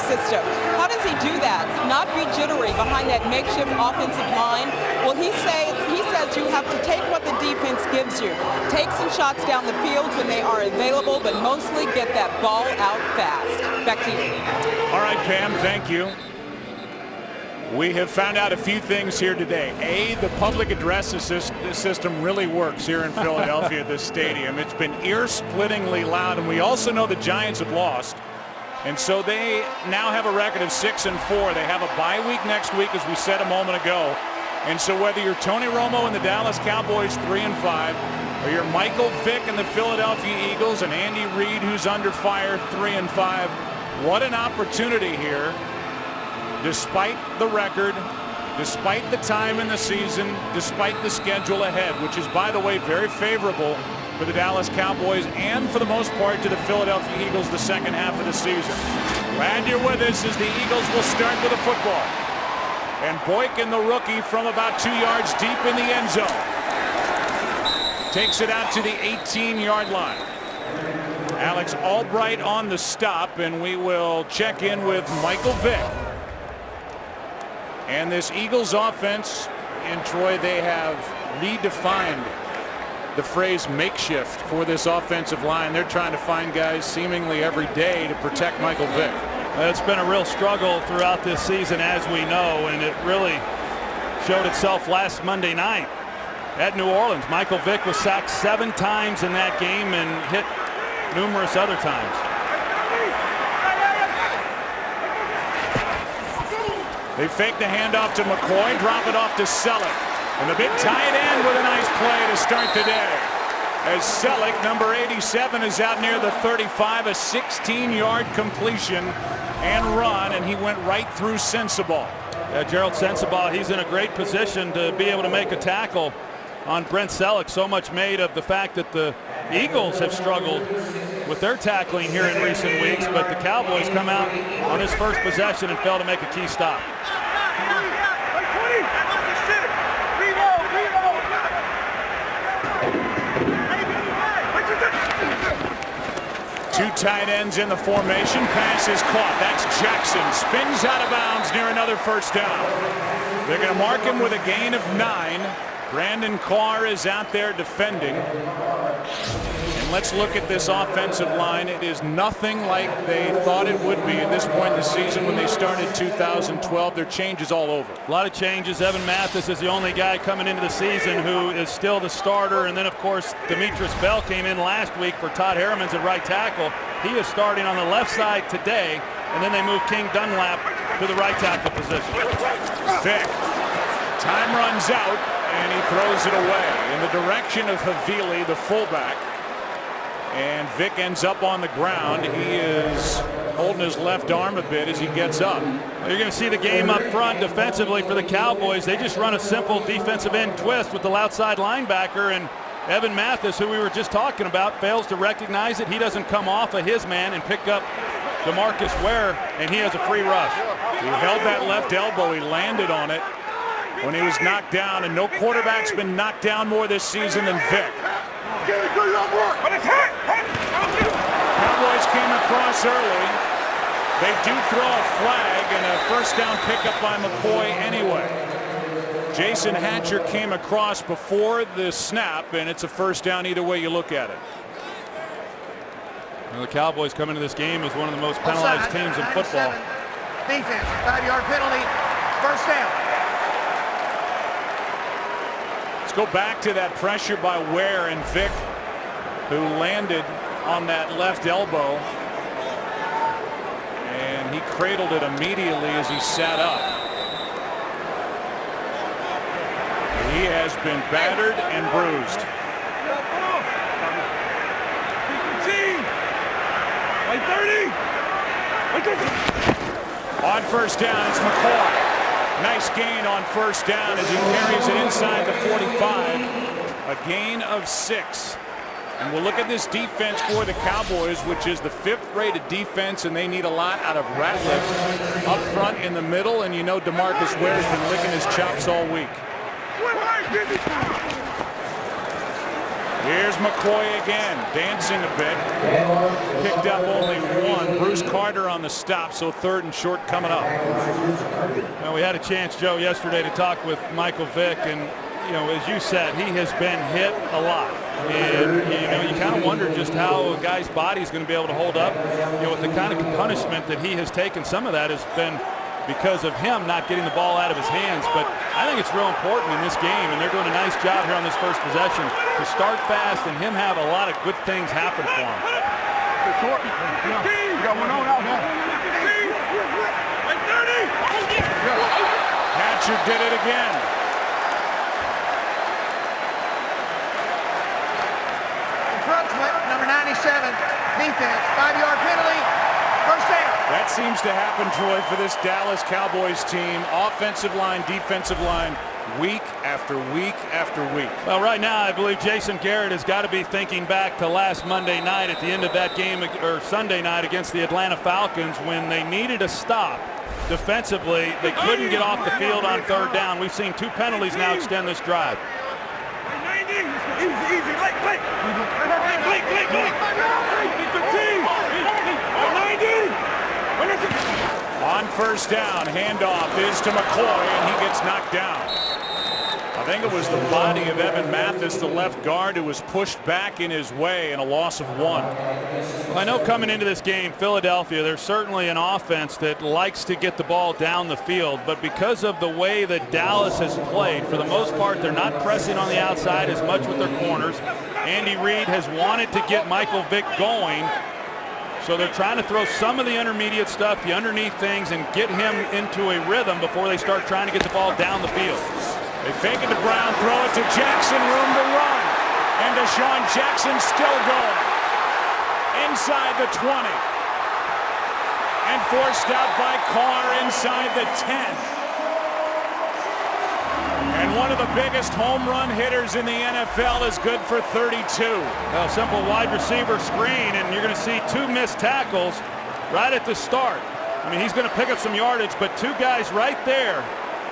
system. How does he do that? Not be jittery behind that makeshift offensive line? Well, he says you have to take what the defense gives you. Take some shots down the field when they are available, but mostly get that ball out fast. Back to you. All right, Pam, thank you. We have found out a few things here today. A, the public address system really works here in Philadelphia at this stadium. It's been ear-splittingly loud, and we also know the Giants have lost. And so they now have a record of 6-4. They have a bye week next week, as we said a moment ago. And so whether you're Tony Romo and the Dallas Cowboys 3-5, or you're Michael Vick and the Philadelphia Eagles and Andy Reid, who's under fire, 3-5, what an opportunity here. Despite the record, despite the time in the season, despite the schedule ahead, which is, by the way, very favorable for the Dallas Cowboys and, for the most part, to the Philadelphia Eagles the second half of the season. Glad you're with us as the Eagles will start with a football. And Boykin, the rookie, from about 2 yards deep in the end zone, takes it out to the 18-yard line. Alex Albright on the stop, and we will check in with Michael Vick. And this Eagles offense, in Troy, they have redefined the phrase makeshift for this offensive line. They're trying to find guys seemingly every day to protect Michael Vick. It's been a real struggle throughout this season, as we know, and it really showed itself last Monday night at New Orleans. Michael Vick was sacked 7 times in that game and hit numerous other times. They fake the handoff to McCoy, drop it off to Selleck. And the big tight end with a nice play to start the day. As Selleck, number 87, is out near the 35, a 16-yard completion and run, and he went right through Sensabaugh. Yeah, Gerald Sensabaugh, he's in a great position to be able to make a tackle on Brent Selleck. So much made of the fact that the Eagles have struggled with their tackling here in recent weeks, but the Cowboys come out on his first possession and fail to make a key stop. Two tight ends in the formation. Pass is caught. That's Jackson. Spins out of bounds near another first down. They're going to mark him with a gain of 9. Brandon Carr is out there defending. And let's look at this offensive line. It is nothing like they thought it would be at this point in the season when they started 2012. There are changes all over. A lot of changes. Evan Mathis is the only guy coming into the season who is still the starter. And then, of course, Demetrius Bell came in last week for Todd Harriman's at right tackle. He is starting on the left side today. And then they move King Dunlap to the right tackle position. Vick. Time runs out, and he throws it away in the direction of Havili, the fullback. And Vick ends up on the ground. He is holding his left arm a bit as he gets up. You're going to see the game up front defensively for the Cowboys. They just run a simple defensive end twist with the outside linebacker, and Evan Mathis, who we were just talking about, fails to recognize it. He doesn't come off of his man and pick up DeMarcus Ware, and he has a free rush. He held that left elbow. He landed on it when he was knocked down, and no quarterback's been knocked down more this season than Vick. Cowboys came across early. They do throw a flag and a first down pickup by McCoy anyway. Jason Hatcher came across before the snap, and it's a first down either way you look at it. Well, the Cowboys come into this game as one of the most penalized teams in football. Defense, 5-yard penalty, first down. Let's go back to that pressure by Ware and Vick, who landed on that left elbow. And he cradled it immediately as he sat up. He has been battered and bruised. On first down, it's McCoy. Nice gain on first down as he carries it inside the 45. A gain of 6. And we'll look at this defense for the Cowboys, which is the 5th-rated defense, and they need a lot out of Ratliff up front in the middle. And you know DeMarcus Ware's been licking his chops all week. Here's McCoy again, dancing a bit. Picked up only one. Bruce Carter on the stop, so 3rd and short coming up. Well, we had a chance, Joe, yesterday to talk with Michael Vick, and as you said, he has been hit a lot. And, you kind of wonder just how a guy's body is going to be able to hold up, with the kind of punishment that he has taken. Some of that has been because of him not getting the ball out of his hands. But I think it's real important in this game, and they're doing a nice job here on this first possession to start fast and him have a lot of good things happen for him. Hatcher did it again. Number 97, defense, 5-yard penalty, first down. That seems to happen, Troy, for this Dallas Cowboys team. Offensive line, defensive line, week after week after week. Well, right now, I believe Jason Garrett has got to be thinking back to last Monday night at the end of that game, or Sunday night against the Atlanta Falcons, when they needed a stop defensively. They couldn't get off the field on 3rd down. We've seen 2 penalties now extend this drive. On first down, handoff is to McCoy, and he gets knocked down. I think it was the body of Evan Mathis, the left guard, who was pushed back in his way, and a loss of 1. Well, I know coming into this game, Philadelphia, there's certainly an offense that likes to get the ball down the field, but because of the way that Dallas has played, for the most part, they're not pressing on the outside as much with their corners. Andy Reid has wanted to get Michael Vick going, so they're trying to throw some of the intermediate stuff, the underneath things, and get him into a rhythm before they start trying to get the ball down the field. They fake it to Brown, throw it to Jackson, room to run. And Deshaun Jackson still going. Inside the 20. And forced out by Carr inside the 10. And one of the biggest home run hitters in the NFL is good for 32. Well, simple wide receiver screen, and you're going to see 2 missed tackles right at the start. I mean, he's going to pick up some yardage, but 2 guys right there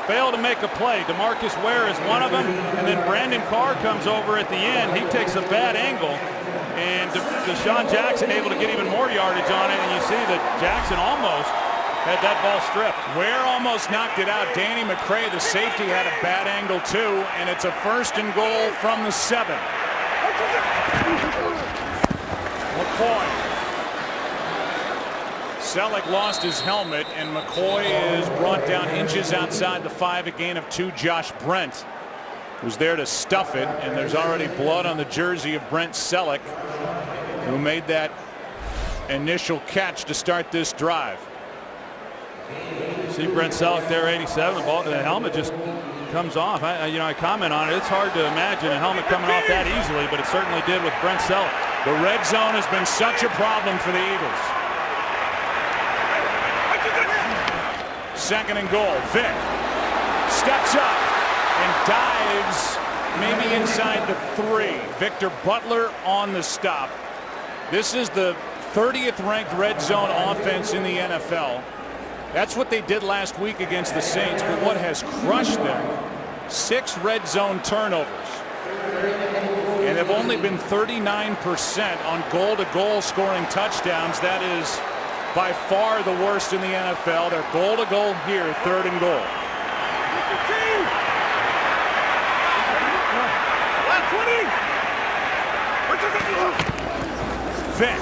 fail to make a play. DeMarcus Ware is one of them, and then Brandon Carr comes over at the end. He takes a bad angle, and Deshaun Jackson able to get even more yardage on it, and you see that Jackson almost had that ball stripped. Ware almost knocked it out. Danny McCray, the safety, had a bad angle too, and it's a 1st and goal from the 7. McCoy. Selleck lost his helmet, and McCoy is brought down inches outside the 5, a gain of 2. Josh Brent was there to stuff it, and there's already blood on the jersey of Brent Selleck, who made that initial catch to start this drive. You see Brent Selleck there, 87. The helmet just comes off. I comment on it. It's hard to imagine a helmet coming off that easily, but it certainly did with Brent Selleck. The red zone has been such a problem for the Eagles. 2nd and goal. Vick steps up and dives maybe inside the 3. Victor Butler on the stop. This is the 30th ranked red zone offense in the NFL. That's what they did last week against the Saints, but what has crushed them, 6 red zone turnovers. And they've only been 39% on goal-to-goal scoring touchdowns. That is by far the worst in the NFL. They're goal-to-goal here, 3rd and goal. Vick.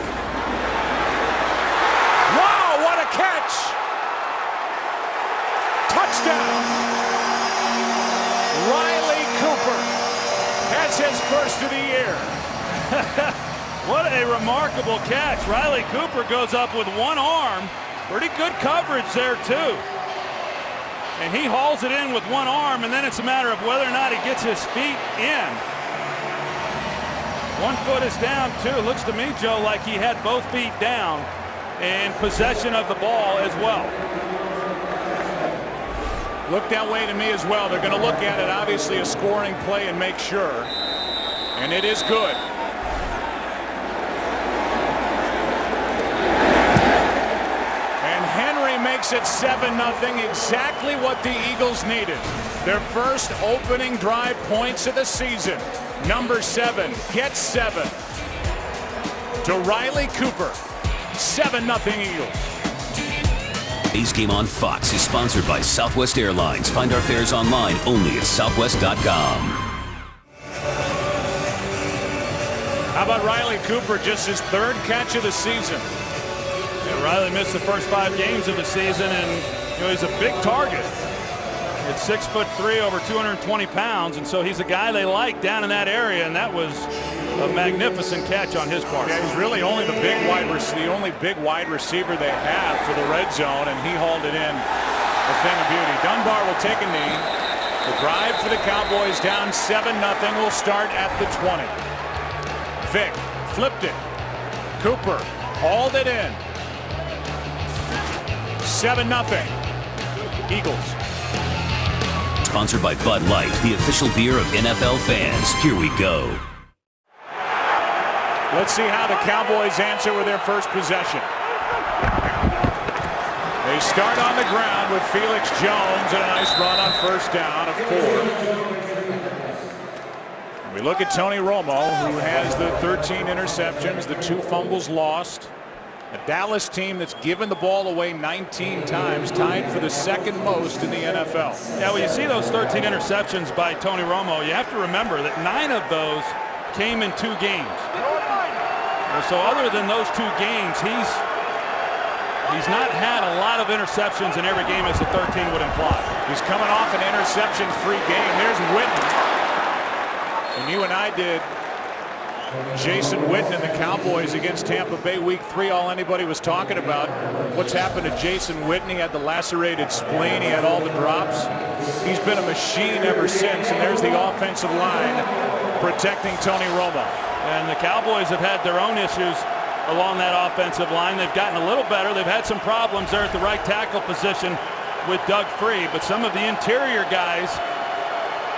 Wow, what a catch! Touchdown! Riley Cooper has his first of the year. What a remarkable catch. Riley Cooper goes up with one arm. Pretty good coverage there, too. And he hauls it in with one arm, and then it's a matter of whether or not he gets his feet in. One foot is down, too. It looks to me, Joe, like he had both feet down and possession of the ball as well. Looked that way to me as well. They're going to look at it, obviously a scoring play, and make sure. And it is good. Makes it 7-0, exactly what the Eagles needed. Their first opening drive points of the season. Number 7 gets 7 to Riley Cooper. 7-0 Eagles. Today's game on Fox is sponsored by Southwest Airlines. Find our fares online only at southwest.com. How about Riley Cooper, just his 3rd catch of the season? Yeah, Riley missed the first 5 games of the season, and he's a big target. At 6'3", over 220 pounds, and so he's a guy they like down in that area, and that was a magnificent catch on his part. Yeah, he's really only the only big wide receiver they have for the red zone, and he hauled it in. A thing of beauty. Dunbar will take a knee. The drive for the Cowboys down 7-0 will start at the 20. Vick flipped it. Cooper hauled it in. 7-0 Eagles. Sponsored by Bud Light, the official beer of NFL fans. Here we go. Let's see how the Cowboys answer with their first possession. They start on the ground with Felix Jones and a nice run on first down of 4. We look at Tony Romo, who has the 13 interceptions, the 2 fumbles lost. A Dallas team that's given the ball away 19 times, tied for the 2nd most in the NFL. Yeah, when you see those 13 interceptions by Tony Romo, you have to remember that 9 of those came in 2 games. So other than those 2 games, he's not had a lot of interceptions in every game, as the 13 would imply. He's coming off an interception-free game. There's Witten. And you and I did Jason Witten and the Cowboys against Tampa Bay Week 3. All anybody was talking about, what's happened to Jason Witten. He had the lacerated spleen. He had all the drops. He's been a machine ever since. And there's the offensive line protecting Tony Romo. And the Cowboys have had their own issues along that offensive line. They've gotten a little better. They've had some problems there at the right tackle position with Doug Free. But some of the interior guys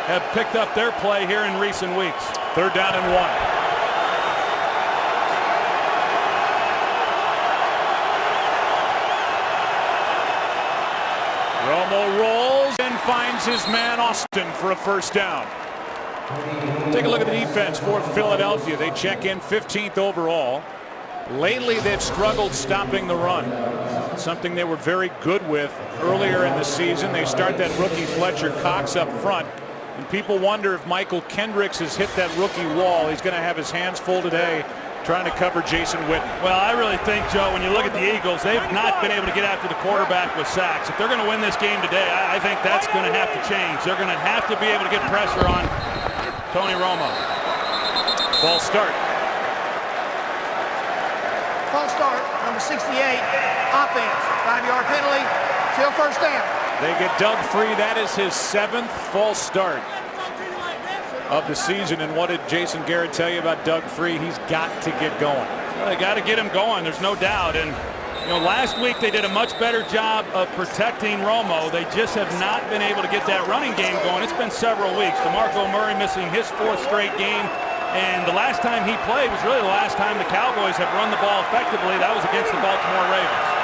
have picked up their play here in recent weeks. 3rd down and 1. Romo rolls and finds his man Austin for a first down. Take a look at the defense for Philadelphia. They check in 15th overall. Lately, they've struggled stopping the run. Something they were very good with earlier in the season. They start that rookie Fletcher Cox up front. And people wonder if Michael Kendricks has hit that rookie wall. He's going to have his hands full today trying to cover Jason Witten. Well, I really think, Joe, when you look at the Eagles, they've not been able to get after the quarterback with sacks. If they're going to win this game today, I think that's going to have to change. They're going to have to be able to get pressure on Tony Romo. False start. False start, number 68, offense. 5-yard penalty, still first down. They get Doug Free. That is his 7th false start of the season. And what did Jason Garrett tell you about Doug Free? He's got to get going. Well, they got to get him going. There's no doubt. And last week they did a much better job of protecting Romo. They just have not been able to get that running game going. It's been several weeks. DeMarco Murray missing his 4th straight game. And the last time he played was really the last time the Cowboys have run the ball effectively. That was against the Baltimore Ravens.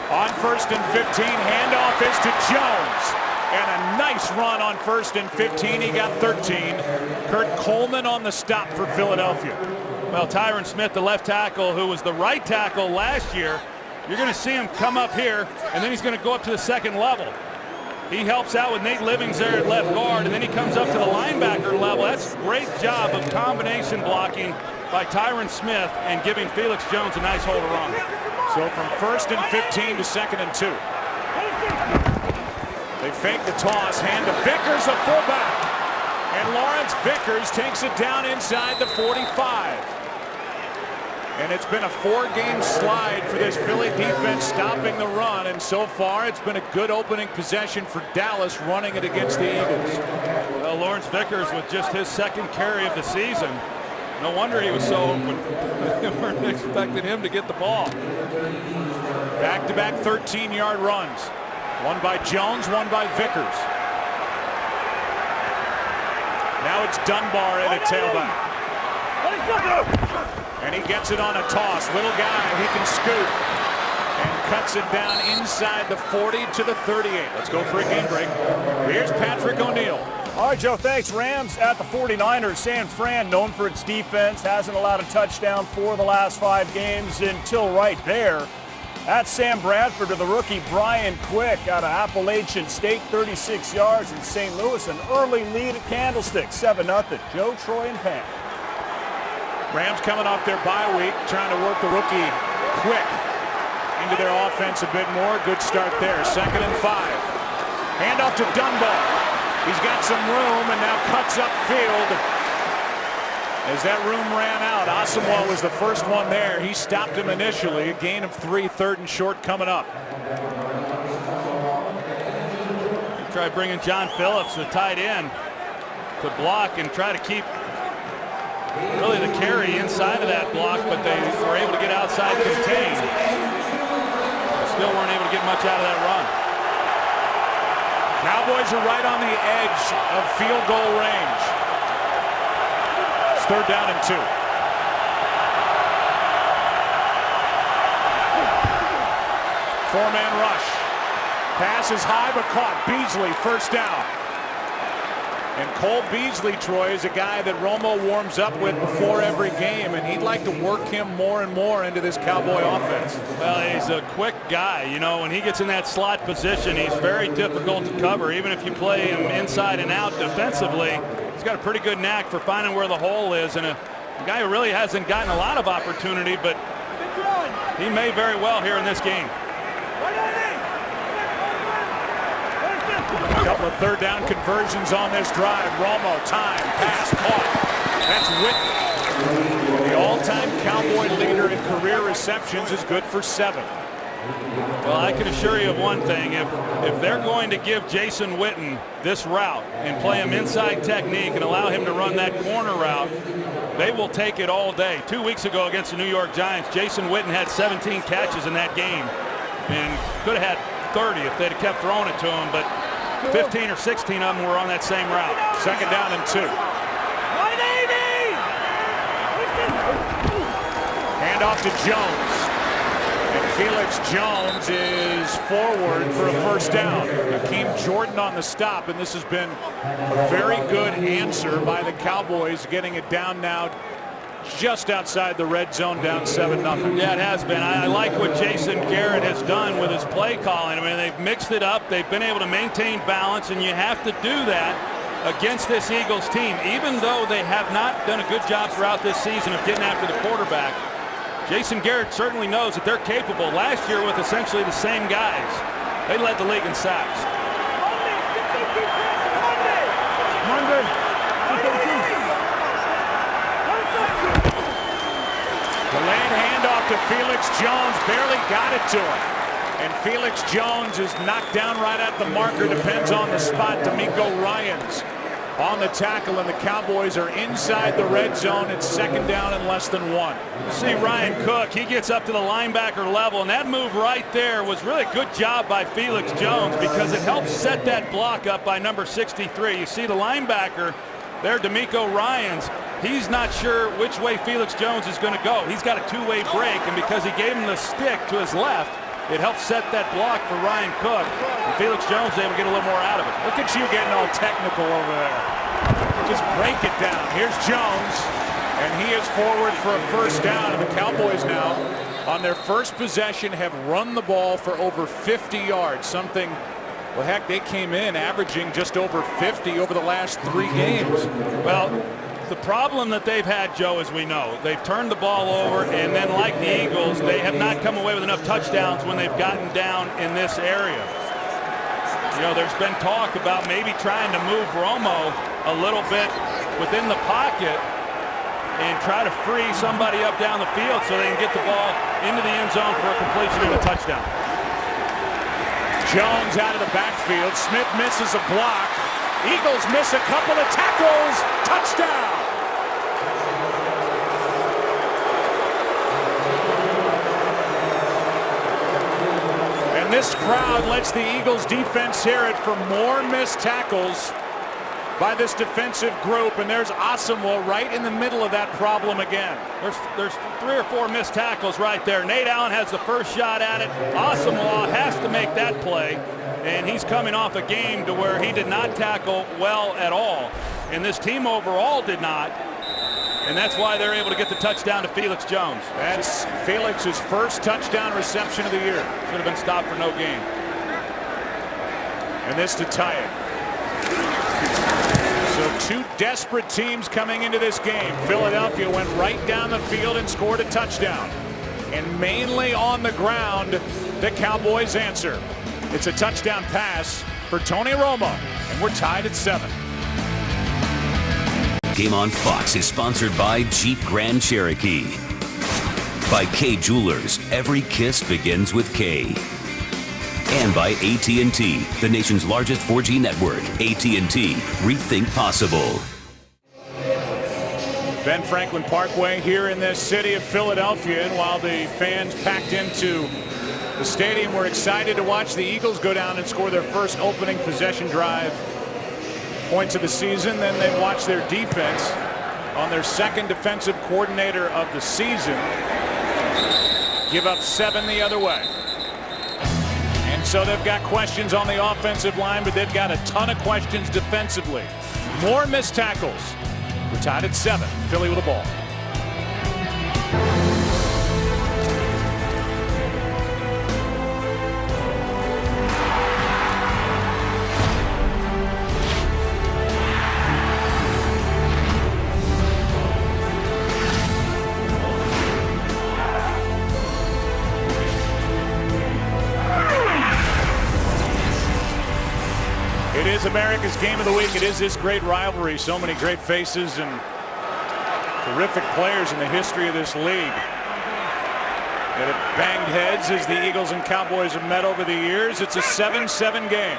On 1st and 15, handoff is to Jones. And a nice run on 1st and 15. He got 13. Kurt Coleman on the stop for Philadelphia. Well, Tyron Smith, the left tackle, who was the right tackle last year, you're going to see him come up here, and then he's going to go up to the 2nd level. He helps out with Nate Livings there at left guard, and then he comes up to the linebacker level. That's a great job of combination blocking by Tyron Smith and giving Felix Jones a nice hole to run. So from 1st and 15 to 2nd and 2. They fake the toss, hand to Vickers, a fullback. And Lawrence Vickers takes it down inside the 45. And it's been a 4-game slide for this Philly defense stopping the run. And so far, it's been a good opening possession for Dallas running it against the Eagles. Well, Lawrence Vickers with just his 2nd carry of the season. No wonder he was so open. They weren't expecting him to get the ball. Back-to-back 13-yard runs. One by Jones, one by Vickers. Now it's Dunbar at a tailback. And he gets it on a toss. Little guy, he can scoot. and cuts it down inside the 40 to the 38. Let's go for a game break. Here's Patrick O'Neill. All right, Joe, thanks. Rams at the 49ers. San Fran, known for its defense, hasn't allowed a touchdown for the last 5 games until right there. At Sam Bradford to the rookie Brian Quick out of Appalachian State, 36 yards in St. Louis. An early lead at Candlestick, 7-0. Joe, Troy, and Pam. Rams coming off their bye week, trying to work the rookie Quick into their offense a bit more. Good start there. 2nd and 5. Handoff to Dunbar. He's got some room and now cuts upfield. As that room ran out, Asamoah was the first one there. He stopped him initially. A gain of 3, 3rd and short coming up. Try bringing John Phillips, the tight end, to block and try to keep really the carry inside of that block, but they were able to get outside contained. Still weren't able to get much out of that run. Cowboys are right on the edge of field goal range. It's 3rd down and 2. Four-man rush. Pass is high but caught. Beasley, 1st down. And Cole Beasley, Troy, is a guy that Romo warms up with before every game, and he'd like to work him more and more into this Cowboy offense. Well, he's a quick guy. You know, when he gets in that slot position, he's very difficult to cover. Even if you play him inside and out defensively, he's got a pretty good knack for finding where the hole is, and a guy who really hasn't gotten a lot of opportunity, but he may very well here in this game. A couple of 3rd down conversions on this drive. Romo, time, pass, caught. That's Whitten. The all-time Cowboy leader in career receptions is good for 7. Well, I can assure you of one thing. If they're going to give Jason Witten this route and play him inside technique and allow him to run that corner route, they will take it all day. 2 weeks ago against the New York Giants, Jason Witten had 17 catches in that game and could have had 30 if they'd have kept throwing it to him, but 15 or 16 of them were on that same route. 2nd down and 2. Handoff to Jones. And Felix Jones is forward for a 1st down. Hakeem Jordan on the stop, and this has been a very good answer by the Cowboys, getting it down now just outside the red zone, down 7-0. Yeah, it has been. I like what Jason Garrett has done with his play calling. I mean, they've mixed it up. They've been able to maintain balance, and you have to do that against this Eagles team. Even though they have not done a good job throughout this season of getting after the quarterback, Jason Garrett certainly knows that they're capable. Last year with essentially the same guys, they led the league in sacks. Delayed handoff to Felix Jones, barely got it to him. And Felix Jones is knocked down right at the marker, depends on the spot. D'Amico Ryans on the tackle, and the Cowboys are inside the red zone. It's 2nd down and less than 1. You see Ryan Cook, he gets up to the linebacker level, and that move right there was really a good job by Felix Jones because it helps set that block up by number 63. You see the linebacker there, D'Amico Ryans, he's not sure which way Felix Jones is going to go. He's got a two-way break, and because he gave him the stick to his left, it helps set that block for Ryan Cook. And Felix Jones is able to get a little more out of it. Look at you getting all technical over there. Just break it down. Here's Jones, and he is forward for a 1st down. And the Cowboys now, on their first possession, have run the ball for over 50 yards. Something, well, heck, they came in averaging just over 50 over the last 3 games. Well, the problem that they've had, Joe, as we know, they've turned the ball over, and then like the Eagles, they have not come away with enough touchdowns when they've gotten down in this area. You know, there's been talk about maybe trying to move Romo a little bit within the pocket and try to free somebody up down the field so they can get the ball into the end zone for a completion and a touchdown. Jones out of the backfield. Smith misses a block. Eagles miss a couple of tackles. Touchdown. And this crowd lets the Eagles defense hear it for more missed tackles. by this defensive group, and there's Asamoah right in the middle of that problem again. There's 3 or 4 missed tackles right there. Nate Allen has the first shot at it. Asamoah has to make that play, and he's coming off a game to where he did not tackle well at all, and this team overall did not, and that's why they're able to get the touchdown to Felix Jones. That's Felix's first touchdown reception of the year. Should have been stopped for no gain. And this to tie it. So 2 desperate teams coming into this game. Philadelphia went right down the field and scored a touchdown. And mainly on the ground, the Cowboys answer. It's a touchdown pass for Tony Romo, and we're tied at 7. Game on Fox is sponsored by Jeep Grand Cherokee. By K Jewelers, every kiss begins with K. And by AT&T, the nation's largest 4G network. AT&T, rethink possible. Ben Franklin Parkway here in this city of Philadelphia, and while the fans packed into the stadium were excited to watch the Eagles go down and score their first opening possession drive points of the season, then they watch their defense on their second defensive coordinator of the season give up 7 the other way. And so they've got questions on the offensive line, but they've got a ton of questions defensively. More missed tackles. We're tied at 7. Philly with the ball. It is America's game of the week. It is this great rivalry. So many great faces and terrific players in the history of this league that have banged heads as the Eagles and Cowboys have met over the years. It's a 7-7 game.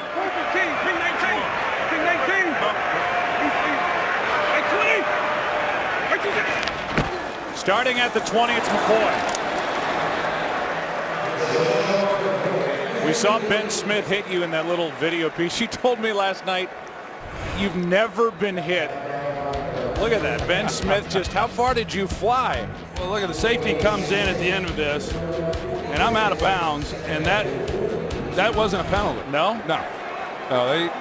Starting at the 20, it's McCoy. We saw Ben Smith hit you in that little video piece. You told me last night you've never been hit. Look at that. Ben Smith, just how far did you fly? Well, look at the safety comes in at the end of this, and I'm out of bounds, and that wasn't a penalty. No? No.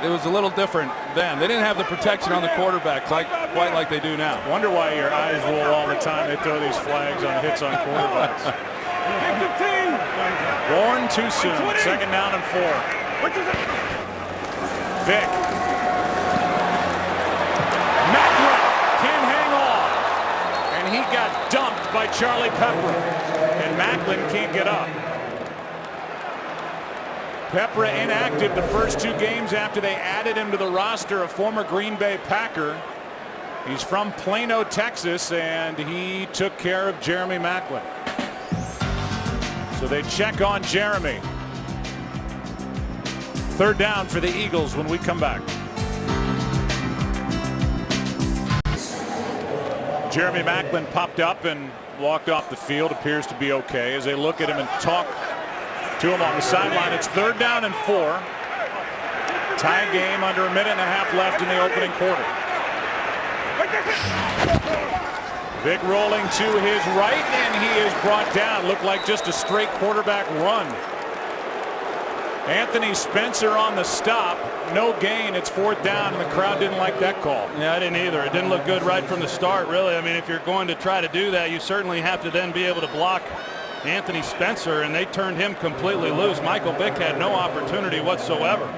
It was a little different then. They didn't have the protection on the quarterbacks quite like they do now. Wonder why your eyes roll all the time they throw these flags on hits on quarterbacks. Born too soon. 2nd down and 4. Vic. Macklin can't hang on. And he got dumped by Charlie Pepper. And Macklin can't get up. Pepper inactive the first 2 games after they added him to the roster, a former Green Bay Packer. He's from Plano, Texas, and he took care of Jeremy Macklin. So they check on Jeremy. 3rd down for the Eagles when we come back. Jeremy Macklin popped up and walked off the field. Appears to be okay as they look at him and talk to him on the sideline. It's 3rd down and 4. Tie game under a minute and a half left in the opening quarter. Vic rolling to his right, and he is brought down. Looked like just a straight quarterback run. Anthony Spencer on the stop. No gain. It's 4th down, and the crowd didn't like that call. Yeah, I didn't either. It didn't look good right from the start, really. I mean, if you're going to try to do that, you certainly have to then be able to block Anthony Spencer, and they turned him completely loose. Michael Vick had no opportunity whatsoever.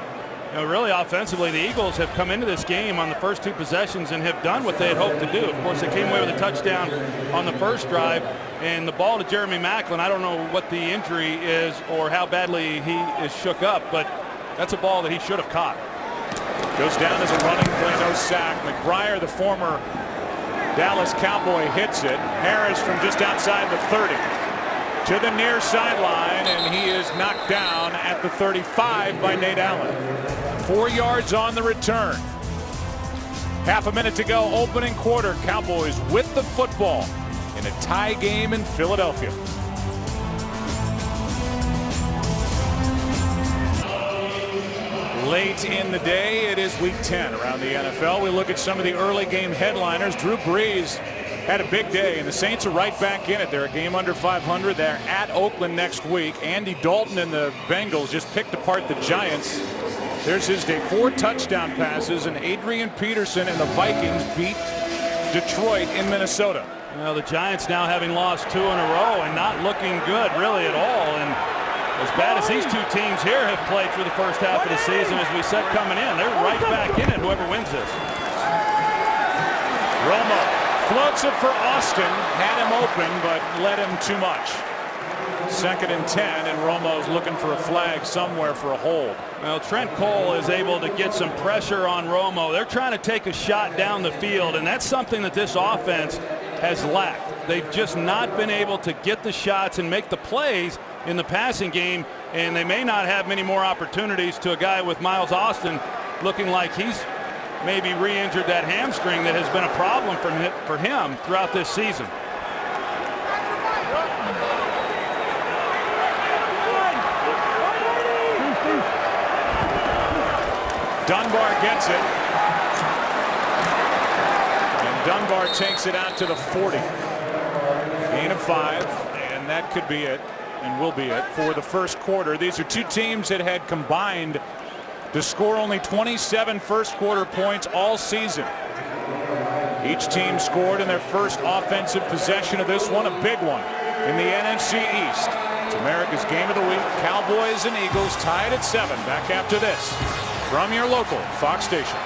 You know, really offensively, the Eagles have come into this game on the first 2 possessions and have done what they had hoped to do. Of course, they came away with a touchdown on the first drive, and the ball to Jeremy Macklin, I don't know what the injury is or how badly he is shook up, but that's a ball that he should have caught. Goes down as a running play, no sack. McBriar, the former Dallas Cowboy, hits it. Harris from just outside the 30 to the near sideline, and he is knocked down at the 35 by Nate Allen. 4 yards on the return. Half a minute to go, opening quarter. Cowboys with the football in a tie game in Philadelphia. Late in the day, it is week 10 around the NFL. We look at some of the early game headliners. Drew Brees had a big day, and the Saints are right back in it. They're a game under 500. They're at Oakland next week. Andy Dalton and the Bengals just picked apart the Giants. There's his day. 4 touchdown passes, and Adrian Peterson and the Vikings beat Detroit in Minnesota. Well, the Giants now having lost 2 in a row and not looking good really at all. And as bad as these two teams here have played through the first half of the season, as we said coming in, they're right back in it, whoever wins this. Romo floats it for Austin. Had him open, but led him too much. 2nd and 10, and Romo's looking for a flag somewhere for a hold. Well, Trent Cole is able to get some pressure on Romo. They're trying to take a shot down the field, and that's something that this offense has lacked. They've just not been able to get the shots and make the plays in the passing game, and they may not have many more opportunities to a guy with Miles Austin looking like he's maybe re-injured that hamstring that has been a problem for him throughout this season. Dunbar gets it. And Dunbar takes it out to the 40. Gain of 5, and that could be it, and will be it for the first quarter. These are two teams that had combined to score only 27 first quarter points all season. Each team scored in their first offensive possession of this one, a big one in the NFC East. It's America's Game of the Week. Cowboys and Eagles tied at 7. Back after this from your local Fox station.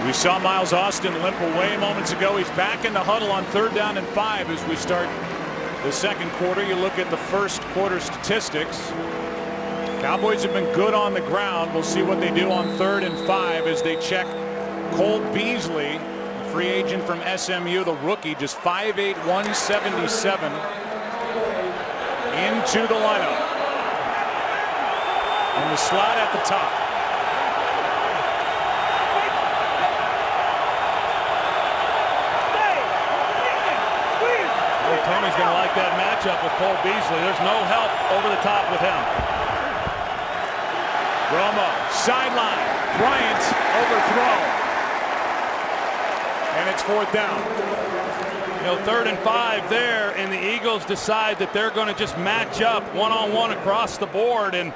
We saw Miles Austin limp away moments ago. He's back in the huddle on 3rd down and 5 as we start the second quarter. You look at the first quarter statistics. Cowboys have been good on the ground. We'll see what they do on 3rd and 5 as they check Cole Beasley, a free agent from SMU, the rookie, just 5'8", 177, into the lineup. In the slot at the top. Tony's going to like that matchup with Cole Beasley. There's no help over the top with him. Romo, sideline. Bryant, overthrow. And it's 4th down. You know, 3rd and 5 there, and the Eagles decide that they're going to just match up one-on-one across the board. And,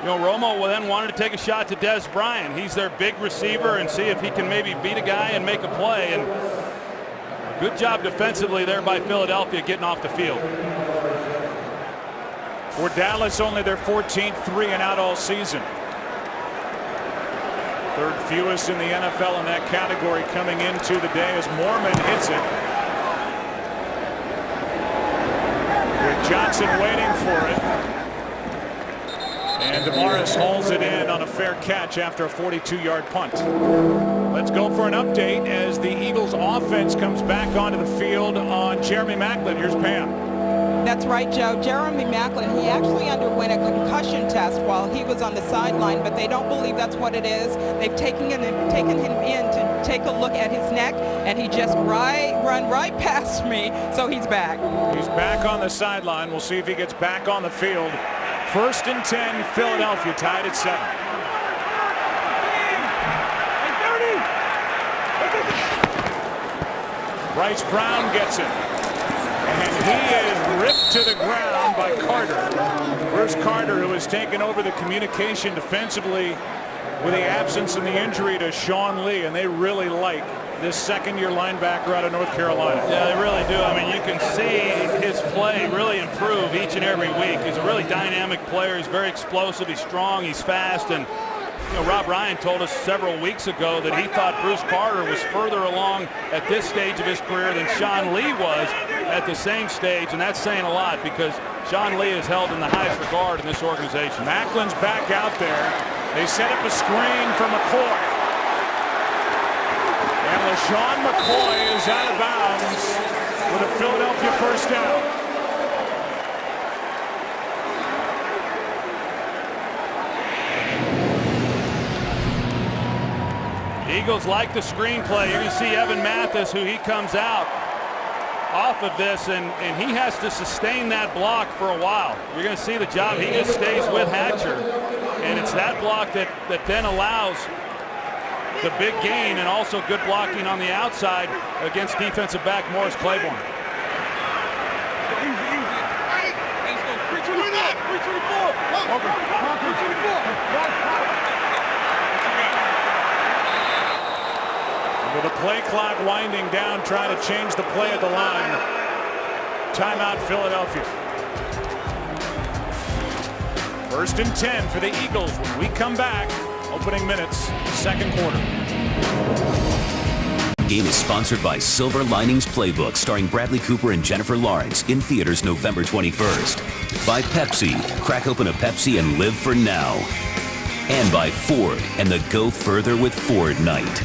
you know, Romo then wanted to take a shot to Des Bryant. He's their big receiver, and see if he can maybe beat a guy and make a play. And good job defensively there by Philadelphia getting off the field. For Dallas, only their 14th 3 and out all season. 3rd fewest in the NFL in that category coming into the day as Mormon hits it. With Johnson waiting for it. And DeMaris hauls it in on a fair catch after a 42-yard punt. Let's go for an update as the Eagles offense comes back onto the field on Jeremy Maclin. Here's Pam. That's right, Joe. Jeremy Maclin, he actually underwent a concussion test while he was on the sideline, but they don't believe that's what it is. They've taken him in to take a look at his neck, and he just run right past me, so he's back. He's back on the sideline. We'll see if he gets back on the field. 1st and 10, Philadelphia tied at 7. Bryce Brown gets it. And he is ripped to the ground by Carter. Bruce Carter, who has taken over the communication defensively with the absence and the injury to Sean Lee, and they really like this 2nd-year linebacker out of North Carolina. Yeah, they really do. I mean, you can see his play really improve each and every week. He's a really dynamic player. He's very explosive. He's strong. He's fast. And you know, Rob Ryan told us several weeks ago that he thought Bruce Carter was further along at this stage of his career than Sean Lee was at the same stage, and that's saying a lot because Sean Lee is held in the highest regard in this organization. Macklin's back out there. They set up a screen for McCoy. And LaShawn McCoy is out of bounds with a Philadelphia 1st down. Eagles like the screenplay. You're going to see Evan Mathis, who he comes out off of this, and he has to sustain that block for a while. You're going to see the job. He just stays with Hatcher, and it's that block that then allows the big gain and also good blocking on the outside against defensive back Morris Claiborne. With the play clock winding down, trying to change the play at the line. Timeout, Philadelphia. 1st and 10 for the Eagles when we come back. Opening minutes, second quarter. Game is sponsored by Silver Linings Playbook, starring Bradley Cooper and Jennifer Lawrence, in theaters November 21st. By Pepsi, crack open a Pepsi and live for now. And by Ford and the Go Further with Ford night.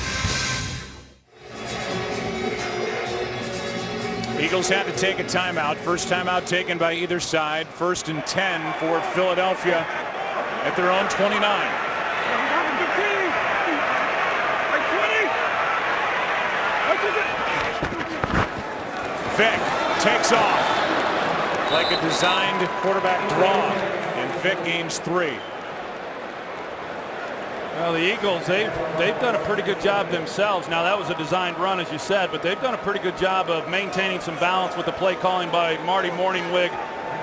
Eagles had to take a timeout. First timeout taken by either side. 1st and 10 for Philadelphia at their own 29. Vick takes off like a designed quarterback draw, and Vick gains 3. Well, the Eagles, they've done a pretty good job themselves. Now, that was a designed run, as you said, but they've done a pretty good job of maintaining some balance with the play calling by Marty Morningwig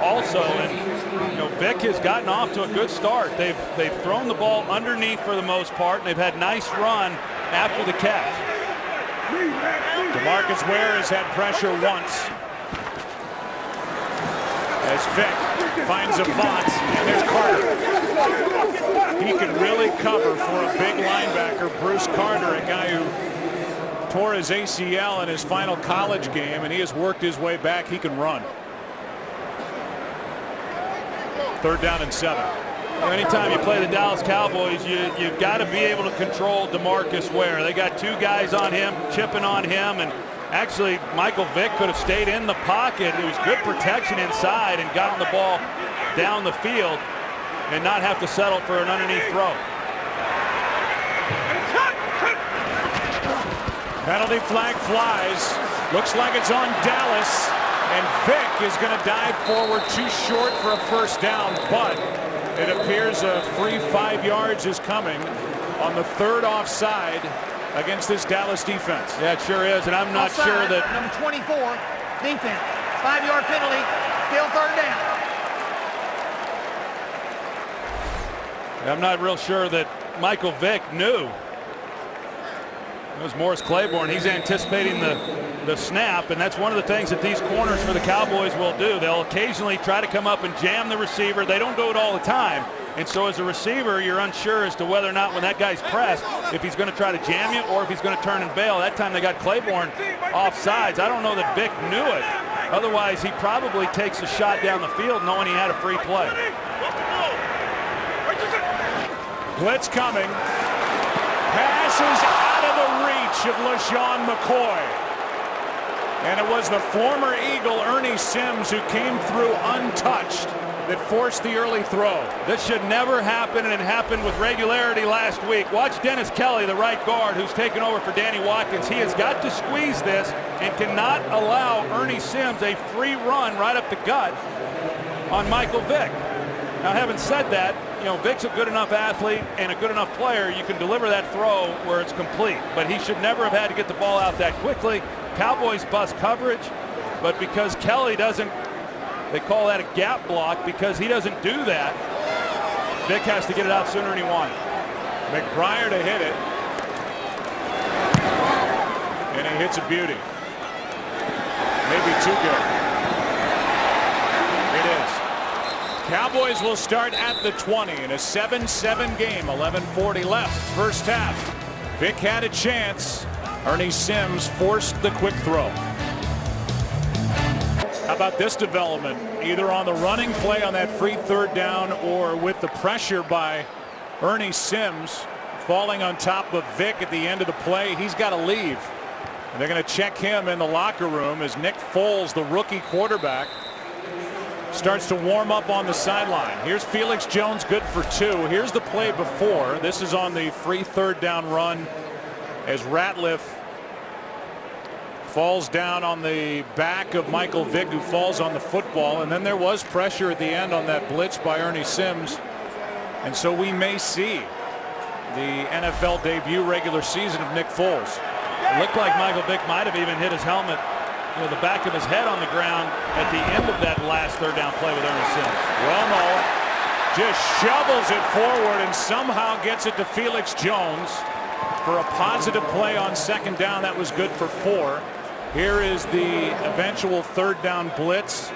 also. And, you know, Vick has gotten off to a good start. They've thrown the ball underneath for the most part, and they've had nice run after the catch. DeMarcus Ware has had pressure once. As Vick finds Avant, and there's Carter. He can really cover for a big linebacker, Bruce Carter, a guy who tore his ACL in his final college game, and he has worked his way back. He can run. 3rd down and 7. Anytime you play the Dallas Cowboys, you've got to be able to control DeMarcus Ware. They got 2 guys on him, chipping on him, and actually Michael Vick could have stayed in the pocket. It was good protection inside and gotten the ball down the field and not have to settle for an underneath throw. Penalty flag flies. Looks like it's on Dallas, and Vick is going to dive forward too short for a first down, but it appears a free 5 yards is coming on the 3rd offside against this Dallas defense. Yeah, it sure is, and I'm not offside, sure that... Number 24, defense. 5-yard penalty, still 3rd down. I'm not real sure that Michael Vick knew. It was Morris Claiborne. He's anticipating the snap, and that's one of the things that these corners for the Cowboys will do. They'll occasionally try to come up and jam the receiver. They don't do it all the time. And so as a receiver, you're unsure as to whether or not when that guy's pressed, if he's going to try to jam you or if he's going to turn and bail. That time they got Claiborne offsides. I don't know that Vick knew it. Otherwise, he probably takes a shot down the field knowing he had a free play. Blitz coming. Pass is out of the reach of LaShawn McCoy. And it was the former Eagle, Ernie Sims, who came through untouched that forced the early throw. This should never happen, and it happened with regularity last week. Watch Dennis Kelly, the right guard, who's taken over for Danny Watkins. He has got to squeeze this and cannot allow Ernie Sims a free run right up the gut on Michael Vick. Now, having said that, you know, Vick's a good enough athlete and a good enough player. You can deliver that throw where it's complete, but he should never have had to get the ball out that quickly. Cowboys bust coverage, but because Kelly doesn't, they call that a gap block, because he doesn't do that, Vick has to get it out sooner than he wanted. McBriar to hit it. And he hits a beauty. Maybe too good. It is. Cowboys will start at the 20 in a 7-7 game. 11:40 left. First half. Vick had a chance. Ernie Sims forced the quick throw. How about this development? Either on the running play on that free 3rd down or with the pressure by Ernie Sims falling on top of Vick at the end of the play. He's got to leave. And they're going to check him in the locker room as Nick Foles, the rookie quarterback, starts to warm up on the sideline. Here's Felix Jones, good for 2. Here's the play before. This is on the free 3rd down run as Ratliff falls down on the back of Michael Vick, who falls on the football. And then there was pressure at the end on that blitz by Ernie Sims. And so we may see the NFL debut regular season of Nick Foles. It looked like Michael Vick might have even hit his helmet, the back of his head on the ground at the end of that last third down play with Ernie Sims. Romo just shovels it forward and somehow gets it to Felix Jones for a positive play on second down. That was good for 4. Here is the eventual third down blitz,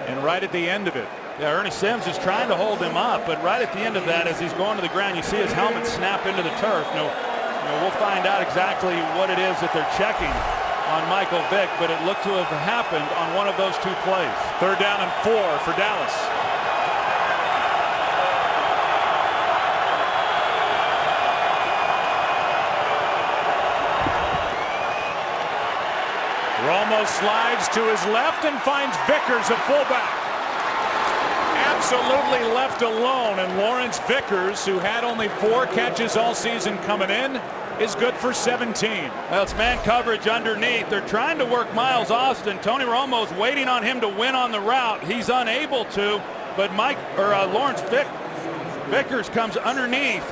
and right at the end of it, yeah, Ernie Sims is trying to hold him up, but right at the end of that, as he's going to the ground, you see his helmet snap into the turf. We'll find out exactly what it is that they're checking on Michael Vick, but it looked to have happened on one of those 2 plays. Third down and 4 for Dallas. Romo slides to his left and finds Vickers at fullback. Absolutely left alone, and Lawrence Vickers, who had only 4 catches all season coming in, is good for 17. Well, it's man coverage underneath. They're trying to work Miles Austin. Tony Romo's waiting on him to win on the route. He's unable to, but Lawrence Vickers comes underneath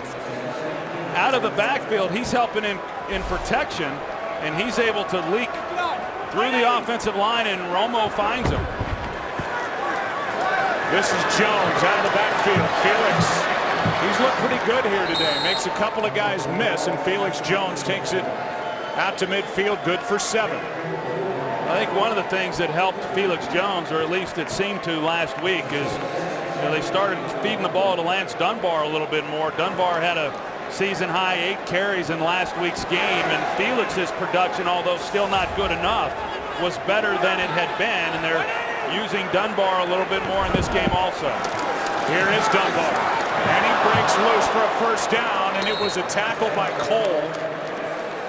out of the backfield. He's helping in protection, and he's able to leak through the offensive line, and Romo finds him. This is Jones out of the backfield. Felix, he's looked pretty good here today. Makes a couple of guys miss, and Felix Jones takes it out to midfield, good for 7. I think one of the things that helped Felix Jones, or at least it seemed to last week, is they started feeding the ball to Lance Dunbar a little bit more. Dunbar had a season-high 8 carries in last week's game, and Felix's production, although still not good enough, was better than it had been, and they're using Dunbar a little bit more in this game also. Here is Dunbar, and he breaks loose for a first down, and it was a tackle by Cole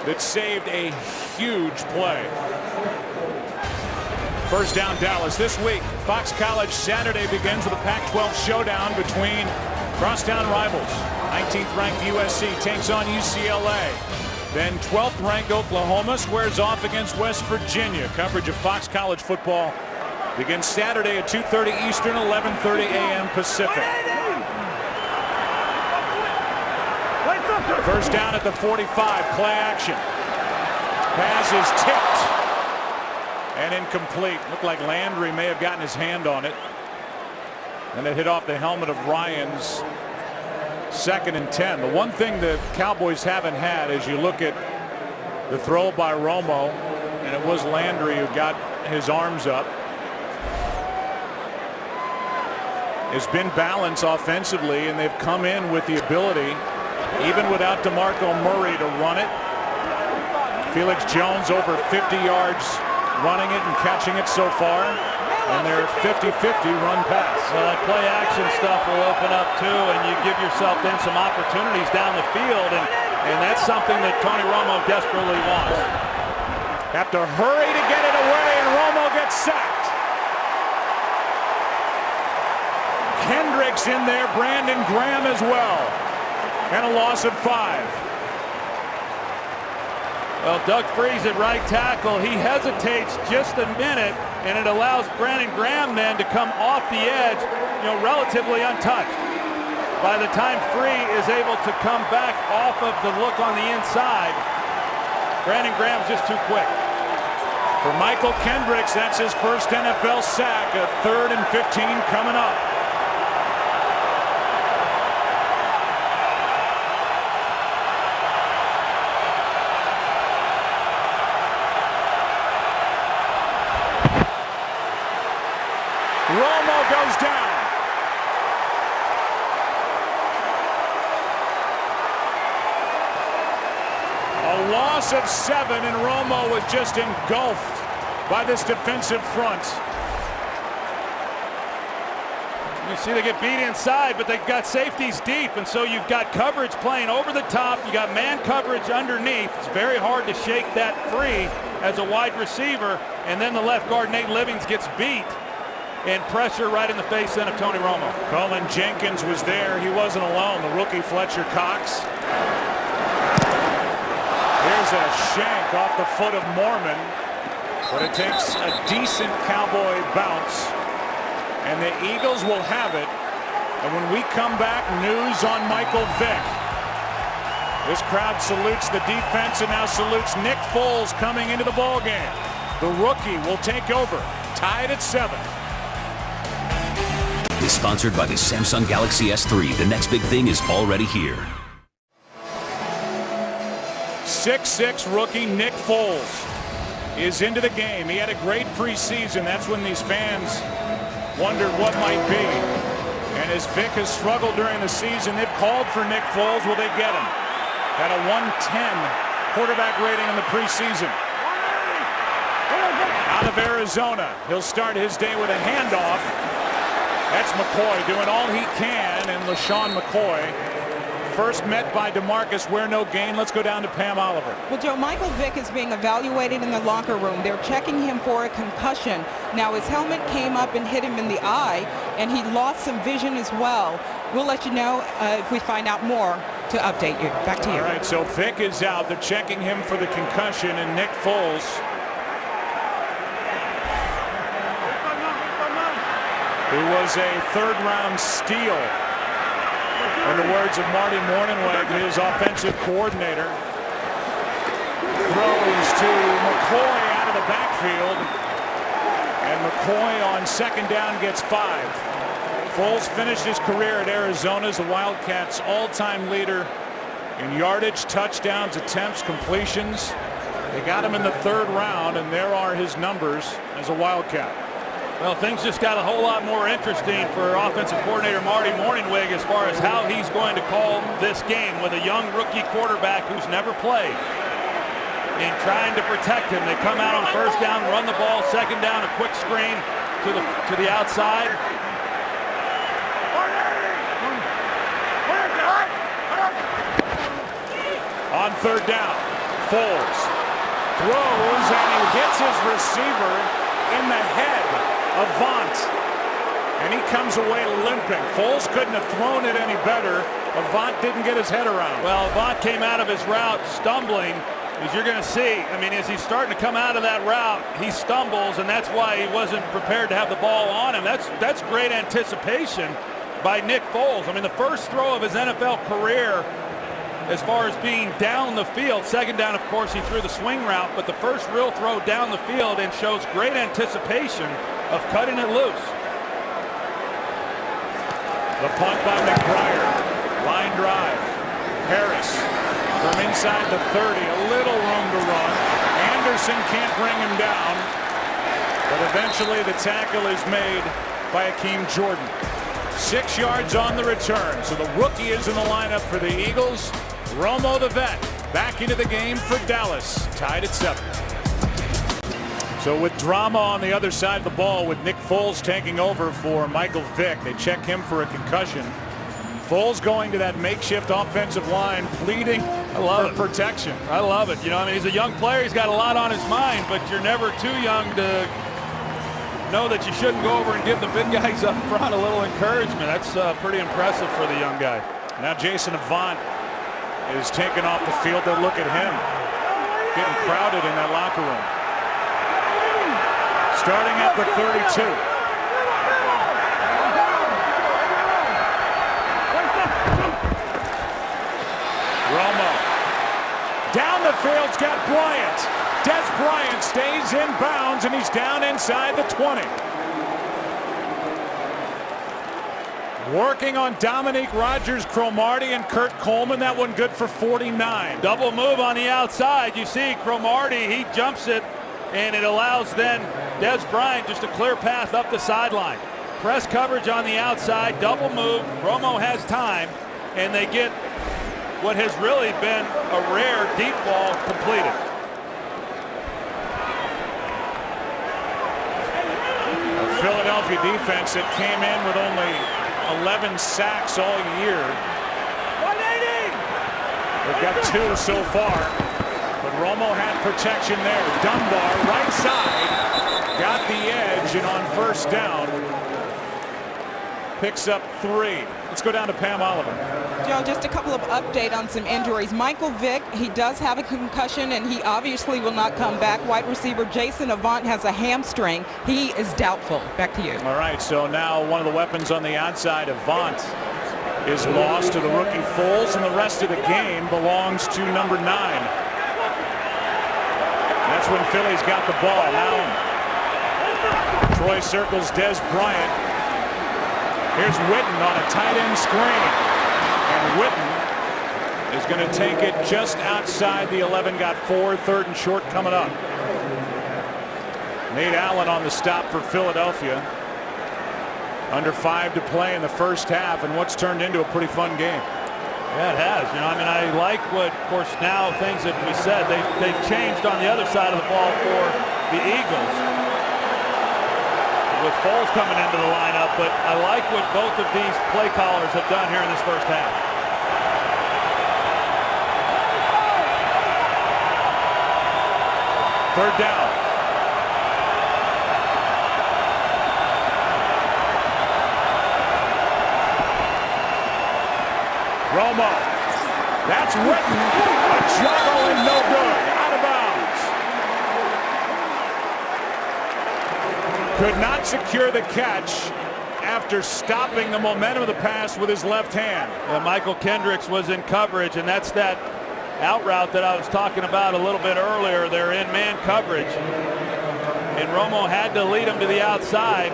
that saved a huge play. First down Dallas. This week, Fox College Saturday begins with a Pac-12 showdown between crosstown rivals. 19th ranked USC takes on UCLA. Then 12th ranked Oklahoma squares off against West Virginia. Coverage of Fox College football begins Saturday at 2:30 Eastern, 11:30 a.m. Pacific. First down at the 45, play action. Pass is tipped and incomplete. Looked like Landry may have gotten his hand on it, and it hit off the helmet of Ryans. 2nd and 10. The one thing the Cowboys haven't had, as you look at the throw by Romo, and it was Landry who got his arms up, has been balance offensively, and they've come in with the ability, even without DeMarco Murray, to run it. Felix Jones over 50 yards running it and catching it so far, and their 50-50 run pass. Well, that play action stuff will open up too, and you give yourself then some opportunities down the field, and that's something that Tony Romo desperately wants. Have to hurry to get it away, and Romo gets sacked. Kendricks in there, Brandon Graham as well, and a loss of 5. Well, Doug Freese at right tackle, he hesitates just a minute, and it allows Brandon Graham then to come off the edge, relatively untouched. By the time Free is able to come back off of the look on the inside, Brandon Graham's just too quick. For Michael Kendricks, that's his first NFL sack. A 3rd and 15 coming up. Romo goes down. A loss of 7, and Romo was just engulfed by this defensive front. You see they get beat inside, but they've got safeties deep, and so you've got coverage playing over the top. You got man coverage underneath. It's very hard to shake that free as a wide receiver, and then the left guard, Nate Livings, gets beat. And pressure right in the face then of Tony Romo. Colin Jenkins was there. He wasn't alone. The rookie Fletcher Cox. Here's a shank off the foot of Mormon. But it takes a decent Cowboy bounce, and the Eagles will have it. And when we come back, news on Michael Vick. This crowd salutes the defense and now salutes Nick Foles coming into the ball game. The rookie will take over, tied at 7. Is sponsored by the Samsung Galaxy S3. The next big thing is already here. 6'6" rookie Nick Foles is into the game. He had a great preseason. That's when these fans wondered what might be. And as Vick has struggled during the season, they've called for Nick Foles. Will they get him? Had a 110 quarterback rating in the preseason. Out of Arizona, he'll start his day with a handoff. That's McCoy doing all he can, and LaShawn McCoy first met by DeMarcus Ware, no gain. Let's go down to Pam Oliver. Well, Joe, Michael Vick is being evaluated in the locker room. They're checking him for a concussion. Now, his helmet came up and hit him in the eye, and he lost some vision as well. We'll let you know if we find out more to update you. Back to you. All right, so Vick is out. They're checking him for the concussion, and Nick Foles, who was a third-round steal, in the words of Marty Mornhinweg, his offensive coordinator, throws to McCoy out of the backfield, and McCoy on second down gets 5. Foles finished his career at Arizona as the Wildcats' all-time leader in yardage, touchdowns, attempts, completions. They got him in the 3rd round, and there are his numbers as a Wildcat. Well, things just got a whole lot more interesting for offensive coordinator Marty Mornhinweg as far as how he's going to call this game with a young rookie quarterback who's never played. And trying to protect him. They come out on first down, run the ball, second down, a quick screen to the outside. On 3rd down, Foles throws, and he hits his receiver in the head of Avant, and he comes away limping. Foles couldn't have thrown it any better. Avant didn't get his head around. Well, Avant came out of his route stumbling, as you're going to see. I mean, as he's starting to come out of that route, he stumbles, and that's why he wasn't prepared to have the ball on him. That's great anticipation by Nick Foles. I mean, the first throw of his NFL career as far as being down the field. Second down, of course, he threw the swing route, but the first real throw down the field and shows great anticipation of cutting it loose. The punt by McBride. Line drive. Harris from inside the 30. A little room to run. Anderson can't bring him down, but eventually the tackle is made by Akeem Jordan. 6 yards on the return. So the rookie is in the lineup for the Eagles. Romo, the vet, back into the game for Dallas, tied at 7. So with drama on the other side of the ball, with Nick Foles taking over for Michael Vick, they check him for a concussion. Foles going to that makeshift offensive line, pleading for protection. I love it. You know, I mean, he's a young player. He's got a lot on his mind, but you're never too young to know that you shouldn't go over and give the big guys up front a little encouragement. That's pretty impressive for the young guy. Now Jason Avant is taken off the field. They'll look at him. Getting crowded in that locker room. Starting at the 32. Romo. Down the field's got Bryant. Des Bryant stays in bounds, and he's down inside the 20. Working on Dominique Rodgers, Cromartie, and Kurt Coleman. That one good for 49. Double move on the outside. You see Cromartie, he jumps it, and it allows then Des Bryant just a clear path up the sideline. Press coverage on the outside, double move. Romo has time, and they get what has really been a rare deep ball completed. A Philadelphia defense that came in with only 11 sacks all year. 180! They've got 2 so far, but Romo had protection there. Dunbar, right side, got the edge, and on first down, picks up 3. Let's go down to Pam Oliver. Joe, just a couple of update on some injuries. Michael Vick, he does have a concussion, and he obviously will not come back. Wide receiver Jason Avant has a hamstring. He is doubtful. Back to you. All right, so now one of the weapons on the outside, Avant, is lost to the rookie Foles, and the rest of the game belongs to number 9. That's when Philly's got the ball. Now Troy circles Des Bryant. Here's Witten on a tight end screen. And Witten is going to take it just outside the 11. Got 4, 3rd and short coming up. Nate Allen on the stop for Philadelphia. Under 5 to play in the first half, and what's turned into a pretty fun game. Yeah, it has. You know, I mean, I like what, of course, now things that we said, they've changed on the other side of the ball for the Eagles, with Foles coming into the lineup, but I like what both of these play callers have done here in this first half. Third down. Romo. That's Witten. A juggle and no good. Out of bounds. Could not secure the catch after stopping the momentum of the pass with his left hand. Michael Kendricks was in coverage, and that's that out route that I was talking about a little bit earlier. They're in man coverage, and Romo had to lead him to the outside.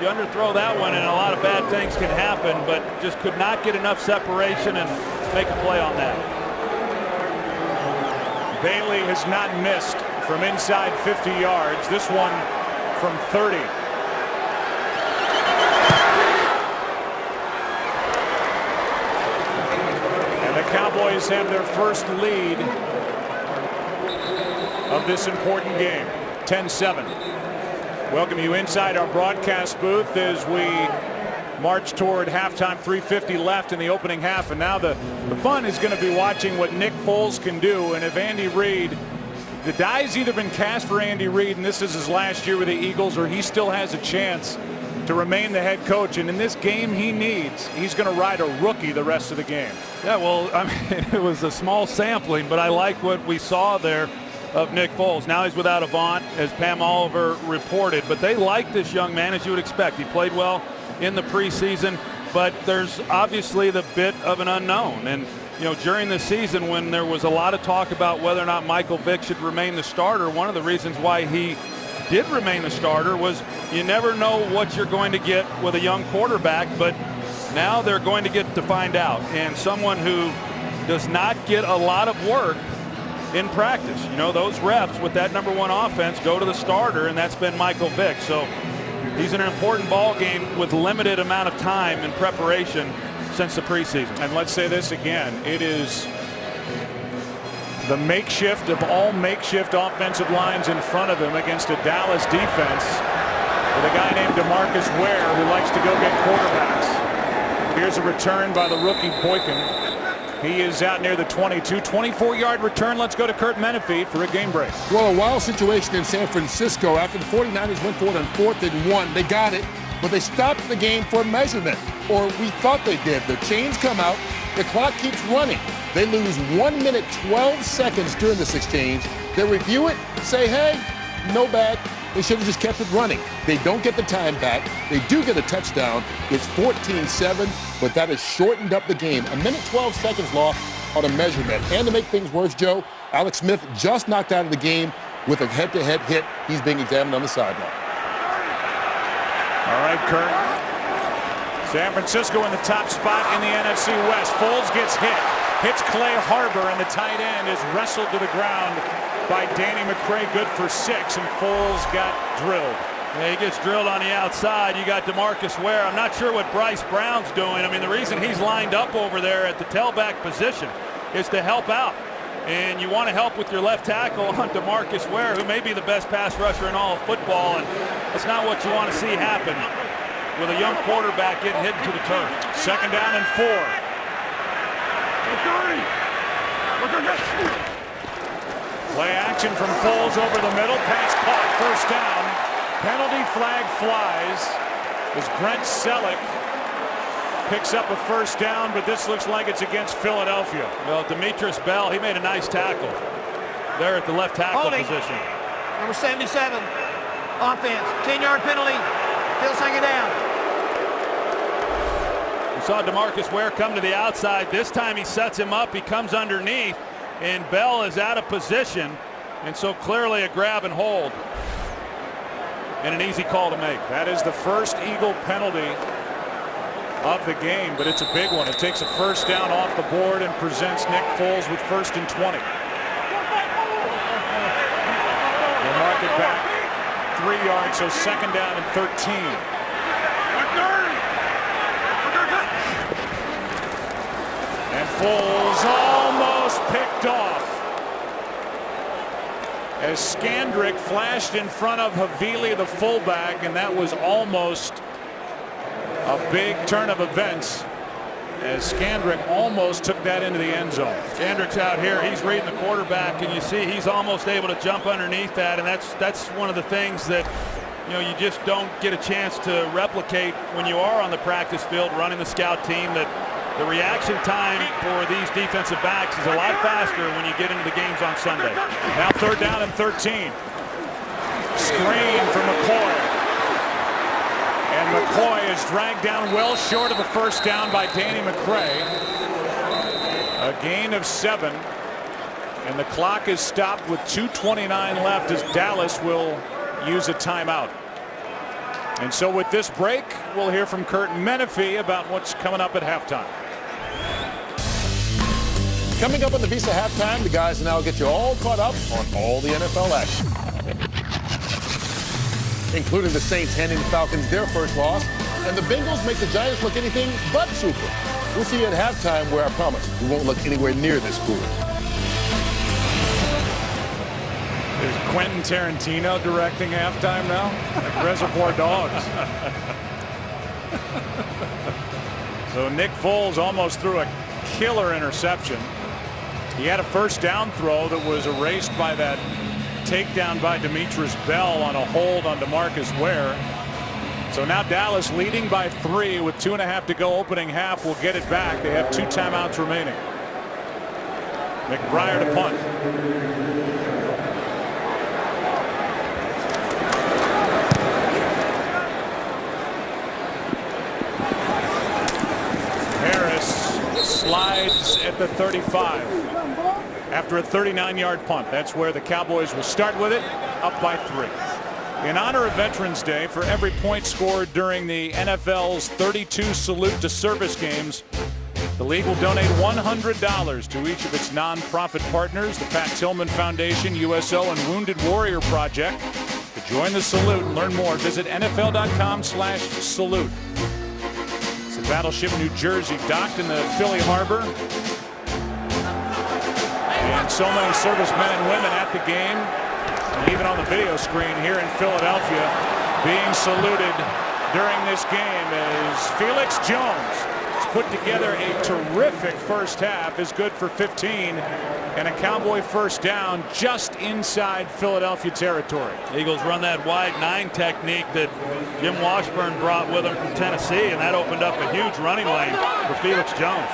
You underthrow that one and a lot of bad things can happen, but just could not get enough separation and make a play on that. Bailey has not missed from inside 50 yards. This one from 30. And the Cowboys have their first lead of this important game. 10-7. Welcome you inside our broadcast booth as we march toward halftime. 3:50 left in the opening half, and now the fun is going to be watching what Nick Foles can do. And if Andy Reid, the die's either been cast for Andy Reid, and this is his last year with the Eagles, or he still has a chance to remain the head coach. And in this game, he's going to ride a rookie the rest of the game. Yeah, well, I mean, it was a small sampling, but I like what we saw there of Nick Foles. Now he's without Avant, as Pam Oliver reported, but they like this young man, as you would expect. He played well in the preseason, but there's obviously the bit of an unknown. And you know, during the season when there was a lot of talk about whether or not Michael Vick should remain the starter, one of the reasons why he did remain the starter was you never know what you're going to get with a young quarterback, but now they're going to get to find out. And someone who does not get a lot of work in practice, you know, those reps with that number 1 offense go to the starter, and that's been Michael Vick. So he's in an important ball game with limited amount of time in preparation since the preseason. And let's say this again, it is the makeshift of all makeshift offensive lines in front of him against a Dallas defense with a guy named DeMarcus Ware who likes to go get quarterbacks. Here's a return by the rookie Boykin. He is out near the 22, 24-yard return. Let's go to Kurt Menefee for a game break. Well, a wild situation in San Francisco after the 49ers went for it on 4th and 1. They got it, but they stopped the game for measurement, or we thought they did. The chains come out. The clock keeps running. They lose 1 minute, 12 seconds during this exchange. They review it, say, hey, no bad. They should have just kept it running. They don't get the time back. They do get a touchdown. It's 14-7, but that has shortened up the game. 1 minute, 12 seconds lost on a measurement. And to make things worse, Joe, Alex Smith just knocked out of the game with a head-to-head hit. He's being examined on the sideline. All right, Kurt. San Francisco in the top spot in the NFC West. Foles gets hits Clay Harbor, and the tight end is wrestled to the ground by Danny McCray, good for 6, and Foles got drilled. Yeah, he gets drilled on the outside. You got DeMarcus Ware. I'm not sure what Bryce Brown's doing. I mean, the reason he's lined up over there at the tailback position is to help out. And you want to help with your left tackle on DeMarcus Ware, who may be the best pass rusher in all of football, and that's not what you want to see happen with a young quarterback getting hit to the turf. 2nd down and 4. Play action from Foles over the middle. Pass caught. 1st down. Penalty flag flies as Brent Selleck picks up a first down, but this looks like it's against Philadelphia. Well, Demetrius Bell, he made a nice tackle there at the left tackle Holding. position. Number 77, offense, 10-yard penalty, still second down. We saw DeMarcus Ware come to the outside. This time he sets him up. He comes underneath, and Bell is out of position, and so clearly a grab and hold. And an easy call to make. That is the first Eagle penalty of the game, but it's a big one. It takes a first down off the board and presents Nick Foles with 1st and 20. They'll mark it back 3 yards, so 2nd down and 13. And Foles almost picked off as Skandrick flashed in front of Havili, the fullback, and that was almost a big turn of events as Skandrick almost took that into the end zone. Skandrick's out here. He's reading the quarterback, and you see he's almost able to jump underneath that, and that's one of the things that you just don't get a chance to replicate when you are on the practice field running the scout team. That the reaction time for these defensive backs is a lot faster when you get into the games on Sunday. Now 3rd down and 13. Screen for McCoy. And McCoy is dragged down well short of the first down by Danny McCray. A gain of 7. And the clock is stopped with 2:29 left as Dallas will use a timeout. And so with this break, we'll hear from Kurt Menefee about what's coming up at halftime. Coming up on the Visa halftime, the guys will now get you all caught up on all the NFL action, including the Saints handing the Falcons their first loss, and the Bengals make the Giants look anything but super. We'll see you at halftime, where I promise we won't look anywhere near this cool. Is Quentin Tarantino directing halftime now? Like Reservoir Dogs. So Nick Foles almost threw a killer interception. He had a first down throw that was erased by that takedown by Demetrius Bell on a hold on DeMarcus Ware. So now Dallas leading by 3 with 2.5 to go opening half. Will get it back. They have 2 timeouts remaining. McBride to punt. Slides at the 35 after a 39-yard punt. That's where the Cowboys will start with it, up by 3. In honor of Veterans Day, for every point scored during the NFL's 32 Salute to Service games, the league will donate $100 to each of its non-profit partners, the Pat Tillman Foundation, USO, and Wounded Warrior Project. To join the salute and learn more, visit NFL.com/salute. Battleship New Jersey docked in the Philly Harbor. And so many servicemen and women at the game, and even on the video screen here in Philadelphia, being saluted during this game as Felix Jones has put together a terrific first half, is good for 15, and a Cowboy first down just inside Philadelphia territory. Eagles run that wide 9 technique that Jim Washburn brought with him from Tennessee, and that opened up a huge running lane for Felix Jones.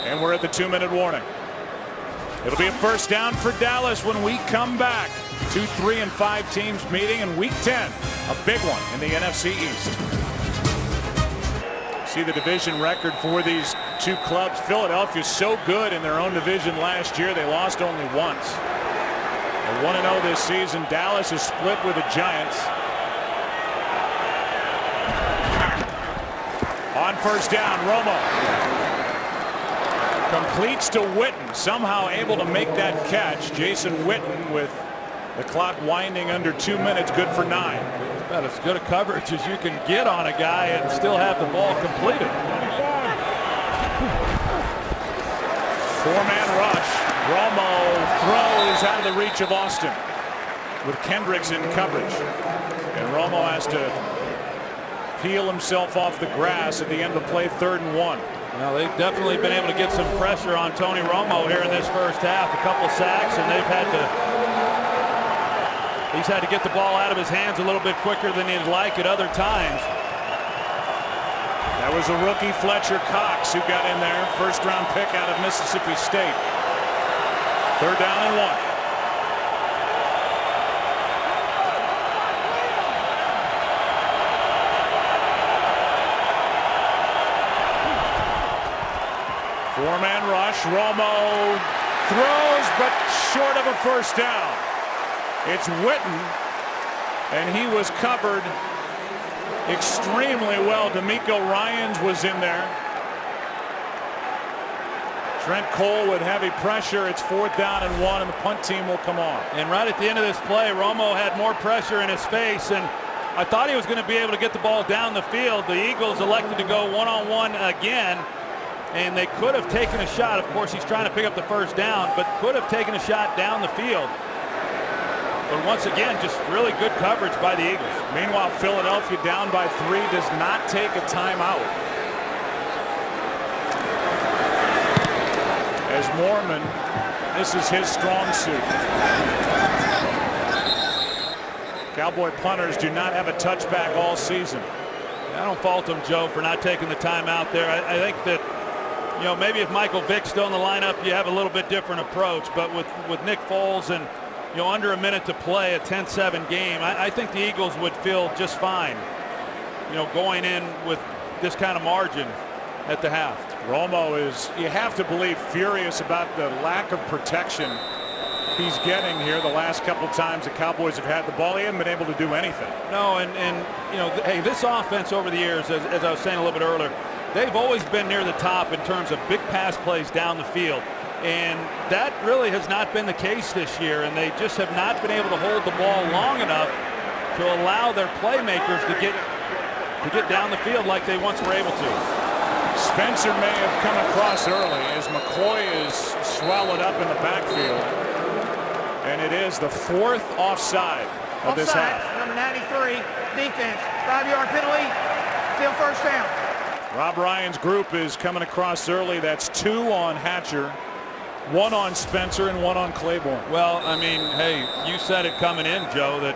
And we're at the 2-minute warning. It'll be a first down for Dallas when we come back. 2, 3, and 5 teams meeting in Week 10. A big one in the NFC East. See the division record for these 2 clubs. Philadelphia's so good in their own division last year. They lost only once. They're 1-0 this season. Dallas is split with the Giants. On first down, Romo completes to Witten, somehow able to make that catch. Jason Witten, with the clock winding under 2 minutes, good for 9. About as good a coverage as you can get on a guy and still have the ball completed. 4-man rush. Romo throws out of the reach of Austin with Kendricks in coverage. And Romo has to peel himself off the grass at the end of the play, 3rd and 1. Well, they've definitely been able to get some pressure on Tony Romo here in this first half. A couple sacks, and he's had to get the ball out of his hands a little bit quicker than he'd like at other times. That was a rookie, Fletcher Cox, who got in there. First-round pick out of Mississippi State. 3rd down and 1. Four-man rush. Romo throws, but short of a first down. It's Witten, and he was covered extremely well. D'Amico Ryans was in there. Trent Cole with heavy pressure. It's 4th down and 1, and the punt team will come on. And right at the end of this play, Romo had more pressure in his face, and I thought he was going to be able to get the ball down the field. The Eagles elected to go one-on-one again, and they could have taken a shot. Of course, he's trying to pick up the first down, but could have taken a shot down the field. But once again, just really good coverage by the Eagles. Meanwhile, Philadelphia down by 3, does not take a timeout. As Mormon, this is his strong suit. Cowboy punters do not have a touchback all season. I don't fault him, Joe, for not taking the timeout there. I think that, you know, maybe if Michael Vick's still in the lineup, you have a little bit different approach. But with Nick Foles and, you know, under a minute to play, a 10-7 game, I think the Eagles would feel just fine, you know, going in with this kind of margin at the half. Romo is, you have to believe, furious about the lack of protection he's getting here. The last couple of times the Cowboys have had the ball, he hasn't been able to do anything. No, and you know, hey, this offense over the years, as I was saying a little bit earlier, they've always been near the top in terms of big pass plays down the field. And that really has not been the case this year, and they just have not been able to hold the ball long enough to allow their playmakers to get down the field like they once were able to. Spencer may have come across early as McCoy is swallowed up in the backfield. And it is the 4th offside of this half. Number 93, defense, 5-yard penalty, still first down. Rob Ryan's group is coming across early. That's 2 on Hatcher, 1 on Spencer, and 1 on Claiborne. Well, I mean, hey, you said it coming in, Joe, that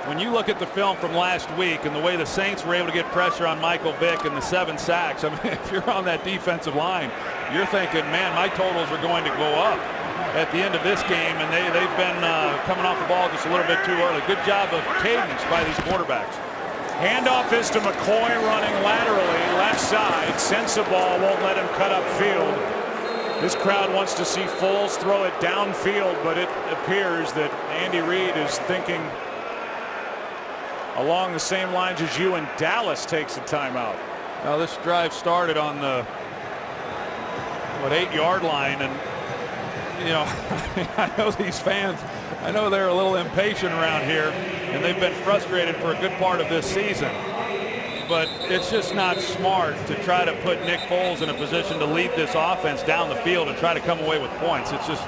when you look at the film from last week and the way the Saints were able to get pressure on Michael Vick and the 7 sacks, I mean, if you're on that defensive line, you're thinking, man, my totals are going to go up at the end of this game, and they've been coming off the ball just a little bit too early. Good job of cadence by these quarterbacks. Handoff is to McCoy, running laterally, left side. Sense the ball, won't let him cut upfield. This crowd wants to see Foles throw it downfield, but it appears that Andy Reid is thinking along the same lines as you, and Dallas takes a timeout. Now this drive started on the 8-yard line, and you know, I know these fans, I know they're a little impatient around here, and they've been frustrated for a good part of this season. But it's just not smart to try to put Nick Foles in a position to lead this offense down the field and try to come away with points. It's just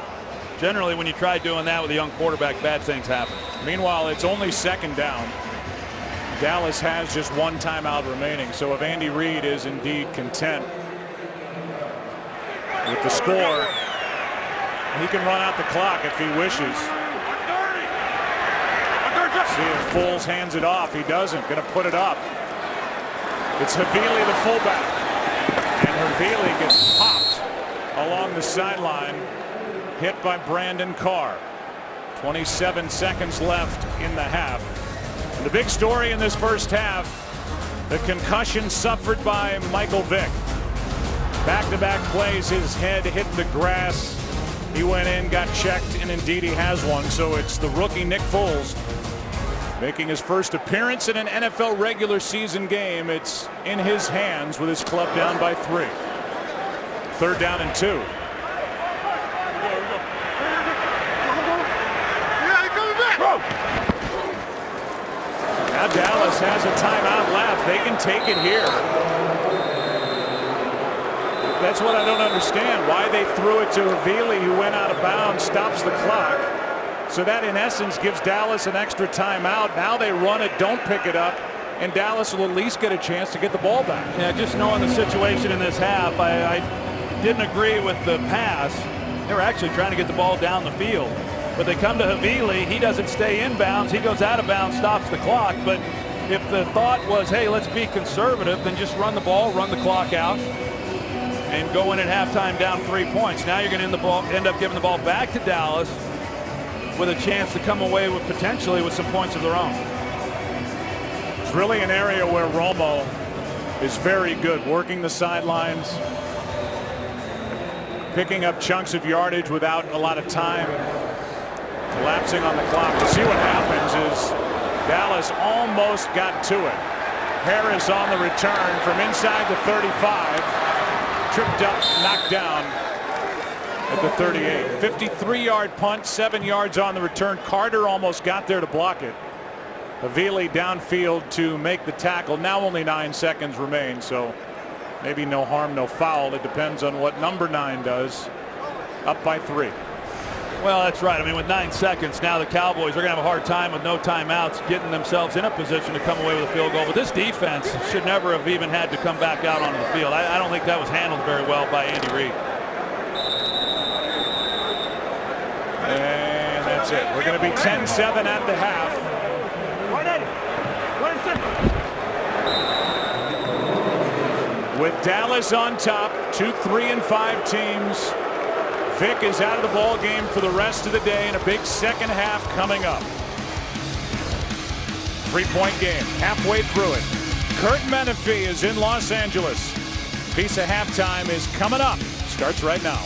generally when you try doing that with a young quarterback, bad things happen. Meanwhile, it's only 2nd down. Dallas has just 1 timeout remaining. So if Andy Reid is indeed content with the score, he can run out the clock if he wishes. See if Foles hands it off. He doesn't. Going to put it up. It's Havili, the fullback. And Havili gets popped along the sideline, hit by Brandon Carr. 27 seconds left in the half. And the big story in this first half, the concussion suffered by Michael Vick. Back-to-back plays, his head hit the grass. He went in, got checked, and indeed he has one. So it's the rookie Nick Foles making his first appearance in an NFL regular season game. It's in his hands with his club down by 3. 3rd down and 2. Now Dallas has a timeout left. They can take it here. That's what I don't understand. Why they threw it to Havili, who went out of bounds, stops the clock. So that in essence gives Dallas an extra timeout. Now they run it, don't pick it up, and Dallas will at least get a chance to get the ball back. Yeah, just knowing the situation in this half, I didn't agree with the pass. They were actually trying to get the ball down the field. But they come to Havili, he doesn't stay in bounds, he goes out of bounds, stops the clock. But if the thought was, hey, let's be conservative, then just run the ball, run the clock out, and go in at halftime down 3 points. Now you're going to end up giving the ball back to Dallas with a chance to come away with potentially with some points of their own. It's really an area where Romo is very good, working the sidelines, picking up chunks of yardage without a lot of time, collapsing on the clock. We'll see what happens is Dallas almost got to it. Harris on the return from inside the 35. Tripped up, knocked down at the 38. 53-yard punt, 7 yards on the return. Carter almost got there to block it. Havili downfield to make the tackle. Now only 9 seconds remain, so maybe no harm, no foul. It depends on what number 9 does. Up by 3. Well, that's right. I mean, with 9 seconds, now the Cowboys are going to have a hard time with no timeouts getting themselves in a position to come away with a field goal. But this defense should never have even had to come back out onto the field. I don't think that was handled very well by Andy Reid. And that's it. We're going to be 10-7 at the half. With Dallas on top, 2, 3, and 5 teams. Vic is out of the ball game for the rest of the day, and a big second half coming up. 3-point game, halfway through it. Kurt Menefee is in Los Angeles. Piece of halftime is coming up. Starts right now.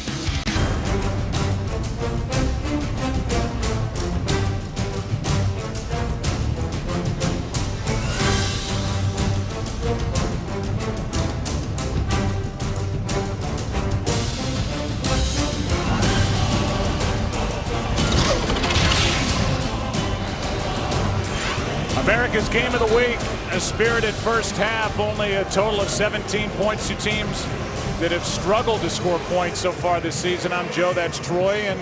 America's Game of the Week, a spirited first half, only a total of 17 points to teams that have struggled to score points so far this season. I'm Joe, that's Troy, and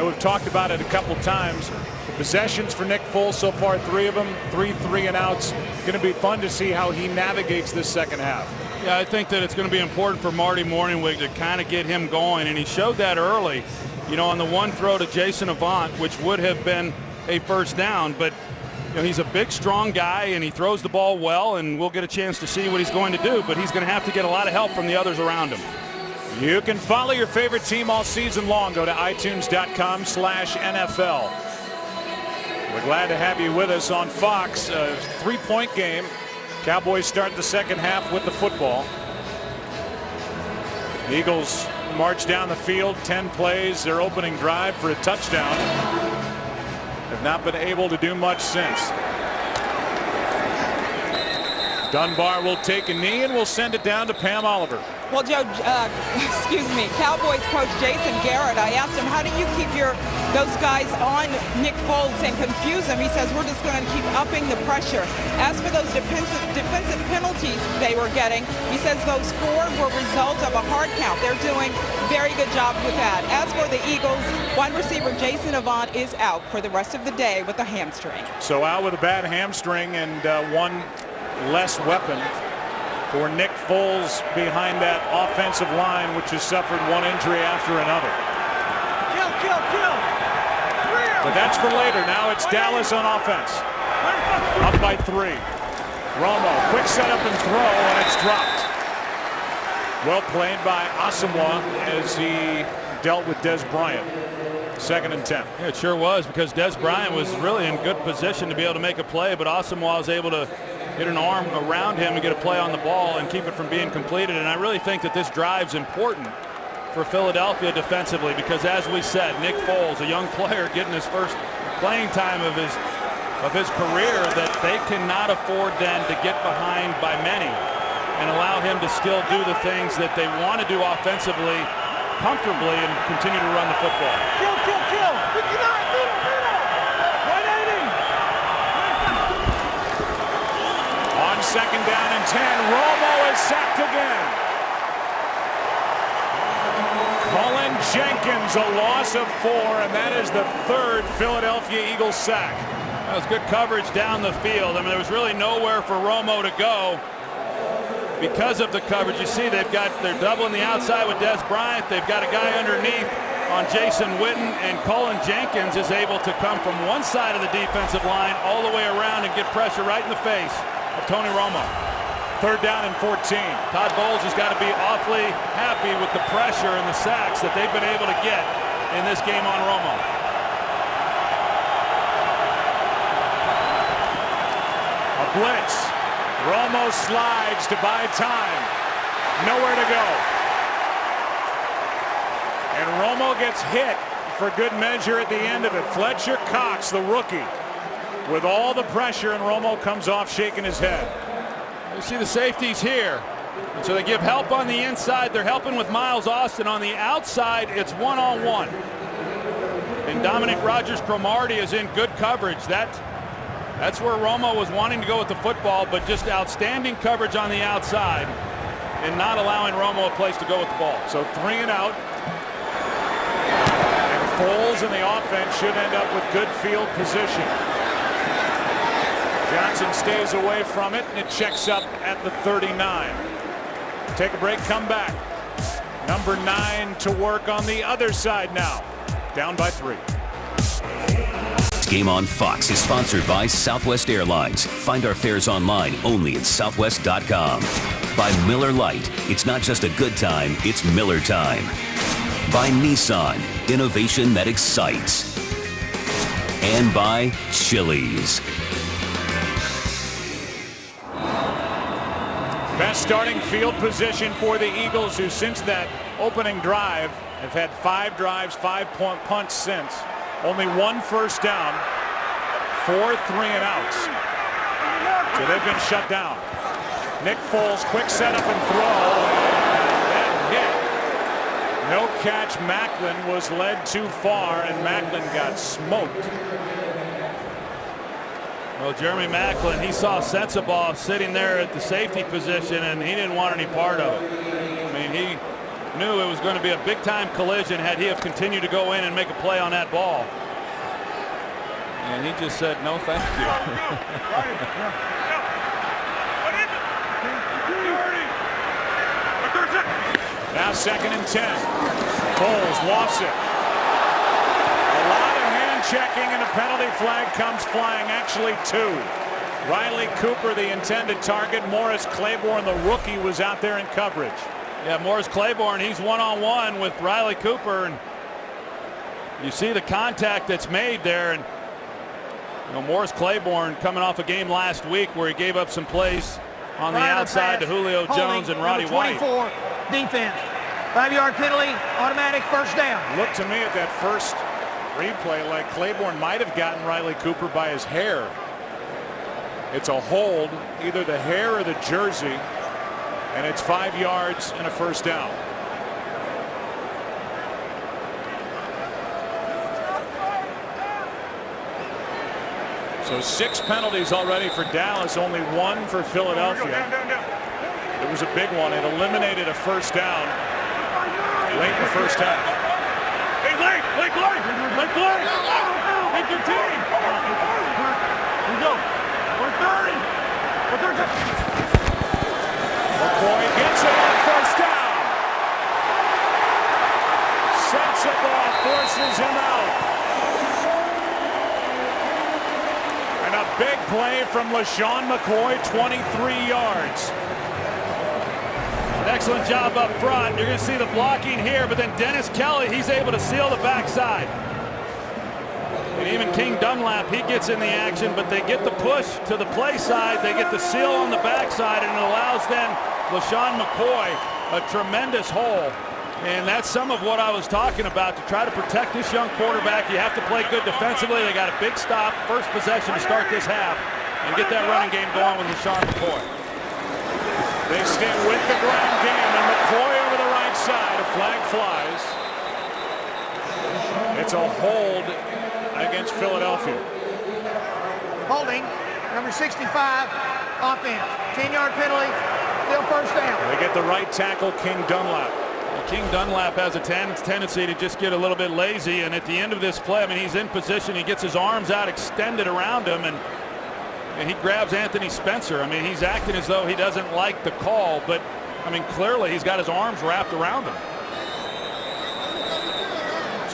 we've talked about it a couple times. The possessions for Nick Foles so far, 3 of them, 3 and outs. Going to be fun to see how he navigates this second half. Yeah, I think that it's going to be important for Marty Morningwig to kind of get him going, and he showed that early, you know, on the one throw to Jason Avant, which would have been a first down, but you know, he's a big, strong guy, and he throws the ball well, and we'll get a chance to see what he's going to do, but he's going to have to get a lot of help from the others around him. You can follow your favorite team all season long. Go to itunes.com/NFL. We're glad to have you with us on Fox. A 3-point game. Cowboys start the second half with the football. Eagles march down the field, 10 plays, their opening drive for a touchdown. Have not been able to do much since. Dunbar will take a knee and will send it down to Pam Oliver. Well, Joe, excuse me, Cowboys coach Jason Garrett, I asked him, how do you keep those guys on Nick Foles and confuse them? He says, we're just going to keep upping the pressure. As for those defensive penalties they were getting, he says those 4 were result of a hard count. They're doing very good job with that. As for the Eagles, wide receiver Jason Avant is out for the rest of the day with a hamstring. So out with a bad hamstring and one less weapon for Nick Foles behind that offensive line, which has suffered one injury after another. Kill. But that's for later. Now it's Dallas on offense. Up by 3. Romo, quick setup and throw, and it's dropped. Well played by Asamoah as he dealt with Des Bryant. 2nd and 10. Yeah, it sure was, because Des Bryant was really in good position to be able to make a play, but Asamoah was able to get an arm around him and get a play on the ball and keep it from being completed. And I really think that this drive's important for Philadelphia defensively, because as we said, Nick Foles, a young player getting his first playing time of his career, that they cannot afford then to get behind by many and allow him to still do the things that they want to do offensively comfortably and continue to run the football. Kill. 2nd down and 10. Romo is sacked again. Cullen Jenkins, a loss of 4, and that is the 3rd Philadelphia Eagles sack. That was good coverage down the field. I mean, there was really nowhere for Romo to go because of the coverage. You see, they're doubling the outside with Des Bryant. They've got a guy underneath on Jason Witten, and Colin Jenkins is able to come from one side of the defensive line all the way around and get pressure right in the face of Tony Romo. 3rd down and 14. Todd Bowles has got to be awfully happy with the pressure and the sacks that they've been able to get in this game on Romo. A blitz. Romo slides to buy time. Nowhere to go. And Romo gets hit for good measure at the end of it. Fletcher Cox, the rookie, with all the pressure, and Romo comes off shaking his head. You see the safeties here. And so they give help on the inside. They're helping with Miles Austin. On the outside, it's one-on-one. And Dominic Rodgers-Cromartie is in good coverage. That's where Romo was wanting to go with the football, but just outstanding coverage on the outside and not allowing Romo a place to go with the ball. So 3 and out. And Foles and the offense should end up with good field position. Johnson stays away from it, and it checks up at the 39. Take a break, come back. Number 9 to work on the other side now. Down by 3. This game on Fox is sponsored by Southwest Airlines. Find our fares online only at southwest.com. By Miller Lite. It's not just a good time, it's Miller time. By Nissan. Innovation that excites. And by Chili's. Best starting field position for the Eagles, who since that opening drive have had 5 drives, 5 punts since. Only 1 first down, 4 3 and outs. So they've been shut down. Nick Foles, quick setup and throw. And that hit. No catch. Macklin was led too far, and Macklin got smoked. Well, Jeremy Macklin, he saw Sensabaugh sitting there at the safety position, and he didn't want any part of it. I mean, he knew it was going to be a big-time collision had he have continued to go in and make a play on that ball. And he just said, no, thank you. Now 2nd and 10. Foles lost it. A lot of hand checking, and a penalty flag comes flying. Actually 2. Riley Cooper, the intended target. Morris Claiborne, the rookie, was out there in coverage. Yeah, Morris Claiborne, he's one-on-one with Riley Cooper, and you see the contact that's made there. And you know, Morris Claiborne coming off a game last week where he gave up some plays on the outside to Julio Jones and Roddy White. 24 defense. 5-yard penalty, automatic first down. Looked to me at that first replay like Claiborne might have gotten Riley Cooper by his hair. It's a hold, either the hair or the jersey, and it's 5 yards and a first down. So 6 penalties already for Dallas, only 1 for Philadelphia. It was a big one. It eliminated a first down late in the first half. Hey, Blake! Take your team! Here we go. We're 30. McCoy gets it on first down. Sensabaugh forces him out. And a big play from LaShawn McCoy, 23 yards. An excellent job up front. You're going to see the blocking here, but then Dennis Kelly, he's able to seal the backside. And even King Dunlap, he gets in the action, but they get the push to the play side. They get the seal on the backside, and it allows then LaShawn McCoy a tremendous hole. And that's some of what I was talking about. To try to protect this young quarterback, you have to play good defensively. They got a big stop, first possession to start this half, and get that running game going with LaShawn McCoy. They stay with the ground game, and McCoy over the right side. A flag flies. It's a hold against Philadelphia. Holding, number 65, offense. 10-yard penalty, still first down. They get the right tackle, King Dunlap. Well, King Dunlap has a tendency to just get a little bit lazy, and at the end of this play, I mean, he's in position. He gets his arms out extended around him, and he grabs Anthony Spencer. I mean, he's acting as though he doesn't like the call, but, I mean, clearly he's got his arms wrapped around him.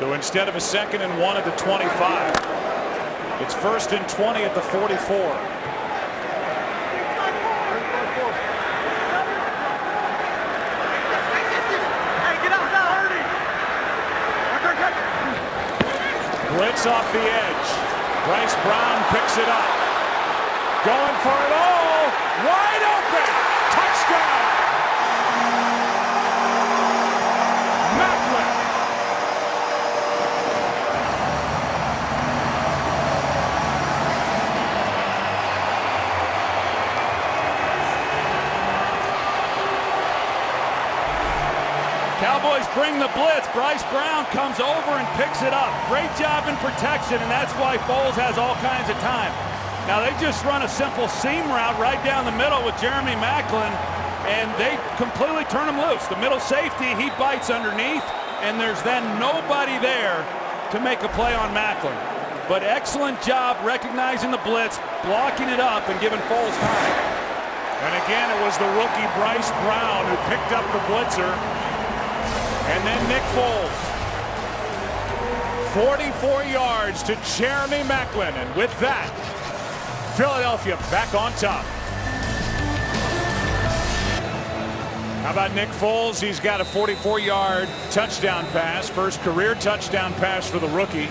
So instead of a 2nd and 1 at the 25, it's 1st and 20 at the 44. Blitz off the edge. Bryce Brown picks it up. Going for it all. Wide open. Touchdown. Macklin. Cowboys bring the blitz. Bryce Brown comes over and picks it up. Great job in protection, and that's why Foles has all kinds of time. Now they just run a simple seam route right down the middle with Jeremy Macklin, and they completely turn him loose. The middle safety, he bites underneath, and there's then nobody there to make a play on Macklin. But excellent job recognizing the blitz, blocking it up, and giving Foles time. And again, it was the rookie Bryce Brown who picked up the blitzer. And then Nick Foles. 44 yards to Jeremy Macklin. And with that, Philadelphia back on top. How about Nick Foles? He's got a 44-yard touchdown pass. First career touchdown pass for the rookie.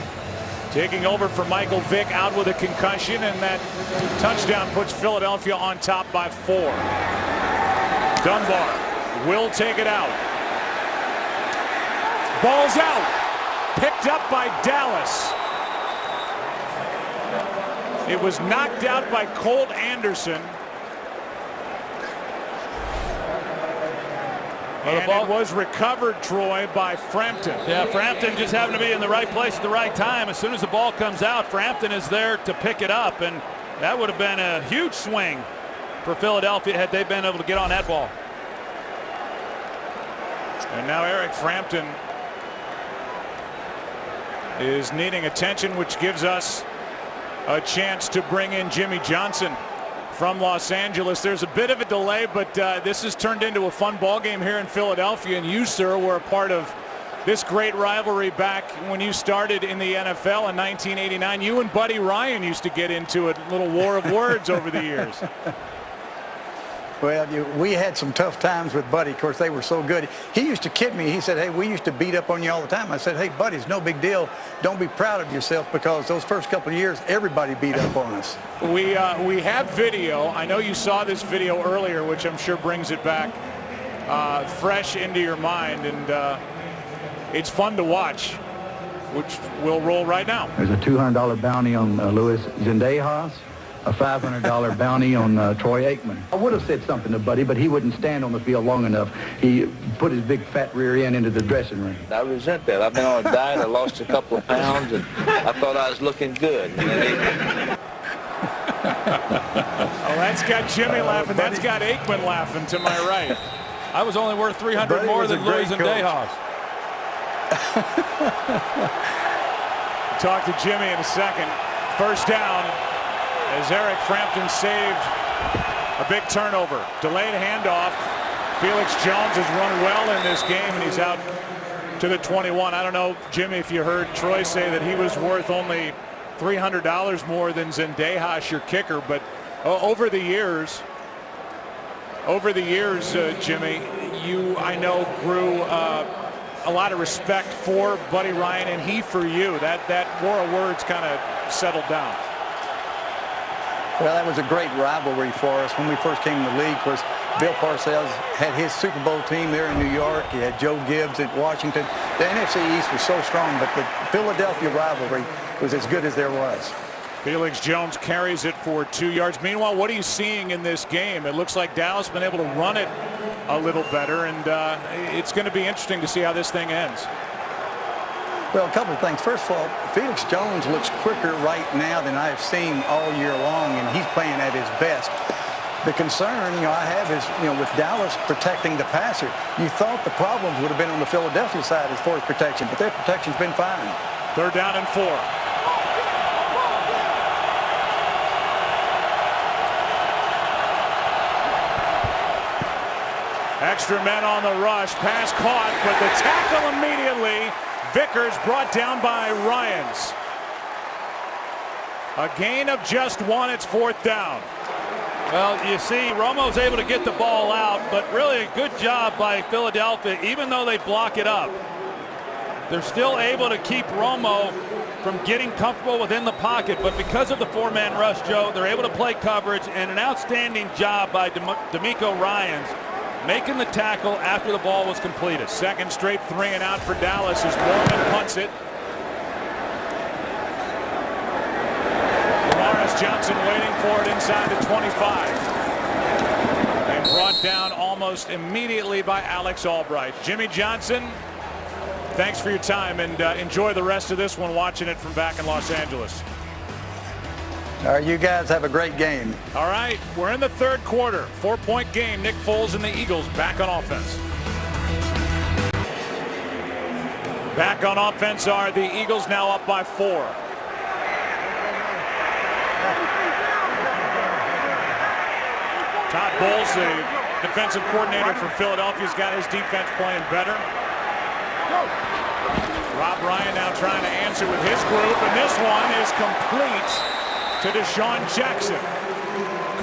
Taking over for Michael Vick out with a concussion. And that touchdown puts Philadelphia on top by 4. Dunbar will take it out. Ball's out. Picked up by Dallas. It was knocked out by Colt Anderson. And it was recovered, Troy, by Frampton. Yeah, Frampton just happened to be in the right place at the right time. As soon as the ball comes out, Frampton is there to pick it up, and that would have been a huge swing for Philadelphia had they been able to get on that ball. And now Eric Frampton is needing attention, which gives us a chance to bring in Jimmy Johnson from Los Angeles. There's a bit of a delay, but this has turned into a fun ball game here in Philadelphia, and you, sir, were a part of this great rivalry back when you started in the NFL in 1989. You and Buddy Ryan used to get into a little war of words over the years. Well, we had some tough times with Buddy. Of course, they were so good. He used to kid me. He said, hey, we used to beat up on you all the time. I said, hey, Buddy, it's no big deal. Don't be proud of yourself, because those first couple of years, everybody beat up on us. We have video. I know you saw this video earlier, which I'm sure brings it back fresh into your mind. And it's fun to watch, which will roll right now. There's a $200 bounty on Luis Zendejas. A $500 bounty on Troy Aikman. I would have said something to Buddy, but he wouldn't stand on the field long enough. He put his big fat rear end into the dressing room. I resent that. I've been on a diet. I lost a couple of pounds, and I thought I was looking good. Oh, that's got Jimmy laughing. That's got Aikman laughing to my right. I was only worth $300 more than Luis Zendejas. Talk to Jimmy in a second. First down, as Eric Frampton saved a big turnover. Delayed handoff. Felix Jones has run well in this game, and he's out to the 21. I don't know, Jimmy, if you heard Troy say that he was worth only $300 more than Zendejas, your kicker, but over the years, Jimmy, you, I know, grew a lot of respect for Buddy Ryan, and he for you. That war of words kind of settled down. Well, that was a great rivalry for us when we first came in the league. Of course, Bill Parcells had his Super Bowl team there in New York. He had Joe Gibbs at Washington. The NFC East was so strong, but the Philadelphia rivalry was as good as there was. Felix Jones carries it for 2 yards. Meanwhile, what are you seeing in this game? It looks like Dallas has been able to run it a little better, and it's going to be interesting to see how this thing ends. Well, a couple of things. First of all, Felix Jones looks quicker right now than I've seen all year long, and he's playing at his best. The concern, I have is, with Dallas protecting the passer, you thought the problems would have been on the Philadelphia side as far as protection, but their protection's been fine. 3rd down and 4. Extra men on the rush. Pass caught, but the tackle immediately. Vickers brought down by Ryans. A gain of just 1. It's 4th down. Well, you see, Romo's able to get the ball out, but really a good job by Philadelphia. Even though they block it up, they're still able to keep Romo from getting comfortable within the pocket. But because of the 4-man rush, Joe, they're able to play coverage, and an outstanding job by D'Amico Ryans making the tackle after the ball was completed. Second straight 3 and out for Dallas as Morgan punts it. Johnson waiting for it inside the 25. And brought down almost immediately by Alex Albright. Jimmy Johnson, thanks for your time, and enjoy the rest of this one watching it from back in Los Angeles. All right, you guys have a great game. All right, we're in the 3rd quarter. 4-point game. Nick Foles and the Eagles back on offense. Back on offense are the Eagles, now up by 4. Todd Bowles, the defensive coordinator for Philadelphia, has got his defense playing better. Rob Ryan now trying to answer with his group, and this one is complete to Deshaun Jackson.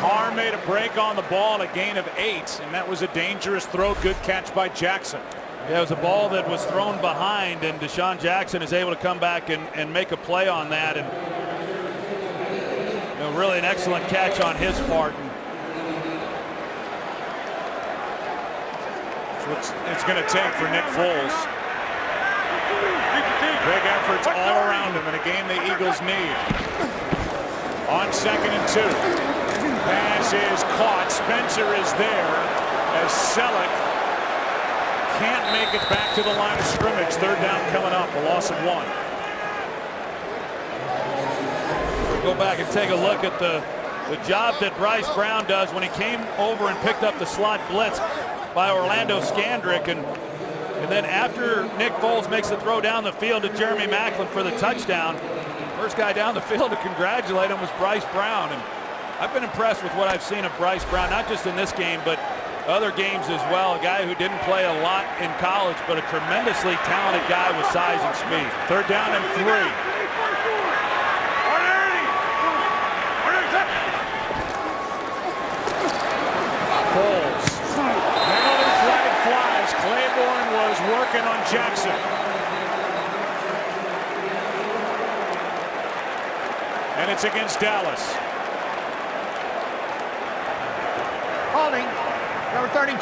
Carr made a break on the ball, a gain of 8, and that was a dangerous throw. Good catch by Jackson. Yeah, it was a ball that was thrown behind, and Deshaun Jackson is able to come back and make a play on that, and really an excellent catch on his part. It's going to take for Nick Foles. Big efforts all around him in a game the Eagles need. On 2nd and 2. Pass is caught. Spencer is there as Selleck can't make it back to the line of scrimmage. 3rd down coming up. A loss of 1. We'll go back and take a look at the job that Bryce Brown does when he came over and picked up the slot blitz by Orlando Scandrick, and then after Nick Foles makes the throw down the field to Jeremy Maclin for the touchdown, first guy down the field to congratulate him was Bryce Brown. And I've been impressed with what I've seen of Bryce Brown, not just in this game but other games as well. A guy who didn't play a lot in college, but a tremendously talented guy with size and speed. 3rd down and 3. Foles. Penalty flag flies. Claiborne was working on Jackson. And it's against Dallas. Holding, number 32,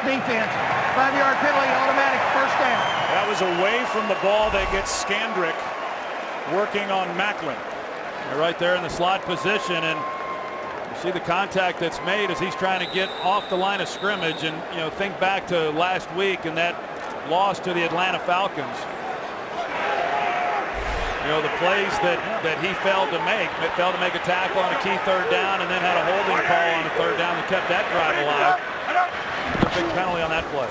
defense. 5-yard penalty, automatic, 1st down. That was away from the ball. They get Scandrick working on Maclin. They're right there in the slot position, and you see the contact that's made as he's trying to get off the line of scrimmage. And think back to last week and that loss to the Atlanta Falcons. The plays that he failed to make a tackle on a key 3rd down, and then had a holding call on the 3rd down that kept that drive alive. A big penalty on that play.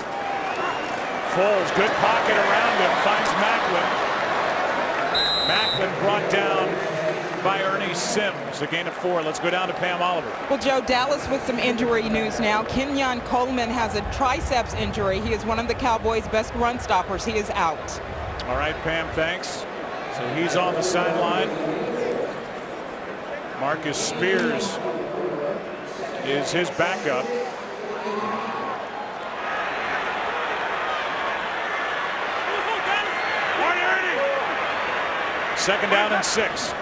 Foles, good pocket around him, finds Maclin. Maclin brought down by Ernie Sims. A gain of 4. Let's go down to Pam Oliver. Well, Joe, Dallas with some injury news now. Kenyon Coleman has a triceps injury. He is one of the Cowboys' best run stoppers. He is out. All right, Pam, thanks. So he's on the sideline. Marcus Spears is his backup. Second down and 6.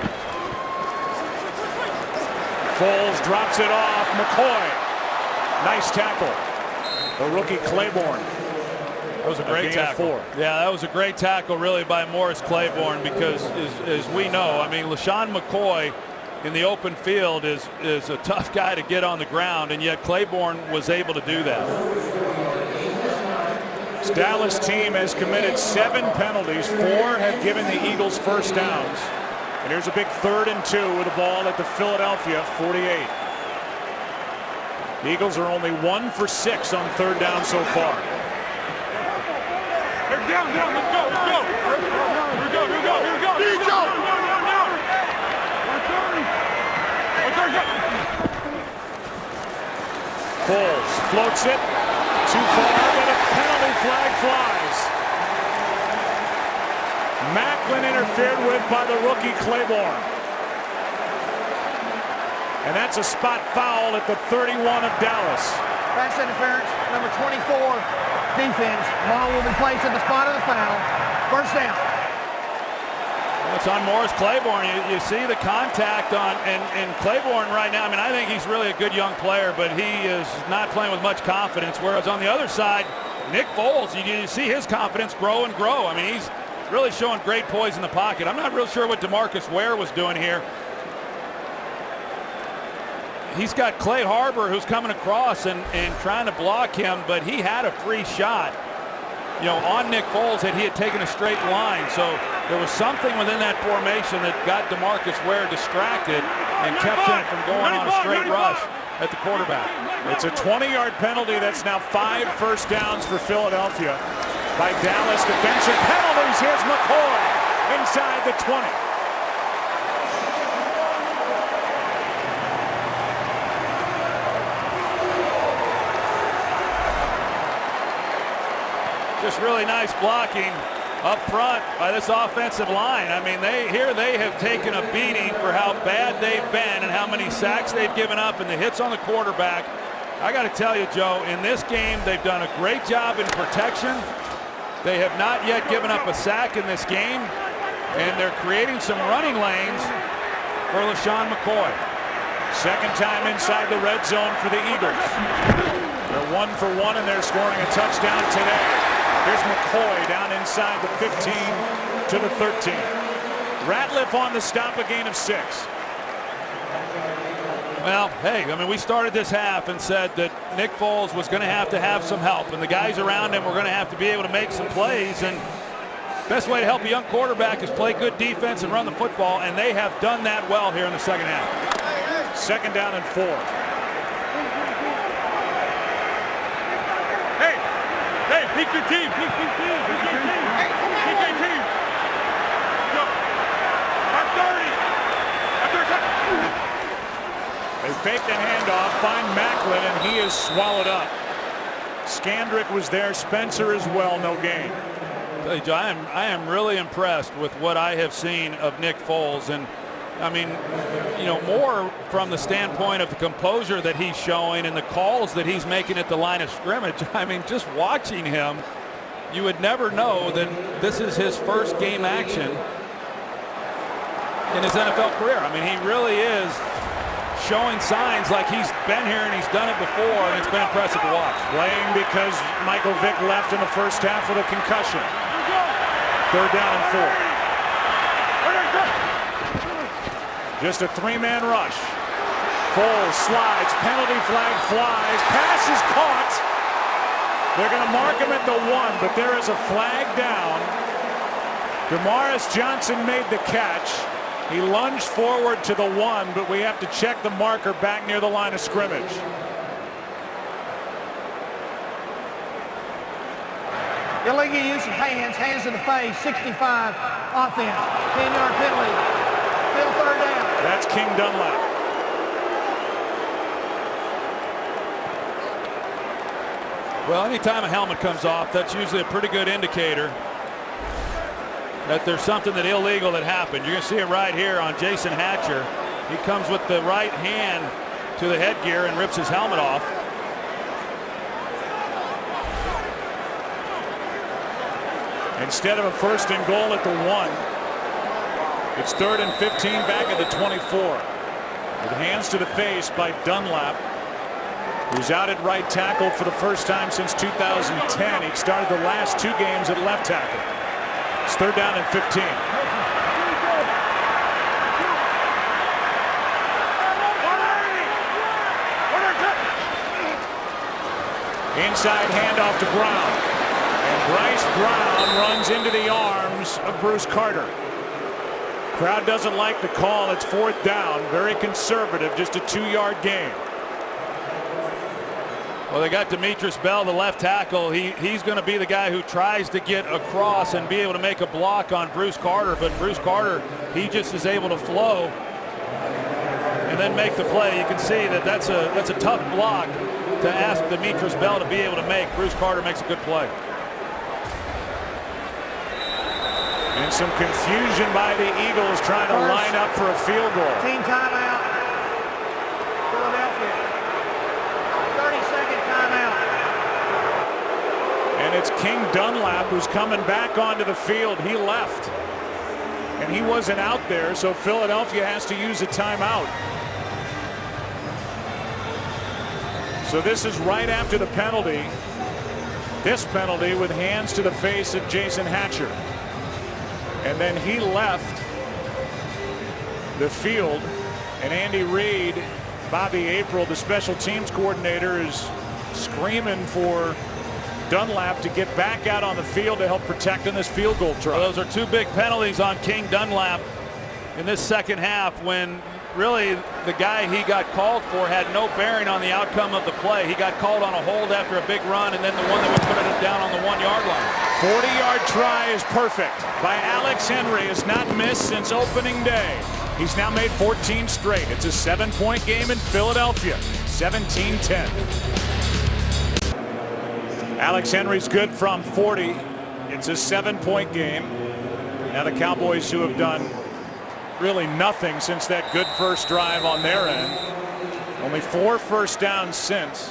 Foles drops it off. McCoy. Nice tackle. The rookie Claiborne. That was a great tackle. Yeah, that was a great tackle really by Morris Claiborne, because as we know, I mean, LaShawn McCoy in the open field is a tough guy to get on the ground, and yet Claiborne was able to do that. This Dallas team has committed 7 penalties. 4 have given the Eagles 1st downs. And here's a big 3rd and 2 with the ball at the Philadelphia 48. The Eagles are only 1 for 6 on 3rd down so far. Down, let's go, let's go. Here we go. Foles floats it too far, but a penalty flag flies. Macklin interfered with by the rookie Claiborne. And that's a spot foul at the 31 of Dallas. Pass interference, number 24, defense. Ball will be placed at the spot of the foul. First down. It's on Morris Claiborne. You see the contact on, and Claiborne right now, I mean, I think he's really a good young player, but he is not playing with much confidence. Whereas on the other side, Nick Foles, you see his confidence grow and grow. I mean, he's really showing great poise in the pocket. I'm not real sure what DeMarcus Ware was doing here. He's got Clay Harbor who's coming across and trying to block him, but he had a free shot, you know, on Nick Foles that he had taken a straight line. So there was something within that formation that got DeMarcus Ware distracted and kept him from going on a straight rush at the quarterback. It's a 20-yard penalty. That's now 5 first downs for Philadelphia by Dallas. Defensive penalties. Here's McCoy inside the 20. Just really nice blocking up front by this offensive line. I mean, they have taken a beating for how bad they've been and how many sacks they've given up and the hits on the quarterback. I got to tell you, Joe, in this game, they've done a great job in protection. They have not yet given up a sack in this game, and they're creating some running lanes for LaShawn McCoy. Second time inside the red zone for the Eagles. They're 1 for 1, and they're scoring a touchdown today. Here's McCoy down inside the 15 to the 13. Ratliff on the stop, a gain of 6. Well, hey, I mean, we started this half and said that Nick Foles was going to have some help, and the guys around him were going to have to be able to make some plays. And best way to help a young quarterback is play good defense and run the football, and they have done that well here in the second half. Second down and 4. Hey, peek your team. Peek your team. Peek your team. Peek your team. Go. I'm 30. They fake the handoff, find Macklin, and he is swallowed up. Skandrick was there, Spencer as well, no gain. Hey, Joe, I am really impressed with what I have seen of Nick Foles, and I mean, you know, more from the standpoint of the composure that he's showing and the calls that he's making at the line of scrimmage. I mean, just watching him, you would never know that this is his first game action in his NFL career. I mean, he really is showing signs like he's been here and he's done it before, and it's been impressive to watch. Playing because Michael Vick left in the first half with a concussion. Third down and 4. Just a 3-man rush. Foles slides, penalty flag flies, pass is caught. They're going to mark him at the 1, but there is a flag down. Demaris Johnson made the catch. He lunged forward to the 1, but we have to check the marker back near the line of scrimmage. Illegal use of hands to the face, 65, offense, 10-yard penalty, still third down. That's King Dunlap. Well, anytime a helmet comes off, that's usually a pretty good indicator that there's something that illegal that happened. You're going to see it right here on Jason Hatcher. He comes with the right hand to the headgear and rips his helmet off. Instead of a 1st and goal at the 1, it's 3rd and 15 back at the 24. With hands to the face by Dunlap, who's out at right tackle for the first time since 2010. He started the last 2 games at left tackle. It's 3rd down and 15. Inside handoff to Brown. And Bryce Brown runs into the arms of Bruce Carter. Crowd doesn't like the call. It's 4th down. Very conservative. Just a 2-yard gain. Well, they got Demetrius Bell, the left tackle. He's going to be the guy who tries to get across and be able to make a block on Bruce Carter. But Bruce Carter, he just is able to flow and then make the play. You can see that that's a tough block to ask Demetrius Bell to be able to make. Bruce Carter makes a good play. And some confusion by the Eagles trying to line up for a field goal. Team timeout. Philadelphia. 30-second timeout. And it's King Dunlap who's coming back onto the field. He left. And he wasn't out there, so Philadelphia has to use a timeout. So this is right after the penalty. This penalty with hands to the face of Jason Hatcher. And then he left the field, and Andy Reid, Bobby April, the special teams coordinator, is screaming for Dunlap to get back out on the field to help protect in this field goal try. Well, those are two big penalties on King Dunlap in this second half, when really the guy he got called for had no bearing on the outcome of the play. He got called on a hold after a big run, and then the one that would put it down on the 1-yard line. 40-yard try is perfect by Alex Henry. Has not missed since opening day. He's now made 14 straight. It's a 7-point game in Philadelphia. 17-10. Alex Henry's good from 40. It's a 7-point game. Now the Cowboys, who have done really nothing since that good first drive on their end. Only 4 first downs since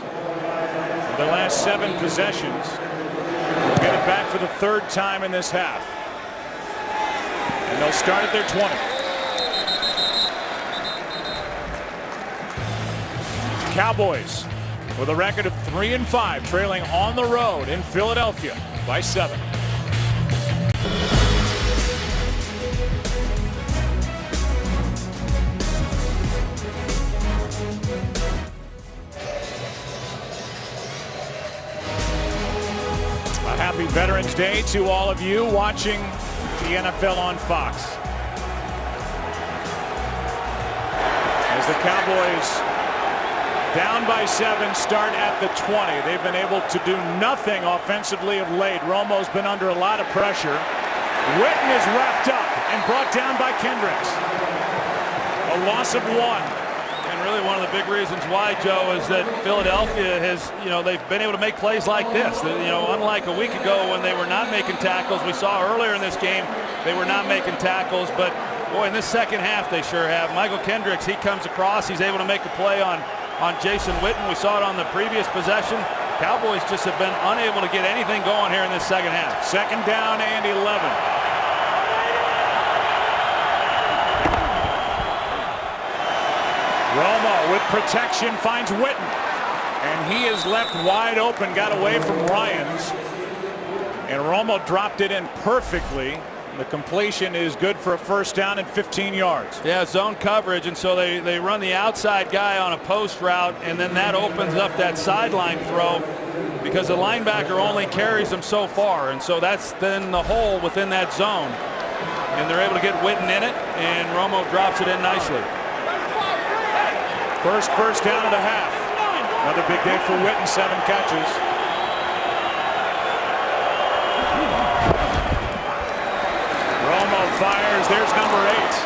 their last 7 possessions. We'll get it back for the 3rd time in this half. And they'll start at their 20. Cowboys with a record of 3-5, trailing on the road in Philadelphia by 7. Happy Veterans Day to all of you watching the NFL on Fox. As the Cowboys, down by 7, start at the 20. They've been able to do nothing offensively of late. Romo's been under a lot of pressure. Witten is wrapped up and brought down by Kendricks. A loss of 1. Really one of the big reasons why, Joe, is that Philadelphia has, they've been able to make plays like this. Unlike a week ago when they were not making tackles, we saw earlier in this game they were not making tackles, but boy, in this second half they sure have. Michael Kendricks, he comes across, he's able to make a play on Jason Witten. We saw it on the previous possession. Cowboys just have been unable to get anything going here in this second half. 2nd down and 11. Romo with protection finds Witten, and he is left wide open, got away from Ryans, and Romo dropped it in perfectly. The completion is good for a 1st down and 15 yards. Yeah, zone coverage, and so they run the outside guy on a post route, and then that opens up that sideline throw because the linebacker only carries them so far, and so that's then the hole within that zone, and they're able to get Witten in it, and Romo drops it in nicely. First down of the half. Another big day for Witten, 7 catches. Romo fires. There's number 8.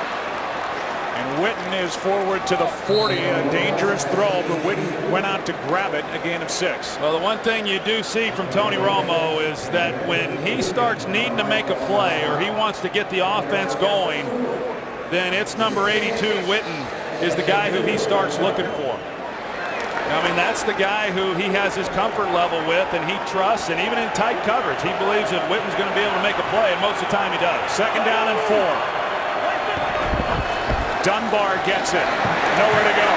And Witten is forward to the 40. A dangerous throw, but Witten went out to grab it. A gain of 6. Well, the one thing you do see from Tony Romo is that when he starts needing to make a play or he wants to get the offense going, then it's number 82, Witten, is the guy who he starts looking for. I mean, that's the guy who he has his comfort level with and he trusts, and even in tight coverage, he believes that Witten's going to be able to make a play, and most of the time he does. 2nd down and 4. Dunbar gets it. Nowhere to go.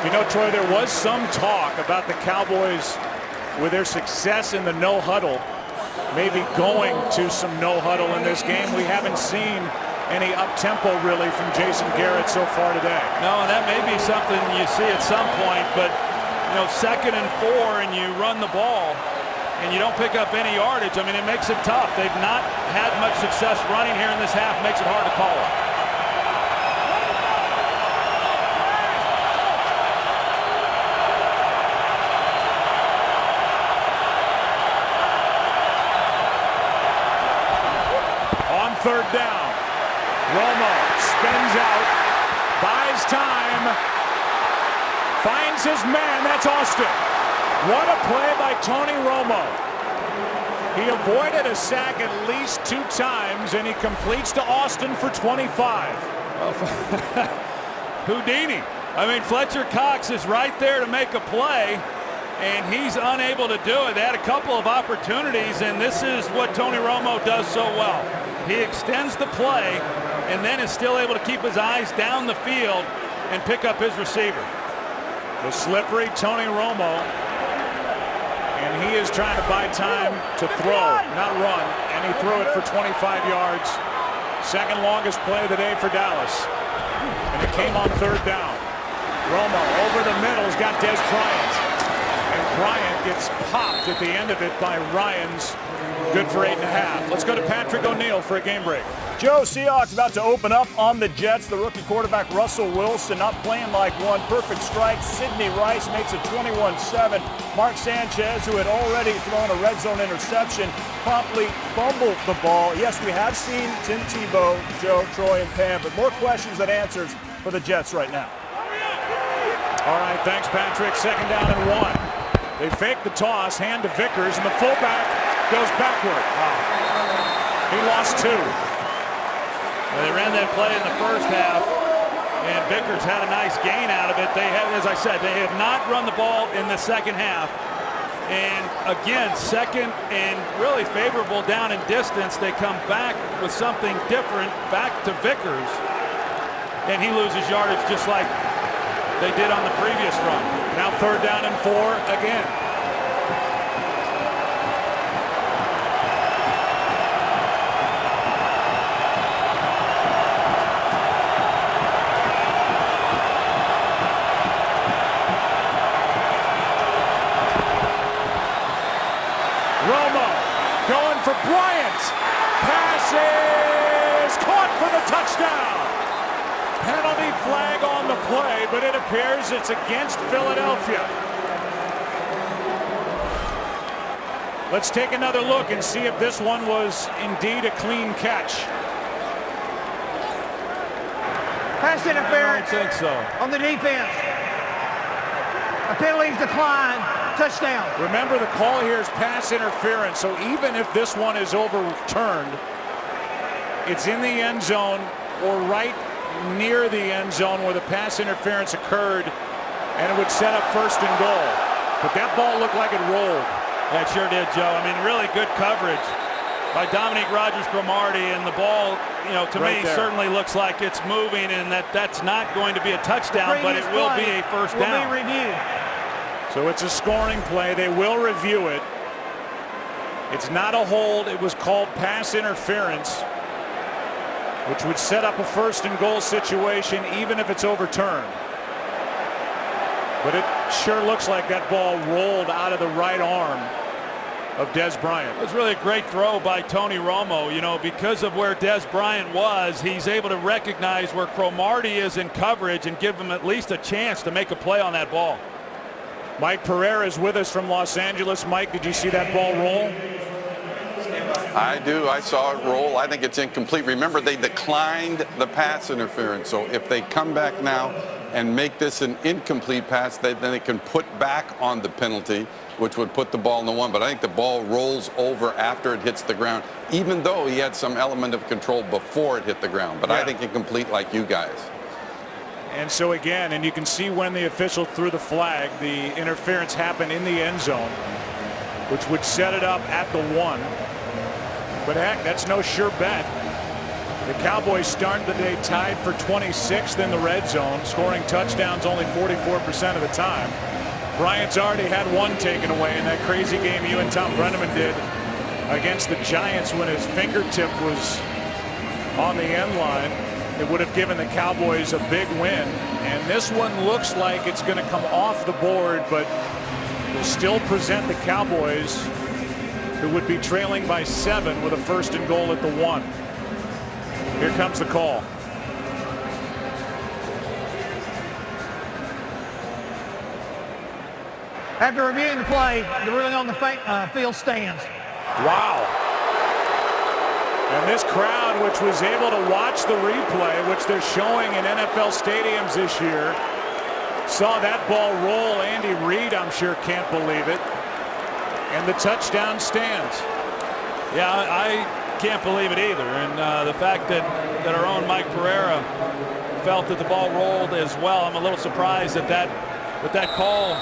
You know, Troy, there was some talk about the Cowboys with their success in the no huddle, maybe going to some no huddle in this game. We haven't seen any up-tempo really from Jason Garrett so far today. No, and that may be something you see at some point, but 2nd and 4 and you run the ball and you don't pick up any yardage, I mean, it makes it tough. They've not had much success running here in this half, makes it hard to call it. On 3rd down, Romo spins out, buys time, finds his man. That's Austin. What a play by Tony Romo. He avoided a sack at least 2 times, and he completes to Austin for 25. Houdini. I mean, Fletcher Cox is right there to make a play, and he's unable to do it. They had a couple of opportunities, and this is what Tony Romo does so well. He extends the play and then is still able to keep his eyes down the field and pick up his receiver. The slippery Tony Romo, and he is trying to buy time to throw, not run, and he threw it for 25 yards. Second longest play of the day for Dallas, and it came on 3rd down. Romo over the middle has got Des Bryant, and Bryant gets popped at the end of it by Ryans. Good for 8.5. Let's go to Patrick O'Neill for a game break. Joe, Seahawks about to open up on the Jets. The rookie quarterback Russell Wilson not playing like one. Perfect strike. Sidney Rice makes it 21-7. Mark Sanchez, who had already thrown a red zone interception, promptly fumbled the ball. Yes, we have seen Tim Tebow, Joe, Troy, and Pam, but more questions than answers for the Jets right now. All right, thanks, Patrick. 2nd down and 1. They fake the toss, hand to Vickers, and the fullback goes backward. He lost 2. Well, they ran that play in the first half, and Vickers had a nice gain out of it. They have, as I said, they have not run the ball in the second half. And again, second and really favorable down in distance. They come back with something different, back to Vickers, and he loses yardage just like they did on the previous run. Now 3rd down and 4 again. Romo going for Bryant. Pass is caught for the touchdown. Penalty flag on the play, but it appears it's against Philadelphia. Let's take another look and see if this one was indeed a clean catch. Pass interference. I don't think so. On the defense. A penalty's declined. Touchdown. Remember, the call here is pass interference, so even if this one is overturned, it's in the end zone or right near the end zone where the pass interference occurred, and it would set up 1st and goal. But that ball looked like it rolled. That sure did, Joe. I mean, really good coverage by Dominique Rodgers-Cromartie, and the ball, you know, to me certainly looks like it's moving, and that's not going to be a touchdown, but it will be a 1st down. Will be reviewed. So it's a scoring play. They will review it. It's not a hold. It was called pass interference, which would set up a 1st and goal situation even if it's overturned. But it sure looks like that ball rolled out of the right arm of Des Bryant. It was really a great throw by Tony Romo. You know, because of where Des Bryant was, he's able to recognize where Cromartie is in coverage and give him at least a chance to make a play on that ball. Mike Pereira is with us from Los Angeles. Mike, did you see that ball roll? I do. I saw it roll. I think it's incomplete. Remember, they declined the pass interference. So if they come back now and make this an incomplete pass, then they can put back on the penalty, which would put the ball in the 1. But I think the ball rolls over after it hits the ground, even though he had some element of control before it hit the ground. But I think incomplete like you guys. And so again, and you can see when the official threw the flag, the interference happened in the end zone, which would set it up at the 1. But heck, that's no sure bet. The Cowboys started the day tied for 26th in the red zone, scoring touchdowns only 44% of the time. Bryant's already had 1 taken away in that crazy game you and Tom Brenneman did against the Giants when his fingertip was on the end line. It would have given the Cowboys a big win. And this one looks like it's going to come off the board, but will still present the Cowboys, who would be trailing by 7 with a 1st and goal at the 1. Here comes the call. After reviewing the play, the ruling on the field stands. Wow. And this crowd, which was able to watch the replay, which they're showing in NFL stadiums this year, saw that ball roll. Andy Reid, I'm sure, can't believe it. And the touchdown stands. Yeah, I can't believe it either. And the fact that our own Mike Pereira felt that the ball rolled as well, I'm a little surprised that that call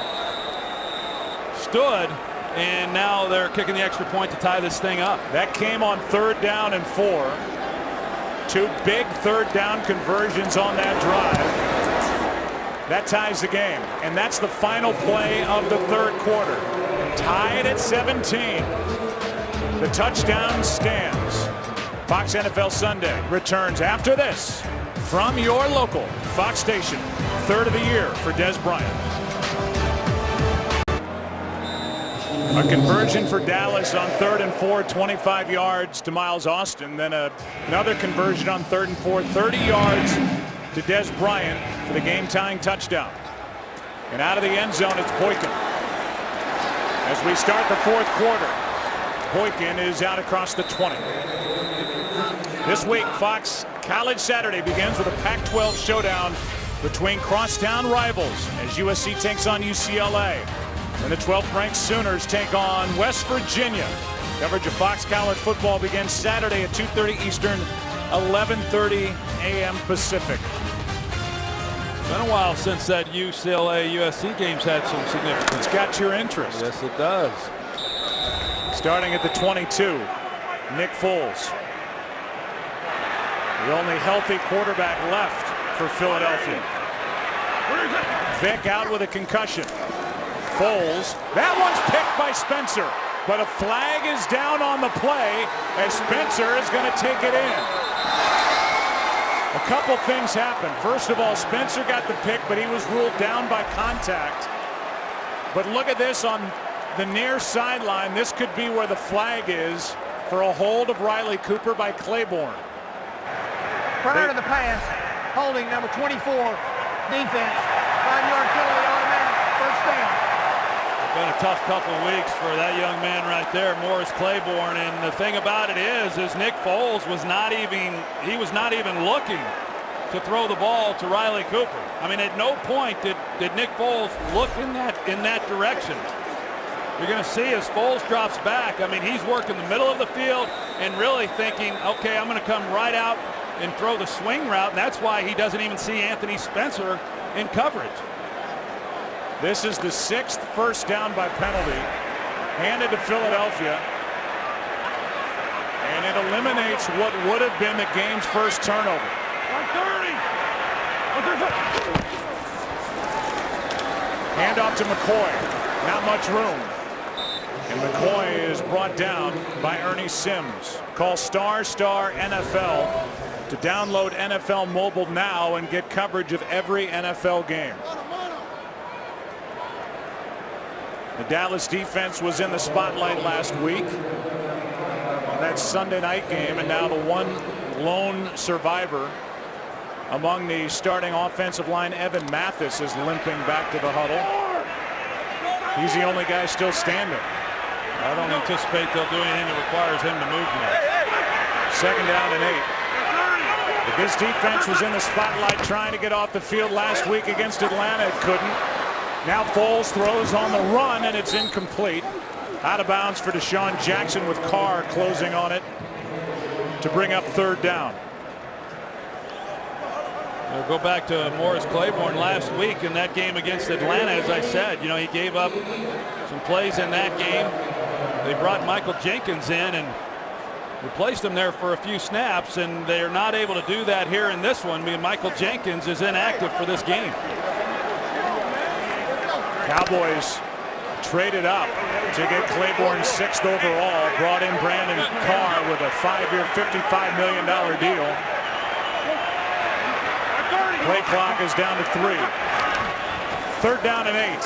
stood. And now they're kicking the extra point to tie this thing up. That came on 3rd down and 4. 2 big 3rd down conversions on that drive. That ties the game. And that's the final play of the 3rd quarter. Tied at 17. The touchdown stands. Fox NFL Sunday returns after this from your local Fox station. 3rd of the year for Des Bryant. A conversion for Dallas on 3rd and 4, 25 yards to Miles Austin. Then another conversion on 3rd and 4, 30 yards to Des Bryant for the game-tying touchdown. And out of the end zone, it's Boykin. As we start the 4th quarter, Boykin is out across the 20. This week, Fox College Saturday begins with a Pac-12 showdown between crosstown rivals as USC takes on UCLA. And the 12th ranked Sooners take on West Virginia. Coverage of Fox College football begins Saturday at 2:30 Eastern, 11:30 a.m. Pacific. It's been a while since that UCLA-USC game's had some significance. It's got your interest. Yes, it does. Starting at the 22, Nick Foles. The only healthy quarterback left for Philadelphia. Vick out with a concussion. Foles, that one's picked by Spencer, but a flag is down on the play as Spencer is going to take it in. A couple things happened. First of all, Spencer got the pick, but he was ruled down by contact. But look at this on the near sideline. This could be where the flag is for a hold of Riley Cooper by Claiborne. Prior to the pass, holding number 24, defense, 5-yard penalty, automatic, first down. Been a tough couple of weeks for that young man right there, Morris Claiborne. And the thing about it is Nick Foles was not even looking to throw the ball to Riley Cooper. I mean, at no point did Nick Foles look in that direction. You're going to see as Foles drops back. I mean, he's working the middle of the field and really thinking, okay, I'm going to come right out and throw the swing route. And that's why he doesn't even see Anthony Spencer in coverage. This is the 6th first down by penalty handed to Philadelphia. And it eliminates what would have been the game's first turnover. 130. Handoff to McCoy. Not much room. And McCoy is brought down by Ernie Sims. Call ** NFL to download NFL Mobile now and get coverage of every NFL game. The Dallas defense was in the spotlight last week on that Sunday night game, and now the one lone survivor among the starting offensive line, Evan Mathis, is limping back to the huddle. He's the only guy still standing. I don't anticipate they'll do anything that requires him to move now. 2nd down and 8. But this defense was in the spotlight trying to get off the field last week against Atlanta. It couldn't. Now Foles throws on the run, and it's incomplete. Out of bounds for Deshaun Jackson with Carr closing on it to bring up 3rd down. We'll go back to Morris Claiborne last week in that game against Atlanta. As I said, you know, he gave up some plays in that game. They brought Michael Jenkins in and replaced him there for a few snaps, and they're not able to do that here in this one. I mean, Michael Jenkins is inactive for this game. Cowboys traded up to get Claiborne 6th overall, brought in Brandon Carr with a 5-year, $55 million deal. Play clock is down to 3. 3rd down and 8.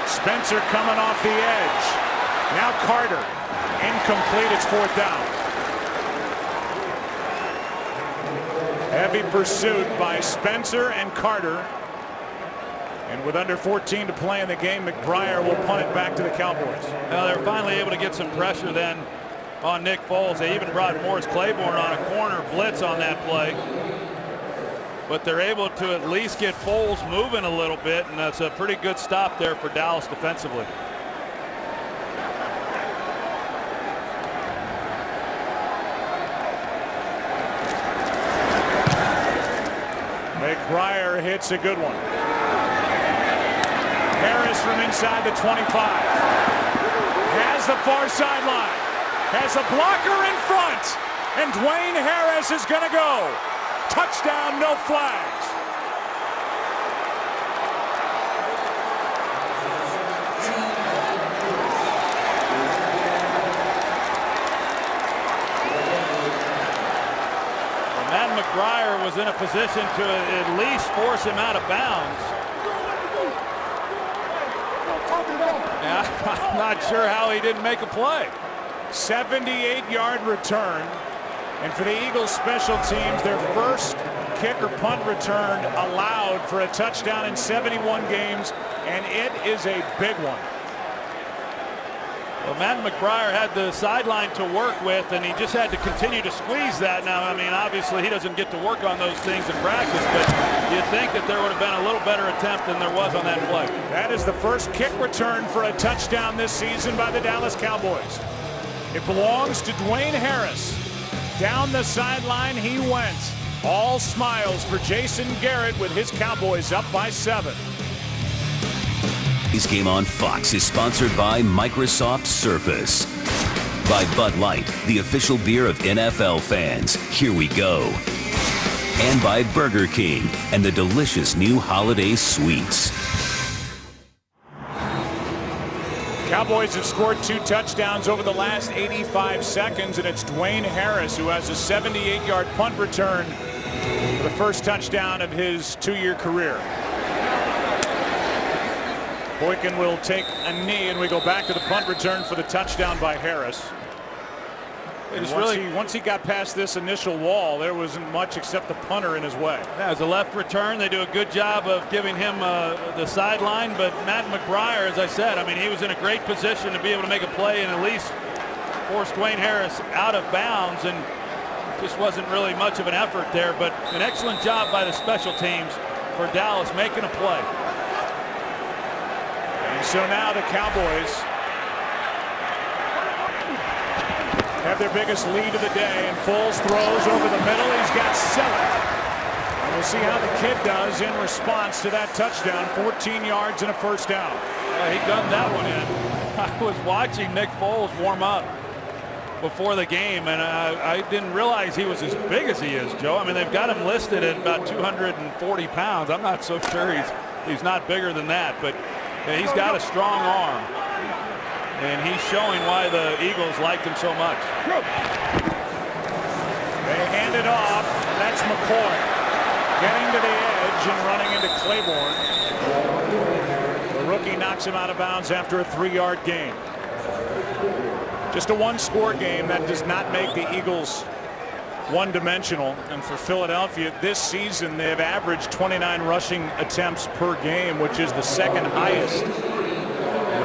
Spencer coming off the edge. Now Carter. Incomplete. It's 4th down. Heavy pursuit by Spencer and Carter. And with under 14 to play in the game, McBriar will punt it back to the Cowboys. Now they're finally able to get some pressure then on Nick Foles. They even brought Morris Claiborne on a corner blitz on that play. But they're able to at least get Foles moving a little bit, and that's a pretty good stop there for Dallas defensively. McBriar hits a good one. Harris from inside the 25. Has the far sideline. Has a blocker in front. And Dwayne Harris is going to go. Touchdown, no flags. Matt McBriar was in a position to at least force him out of bounds. Yeah, I'm not sure how he didn't make a play. 78-yard return. And for the Eagles special teams, their first kick or punt return allowed for a touchdown in 71 games, and it is a big one. Well, Matt McBriar had the sideline to work with, and he just had to continue to squeeze that. Now, I mean, obviously he doesn't get to work on those things in practice, but you'd think that there would have been a little better attempt than there was on that play. That is the first kick return for a touchdown this season by the Dallas Cowboys. It belongs to Dwayne Harris. Down the sideline he went. All smiles for Jason Garrett with his Cowboys up by 7. Today's game on Fox is sponsored by Microsoft Surface. By Bud Light, the official beer of NFL fans. Here we go. And by Burger King and the delicious new holiday sweets. Cowboys have scored 2 touchdowns over the last 85 seconds, and it's Dwayne Harris who has a 78-yard punt return for the first touchdown of his 2-year career. Boykin will take a knee, and we go back to the punt return for the touchdown by Harris. Once he got past this initial wall, there wasn't much except the punter in his way. Yeah, as a left return, they do a good job of giving him the sideline, but Matt McBriar, as I said, I mean, he was in a great position to be able to make a play and at least force Dwayne Harris out of bounds, and just wasn't really much of an effort there, but an excellent job by the special teams for Dallas making a play. And so now the Cowboys have their biggest lead of the day, and Foles throws over the middle. He's got 7. And we'll see how the kid does in response to that touchdown. 14 yards and a first down. Yeah, he gunned that one in. I was watching Nick Foles warm up before the game, and I didn't realize he was as big as he is, Joe. I mean, they've got him listed at about 240 pounds. I'm not so sure he's not bigger than that, but yeah, he's got a strong arm. And he's showing why the Eagles liked him so much. They hand it off. That's McCoy getting to the edge and running into Claiborne. The rookie knocks him out of bounds after a 3-yard gain. Just a 1-score game. That does not make the Eagles one-dimensional. And for Philadelphia this season, they've averaged 29 rushing attempts per game, which is the second highest.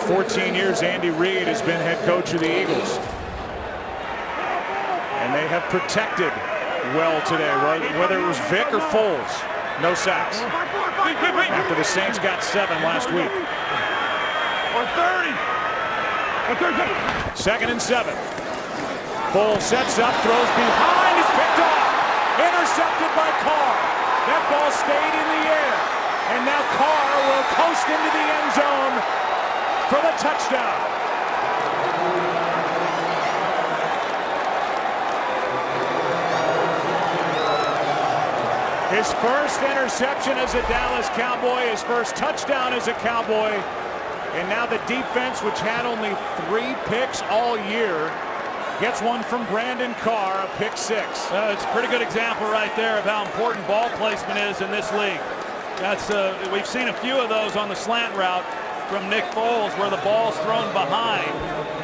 14 years Andy Reid has been head coach of the Eagles. And they have protected well today, whether it was Vic or Foles. No sacks. After the Saints got 7 last week. 2nd and 7. Foles sets up, throws behind, is picked off. Intercepted by Carr. That ball stayed in the air. And now Carr will coast into the end zone for the touchdown. His first interception as a Dallas Cowboy, his first touchdown as a Cowboy, and now the defense, which had only 3 picks all year, gets one from Brandon Carr, a pick 6. It's a pretty good example right there of how important ball placement is in this league. We've seen a few of those on the slant route from Nick Foles where the ball's thrown behind,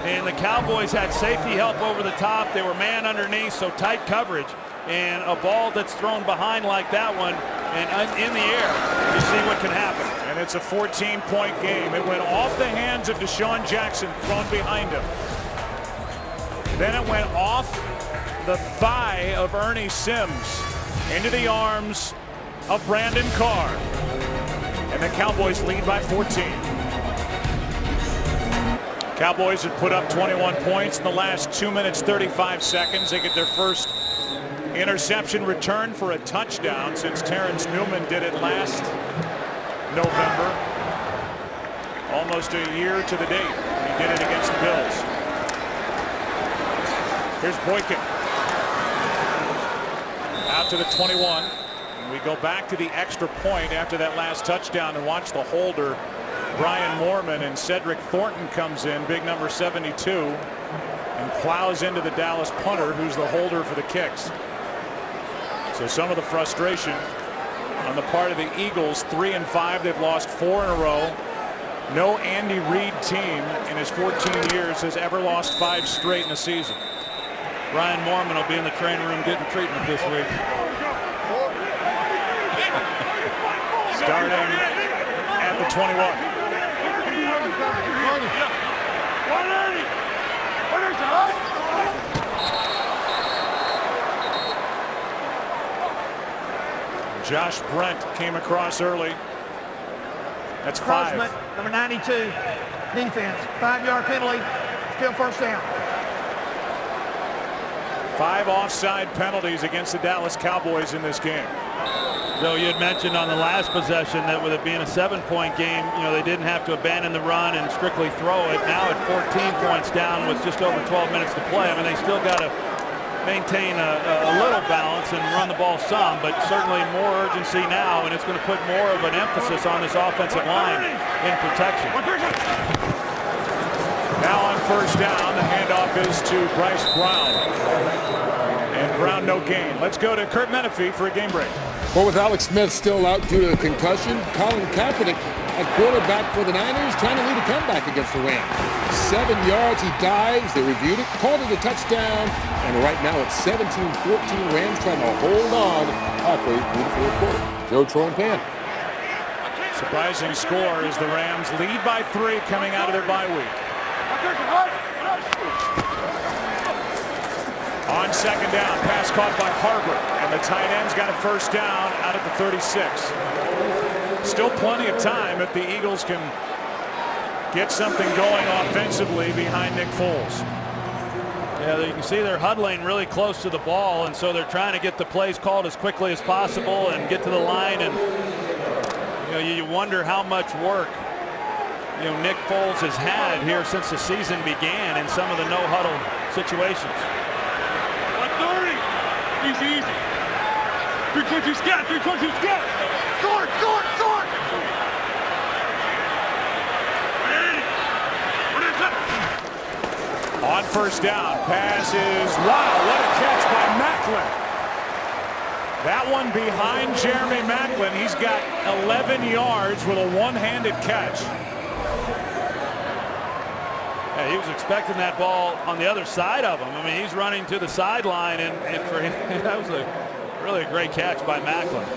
and the Cowboys had safety help over the top. They were man underneath, so tight coverage, and a ball that's thrown behind like that one and in the air, you see what can happen. And it's a 14-point game. It went off the hands of Deshaun Jackson, thrown behind him. Then it went off the thigh of Ernie Sims into the arms of Brandon Carr, and the Cowboys lead by 14. Cowboys have put up 21 points in the last 2 minutes 35 seconds. They get their first interception return for a touchdown since Terrence Newman did it last November. Almost a year to the date. He did it against the Bills. Here's Boykin. Out to the 21. And we go back to the extra point after that last touchdown and watch the holder, Brian Moorman, and Cedric Thornton comes in, big number 72, and plows into the Dallas punter, who's the holder for the kicks. So some of the frustration on the part of the Eagles. 3-5. They've lost 4 in a row. No Andy Reid team in his 14 years has ever lost 5 straight in a season. Brian Moorman will be in the training room getting treatment this week. Starting at the 21. Josh Brent came across early. That's 5. Crossman, number 92, defense. 5-yard penalty, still first down. 5 offside penalties against the Dallas Cowboys in this game. Though you had mentioned on the last possession that with it being a 7-point game, they didn't have to abandon the run and strictly throw it. Now at 14 points down with just over 12 minutes to play, I mean, they still got to maintain a little balance and run the ball some, but certainly more urgency now, and it's going to put more of an emphasis on this offensive line in protection. Now on first down, the handoff is to Bryce Brown. And Brown no gain. Let's go to Kurt Menefee for a game break. Well, with Alex Smith still out due to a concussion, Colin Kaepernick at quarterback for the Niners trying to lead a comeback against the Rams. 7 yards, he dives, they reviewed it, called it a touchdown, and right now it's 17-14, Rams trying to hold on halfway through the fourth quarter. Joe Troy and Pan. Surprising score as the Rams lead by 3 coming out of their bye week. On second down, pass caught by Harbor, and the tight end's got a first down out at the 36. Still plenty of time if the Eagles can get something going offensively behind Nick Foles. Yeah, you can see they're huddling really close to the ball, and so they're trying to get the plays called as quickly as possible and get to the line. And you wonder how much work Nick Foles has had here since the season began in some of the no-huddle situations. 130. Easy. 3-2 scat. 3-2 scat. Sword. On first down, pass is, wow, what a catch by Macklin. That one behind Jeremy Macklin. He's got 11 yards with a one-handed catch. Yeah, he was expecting that ball on the other side of him. I mean, he's running to the sideline, and for him, that was really a great catch by Macklin.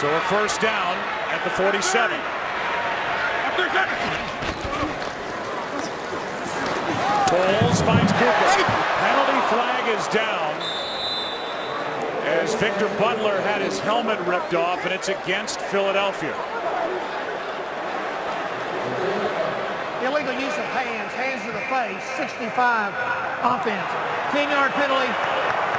So a first down at the 47. Foles finds Cooper. Penalty flag is down as Victor Butler had his helmet ripped off, and it's against Philadelphia. Illegal use of hands to the face, 65 offense. 10-yard penalty,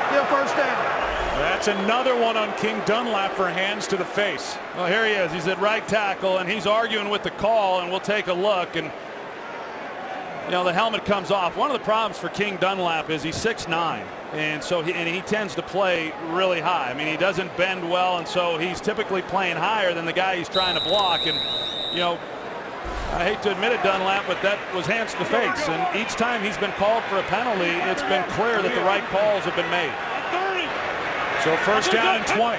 still first down. That's another one on King Dunlap for hands to the face. Well, here he is. He's at right tackle, and he's arguing with the call, and we'll take a look. And the helmet comes off. One of the problems for King Dunlap is he's 6'9", and so he tends to play really high. I mean, he doesn't bend well, and so he's typically playing higher than the guy he's trying to block. And I hate to admit it, Dunlap, but that was hands to the face. And each time he's been called for a penalty, it's been clear that the right calls have been made. So first down and 20.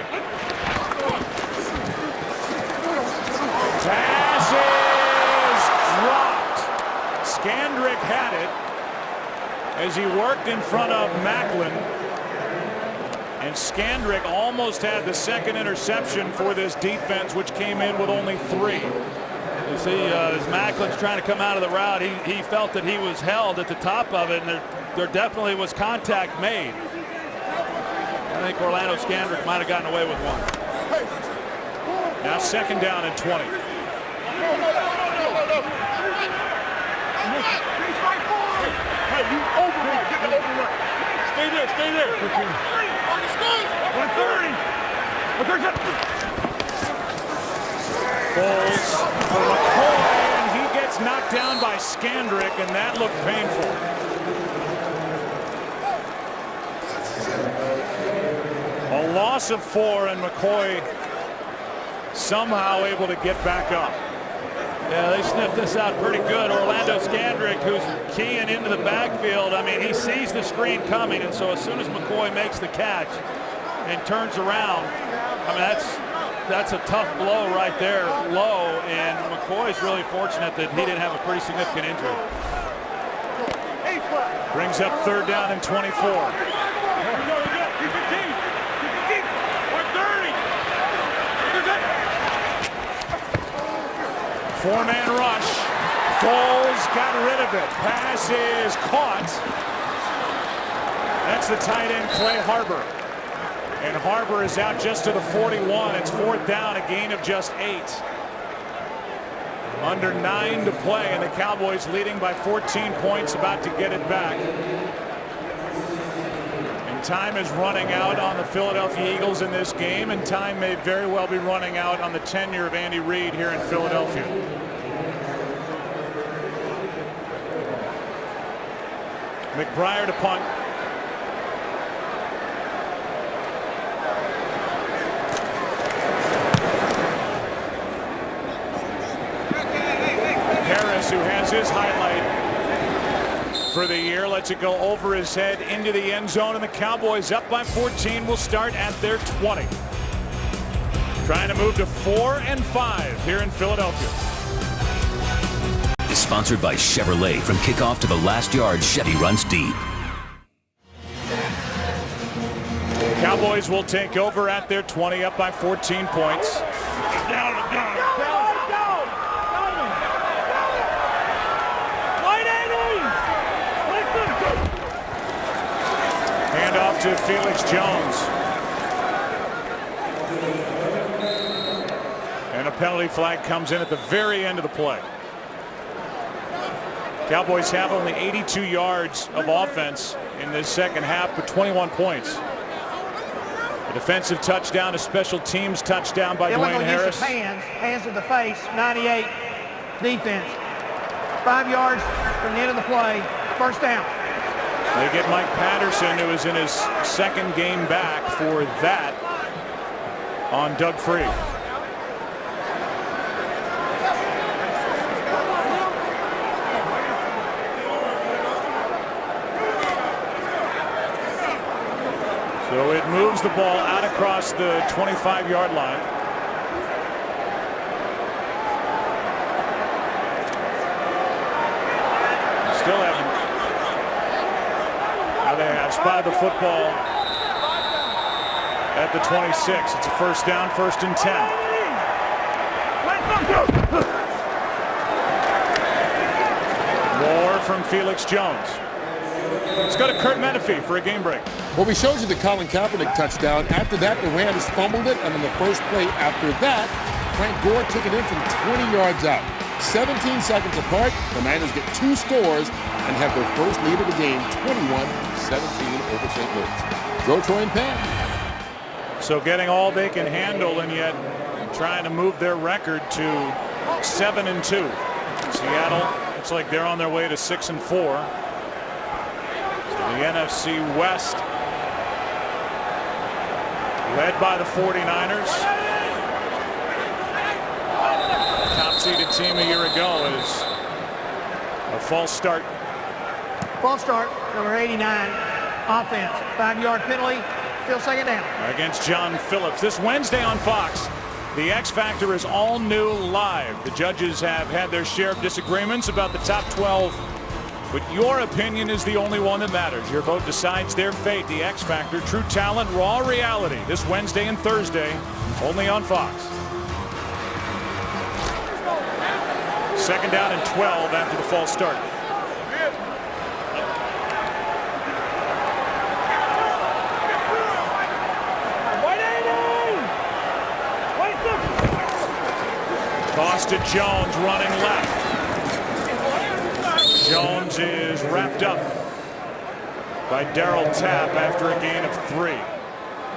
Pass is dropped. Skandrick had it as he worked in front of Macklin. And Skandrick almost had the second interception for this defense, which came in with only 3. You see, as Macklin's trying to come out of the route, he felt that he was held at the top of it, and there definitely was contact made. I think Orlando Skandrick might have gotten away with one. Now second down and 20. Hey, you override. Get the override. Stay there. Stay there. 130. 130. Foles for McCoy, and he gets knocked down by Skandrick, and that looked painful. A loss of 4, and McCoy somehow able to get back up. Yeah, they sniffed this out pretty good. Orlando Skandrick, who's keying into the backfield, I mean, he sees the screen coming, and so as soon as McCoy makes the catch and turns around, I mean, that's a tough blow right there, low, and McCoy's really fortunate that he didn't have a pretty significant injury. Brings up 3rd down and 24. 4-man rush. Foles got rid of it. Pass is caught. That's the tight end, Clay Harbor. And Harbor is out just to the 41. It's 4th down, a gain of just 8. Under 9 to play, and the Cowboys leading by 14 points, about to get it back. And time is running out on the Philadelphia Eagles in this game, and time may very well be running out on the tenure of Andy Reid here in Philadelphia. McBriar to punt. Harris, who has his highlight for the year, lets it go over his head into the end zone, and the Cowboys up by 14 will start at their 20. Trying to move to 4-5 here in Philadelphia. Is sponsored by Chevrolet. From kickoff to the last yard, Chevy runs deep. Cowboys will take over at their 20, up by 14 points. Hand off to Felix Jones. And a penalty flag comes in at the very end of the play. Cowboys have only 82 yards of offense in this second half, but 21 points. A defensive touchdown, a special teams touchdown by Dwayne Harris. Hands to the face, 98 defense. 5 yards from the end of the play, 1st down. They get Mike Patterson, who is in his 2nd game back, for that on Doug Free. So it moves the ball out across the 25-yard line. Still haven't. Now they have spotted the football at the 26. It's a 1st down, 1st and 10. More from Felix Jones. Let's go to Kurt Menefee for a game break. Well, we showed you the Colin Kaepernick touchdown. After that, the Rams fumbled it, and on the first play after that, Frank Gore took it in from 20 yards out. 17 seconds apart, the Niners get 2 scores and have their first lead of the game, 21-17 over St. Louis. Go Troy and Pan. So getting all they can handle, and yet trying to move their record to 7-2. Seattle, looks like they're on their way to 6-4. The NFC West, led by the 49ers. Top-seeded team a year ago is a false start. False start, number 89, offense. 5-yard penalty, still 2nd down. Against John Phillips. This Wednesday on Fox, the X Factor is all new live. The judges have had their share of disagreements about the top 12. But your opinion is the only one that matters. Your vote decides their fate. The X Factor, true talent, raw reality. This Wednesday and Thursday, only on Fox. 2nd down and 12 after the false start. Toss to Jones, running left. Jones is wrapped up by Darryl Tapp after a gain of 3.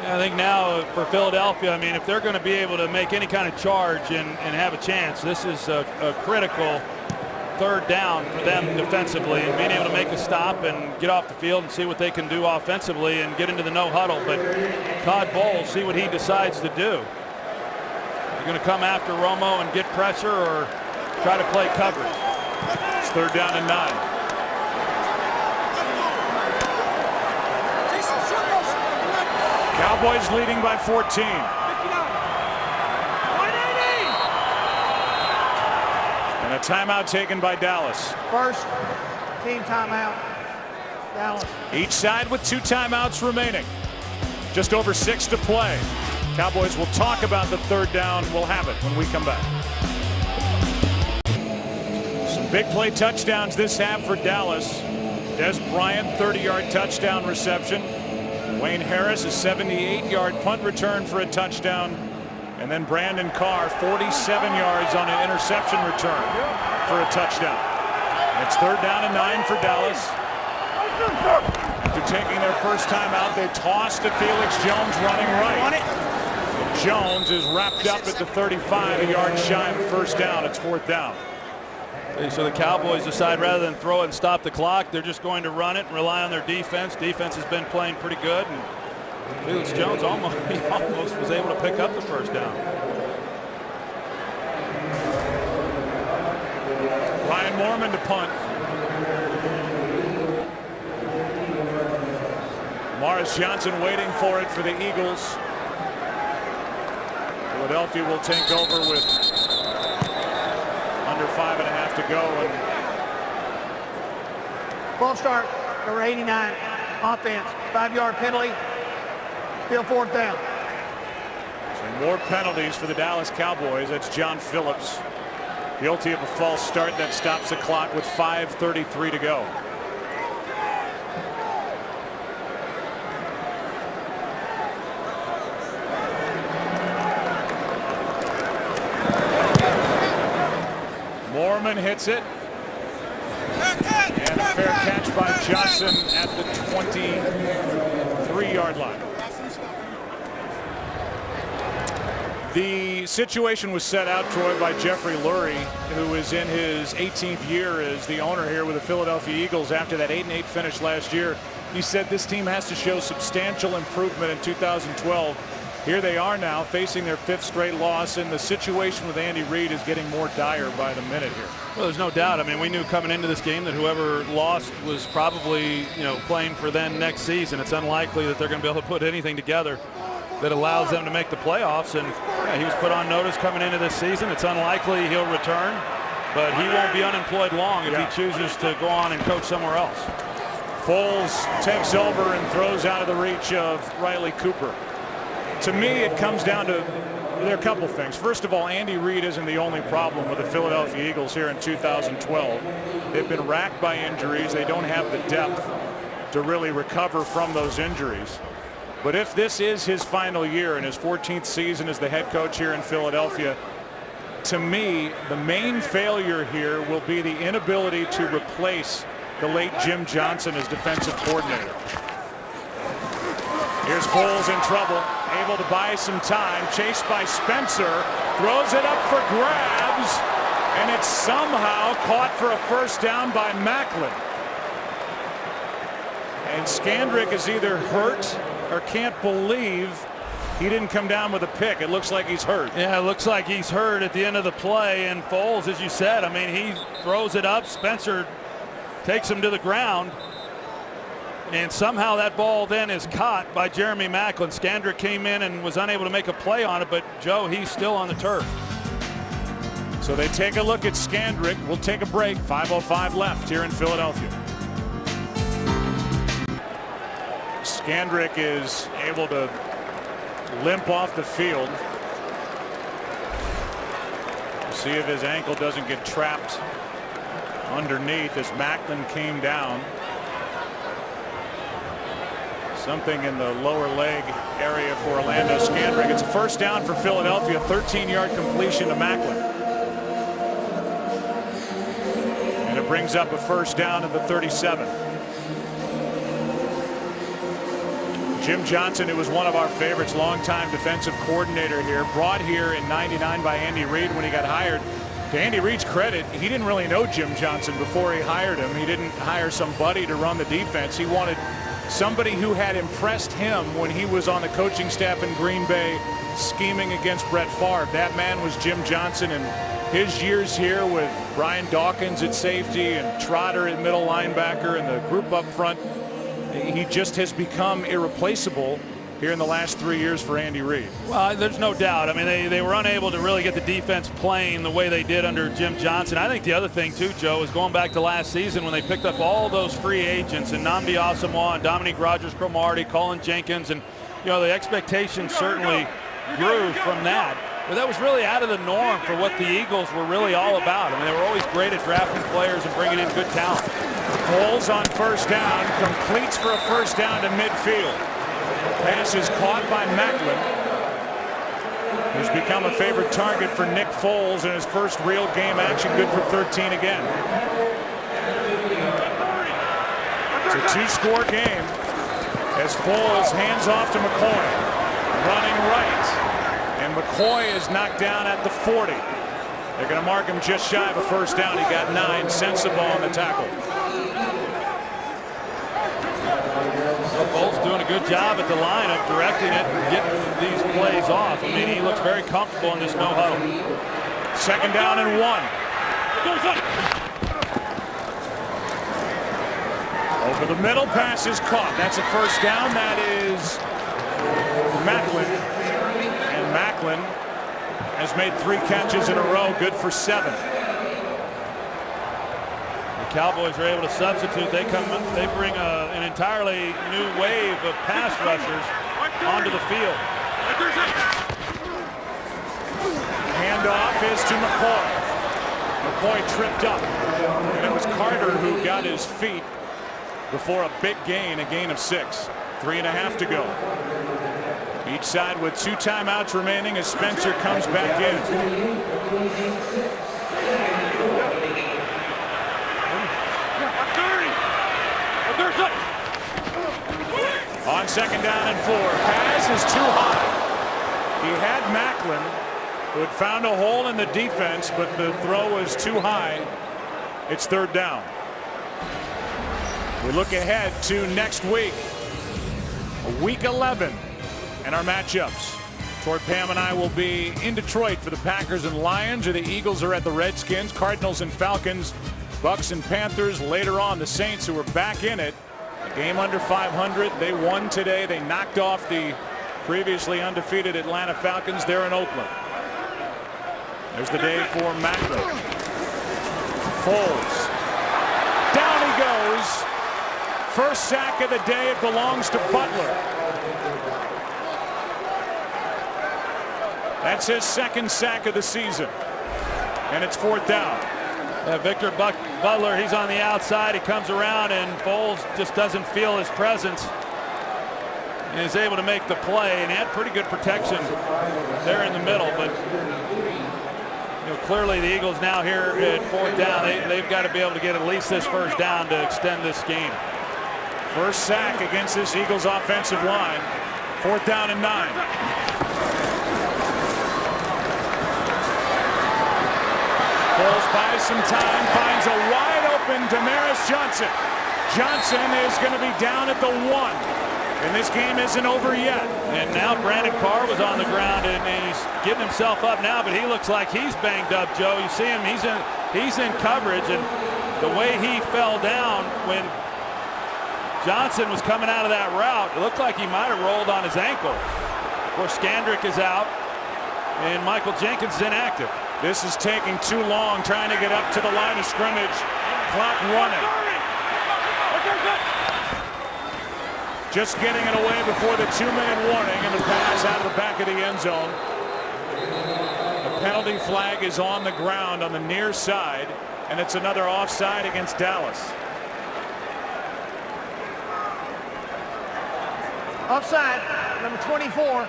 I think now for Philadelphia, I mean, if they're going to be able to make any kind of charge and have a chance, this is a critical third down for them defensively, and being able to make a stop and get off the field and see what they can do offensively and get into the no huddle. But Todd Bowles, see what he decides to do. You're going to come after Romo and get pressure or try to play coverage. It's 3rd down and 9. Cowboys leading by 14. And a timeout taken by Dallas. First team timeout, Dallas. Each side with 2 timeouts remaining. Just over 6 to play. Cowboys will talk about the 3rd down. We'll have it when we come back. Some big play touchdowns this half for Dallas. Des Bryant, 30-yard touchdown reception. Wayne Harris, a 78-yard punt return for a touchdown. And then Brandon Carr, 47 yards on an interception return for a touchdown. And it's 3rd down and 9 for Dallas. After taking their first time out, they toss to Felix Jones running right. Jones is wrapped up at the 35, a yard shy of 1st down. It's 4th down. So the Cowboys decide rather than throw it and stop the clock, they're just going to run it and rely on their defense. Defense has been playing pretty good, and Felix Jones almost was able to pick up the 1st down. Ryan Mormon to punt. Morris Johnson waiting for it for the Eagles. Philadelphia will take over with under 5.5 to go. And False start, number 89, offense, 5-yard penalty, still 4th down. So more penalties for the Dallas Cowboys. That's John Phillips, guilty of a false start that stops the clock with 5:33 to go. Mormon hits it. And a fair catch by Johnson at the 23-yard line. The situation was set out, Troy, by Jeffrey Lurie, who is in his 18th year as the owner here with the Philadelphia Eagles after that 8-8 finish last year. He said this team has to show substantial improvement in 2012. Here they are now facing their 5th straight loss, and the situation with Andy Reid is getting more dire by the minute here. Well, there's no doubt. I mean, we knew coming into this game that whoever lost was probably, playing for them next season. It's unlikely that they're going to be able to put anything together that allows them to make the playoffs. And he was put on notice coming into this season. It's unlikely he'll return, but he won't be unemployed long if he chooses to go on and coach somewhere else. Foles takes over and throws out of the reach of Riley Cooper. To me, it comes down to there are a couple things. First of all, Andy Reid isn't the only problem with the Philadelphia Eagles here in 2012. They've been racked by injuries. They don't have the depth to really recover from those injuries. But if this is his final year and his 14th season as the head coach here in Philadelphia, to me, the main failure here will be the inability to replace the late Jim Johnson as defensive coordinator. Here's Foles in trouble, able to buy some time, chased by Spencer, throws it up for grabs, and it's somehow caught for a 1st down by Macklin. And Skandrick is either hurt or can't believe he didn't come down with a pick. It looks like he's hurt. Yeah, it looks like he's hurt at the end of the play, and Foles, as you said, I mean, he throws it up, Spencer takes him to the ground. And somehow that ball then is caught by Jeremy Macklin. Skandrick came in and was unable to make a play on it, but Joe, he's still on the turf. So they take a look at Skandrick. We'll take a break. 5:05 left here in Philadelphia. Skandrick is able to limp off the field. We'll see if his ankle doesn't get trapped underneath as Macklin came down. Something in the lower leg area for Orlando Skandrick. It's a 1st down for Philadelphia, 13-yard completion to Macklin. And it brings up a 1st down at the 37. Jim Johnson, who was one of our favorites, longtime defensive coordinator here, brought here in '99 by Andy Reid when he got hired. To Andy Reid's credit, he didn't really know Jim Johnson before he hired him. He didn't hire somebody to run the defense. He wanted somebody who had impressed him when he was on the coaching staff in Green Bay scheming against Brett Favre. That man was Jim Johnson, and his years here with Brian Dawkins at safety and Trotter at middle linebacker and the group up front, he just has become irreplaceable here in the last 3 years for Andy Reid. Well, there's no doubt. I mean, they were unable to really get the defense playing the way they did under Jim Johnson. I think the other thing, too, Joe, is going back to last season when they picked up all those free agents and Nnamdi Asomugha and Dominique Rodgers-Cromartie, Colin Jenkins, and, you know, the expectations certainly grew from that. But that was really out of the norm for what the Eagles were really all about. I mean, they were always great at drafting players and bringing in good talent. Foles on first down, completes for a first down to midfield. Pass is caught by Macklin, who's become a favorite target for Nick Foles in his first real game action, good for 13 again. It's a two-score game as Foles hands off to McCoy, running right, and McCoy is knocked down at the 40. They're going to mark him just shy of a first down. He got 9. Sensabaugh on the tackle. Foles doing a good job at the line of directing it and getting these plays off. I mean, he looks very comfortable in this no huddle. Second down and 1. Over the middle, pass is caught. That's a first down. That is Macklin. And Macklin has made 3 catches in a row, good for 7. Cowboys are able to substitute. They bring an entirely new wave of pass rushers onto the field. Handoff is to McCoy. McCoy tripped up, and it was Carter who got his feet before a big gain, a gain of 6. 3.5 to go. Each side with 2 timeouts remaining as Spencer comes back in. On second down and 4. Pass is too high. He had Macklin, who had found a hole in the defense, but the throw was too high. It's third down. We look ahead to next week, week 11, and our matchups. Troy, Pam, and I will be in Detroit for the Packers and Lions, or the Eagles are at the Redskins, Cardinals and Falcons, Bucks and Panthers. Later on, the Saints, who are back in it. A game under 500. They won today. They knocked off the previously undefeated Atlanta Falcons. They're in Oakland. There's the day for Macklin. Foles. Down he goes. First sack of the day. It belongs to Butler. That's his second sack of the season. And it's fourth down. Victor Butler, he's on the outside. He comes around, and Foles just doesn't feel his presence and is able to make the play. And he had pretty good protection there in the middle. But clearly the Eagles now here at fourth down, they've got to be able to get at least this first down to extend this game. First sack against this Eagles offensive line. Fourth down and 9. Foles buys some time, finds a wide open Demaryius Johnson. Johnson is going to be down at the 1. And this game isn't over yet. And now Brandon Carr was on the ground, and he's getting himself up now, but he looks like he's banged up, Joe. You see him, he's in coverage, and the way he fell down when Johnson was coming out of that route, it looked like he might have rolled on his ankle. Of course, Skandrick is out, and Michael Jenkins is inactive. This is taking too long, trying to get up to the line of scrimmage. Clock running. Just getting it away before the 2-minute warning, and the pass out of the back of the end zone. The penalty flag is on the ground on the near side, and it's another offside against Dallas. Offside, number 24,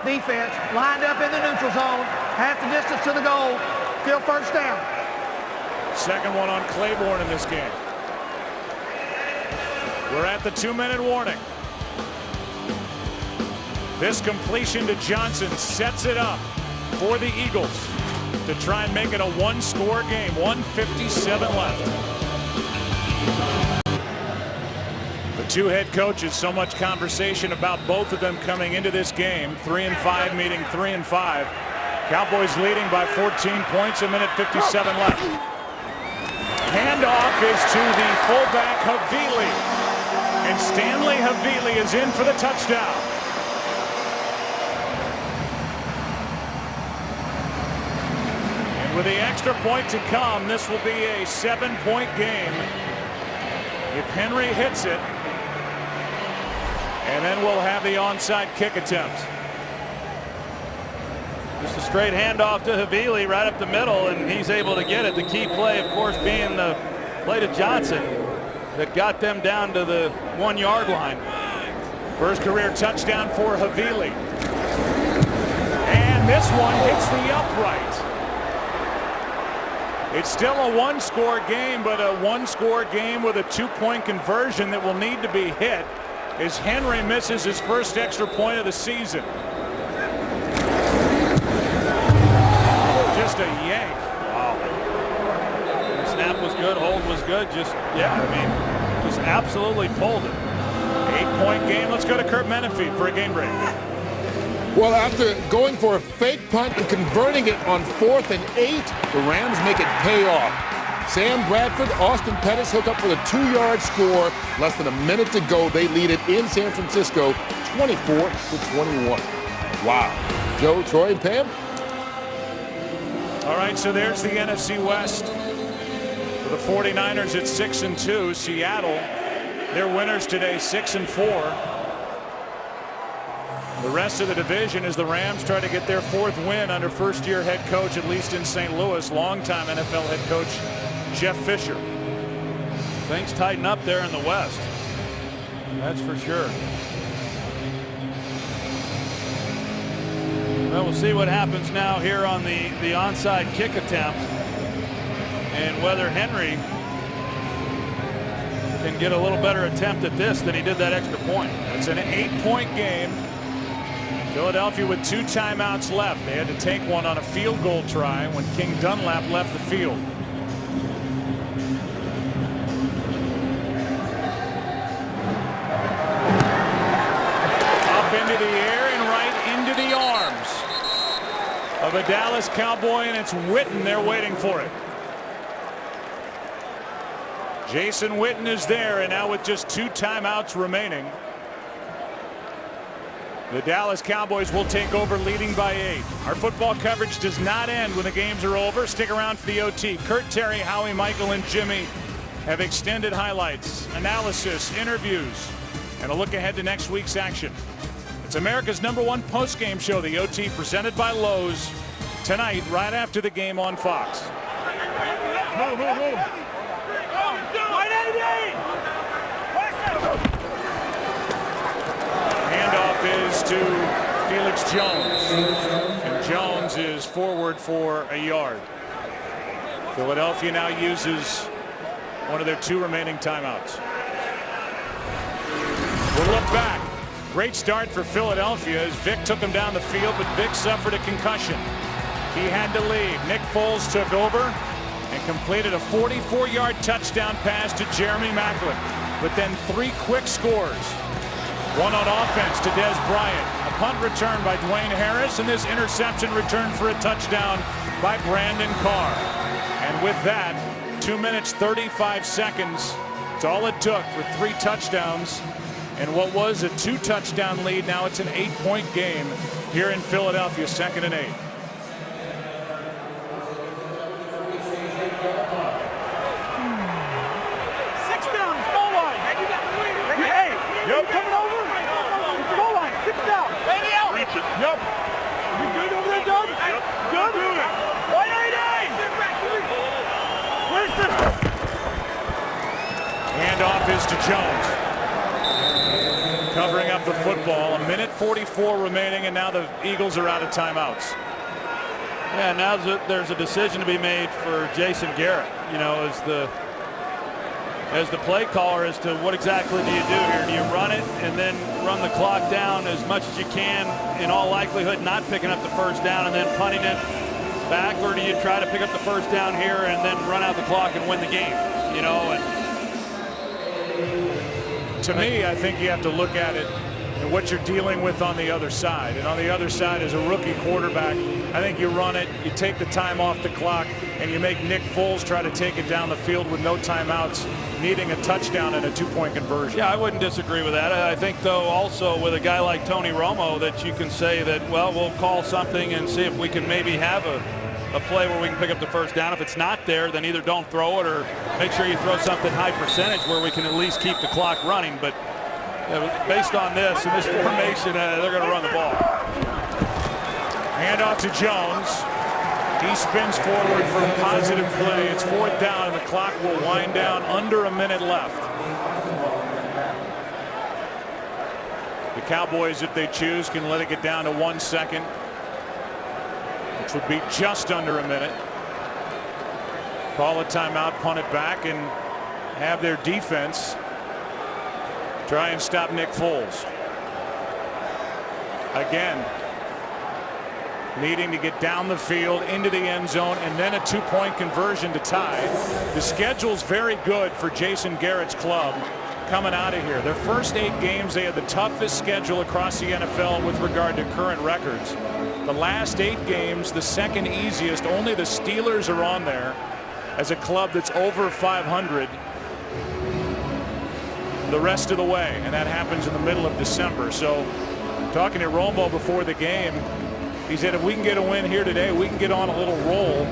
defense, lined up in the neutral zone, half the distance to the goal, still first down. Second one on Claiborne in this game. We're at the 2-minute warning. This completion to Johnson sets it up for the Eagles to try and make it a one-score game. 1:57 left. The two head coaches, so much conversation about both of them coming into this game. 3-5 meeting 3-5. Cowboys leading by 14 points, 1:57 left. Handoff is to the fullback Havili, and Stanley Havili is in for the touchdown. And with the extra point to come, this will be a 7-point game if Henry hits it. And then we'll have the onside kick attempt. Just a straight handoff to Havili right up the middle, and he's able to get it. The key play, of course, being the play to Johnson that got them down to the 1-yard line. First career touchdown for Havili. And this one hits the upright. It's still a one-score game, but a one-score game with a 2-point conversion that will need to be hit as Henry misses his first extra point of the season. Just a yank. Wow. The snap was good, hold was good. Just absolutely pulled it. 8-point game. Let's go to Kurt Menefee for a game break. Well, after going for a fake punt and converting it on 4th and 8, the Rams make it pay off. Sam Bradford, Austin Pettis hook up for the 2-yard score. Less than a minute to go. They lead it in San Francisco, 24-21. Wow. Joe, Troy, and Pam? All right, so there's the NFC West. For the 49ers at 6-2. Seattle, they're winners today, 6-4. The rest of the division as the Rams try to get their 4th win under first-year head coach, at least in St. Louis, longtime NFL head coach Jeff Fisher. Things tighten up there in the West. That's for sure. Well, we'll see what happens now here on the onside kick attempt and whether Henry can get a little better attempt at this than he did that extra point. It's an 8-point game. Philadelphia with 2 timeouts left. They had to take one on a field goal try when King Dunlap left the field. Up into the air and right into the arms of a Dallas Cowboy, and it's Witten there waiting for it. Jason Witten is there, and now with just 2 timeouts remaining, the Dallas Cowboys will take over leading by 8. Our football coverage does not end when the games are over. Stick around for the OT. Kurt, Terry, Howie, Michael, and Jimmy have extended highlights, analysis, interviews, and a look ahead to next week's action. It's America's #1 post-game show, the OT, presented by Lowe's, tonight right after the game on Fox. Move, move, move. Handoff is to Felix Jones, and Jones is forward for a yard. Philadelphia now uses one of their 2 remaining timeouts. We'll look back. Great start for Philadelphia as Vic took him down the field, but Vic suffered a concussion. He had to leave. Nick Foles took over and completed a 44-yard touchdown pass to Jeremy Maclin, but then 3 quick scores. One on offense to Des Bryant, a punt return by Dwayne Harris, and this interception returned for a touchdown by Brandon Carr. And with that, 2 minutes 35 seconds. It's all it took for 3 touchdowns. And what was a 2-touchdown lead, now it's an 8-point game here in Philadelphia, 2nd and 8. Yep. You good over there, Doug? Yep. Good? Good. 180! Where's the... Handoff is to Jones. Covering up the football. 1:44 remaining, and now the Eagles are out of timeouts. Yeah, now there's a decision to be made for Jason Garrett, you know, as the play caller as to what exactly do you do here? Do you run it and then run the clock down as much as you can, in all likelihood not picking up the first down and then punting it back, or do you try to pick up the first down here and then run out the clock and win the game? You know, and to me, I think you have to look at it and what you're dealing with on the other side. And on the other side, as a rookie quarterback, I think you run it, you take the time off the clock, and you make Nick Foles try to take it down the field with no timeouts, needing a touchdown and a 2-point conversion. Yeah, I wouldn't disagree with that. I think, though, also with a guy like Tony Romo, that you can say that, well, we'll call something and see if we can maybe have a play where we can pick up the first down. If it's not there, then either don't throw it or make sure you throw something high percentage where we can at least keep the clock running. But based on this and this formation, they're going to run the ball. Hand off to Jones. He spins forward for a positive play. It's 4th down, and the clock will wind down under a minute left. The Cowboys, if they choose, can let it get down to 1 second, which would be just under a minute. Call a timeout, punt it back, and have their defense try and stop Nick Foles. Again, needing to get down the field into the end zone and then a 2-point conversion to tie. The schedule's very good for Jason Garrett's club coming out of here. Their first 8 games, they had the toughest schedule across the NFL with regard to current records. The last 8 games, the second easiest. Only the Steelers are on there as a club that's over 500 the rest of the way, and that happens in the middle of December. So talking to Romo before the game, he said if we can get a win here today, we can get on a little roll.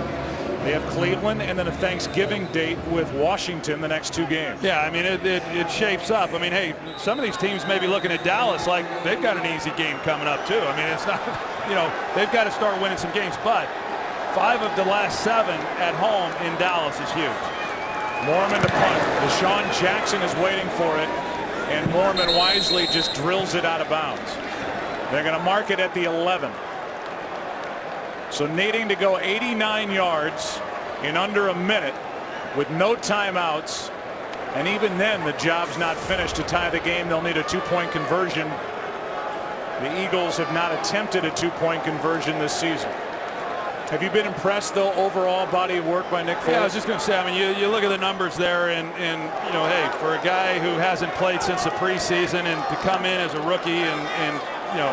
They have Cleveland and then a Thanksgiving date with Washington the next 2 games. Yeah, I mean, it shapes up. I mean, hey, some of these teams may be looking at Dallas like they've got an easy game coming up too. I mean, it's not, you know, they've got to start winning some games, but 5 of the last 7 at home in Dallas is huge. Mormon to punt. Deshaun Jackson is waiting for it, and Mormon wisely just drills it out of bounds. They're going to mark it at the 11. So needing to go 89 yards in under a minute with no timeouts, and even then the job's not finished to tie the game. They'll need a 2-point conversion. The Eagles have not attempted a 2-point conversion this season. Have you been impressed, though, overall body of work by Nick Foles? Yeah, I was just going to say, I mean, you look at the numbers there, and you know, hey, for a guy who hasn't played since the preseason and to come in as a rookie and you know,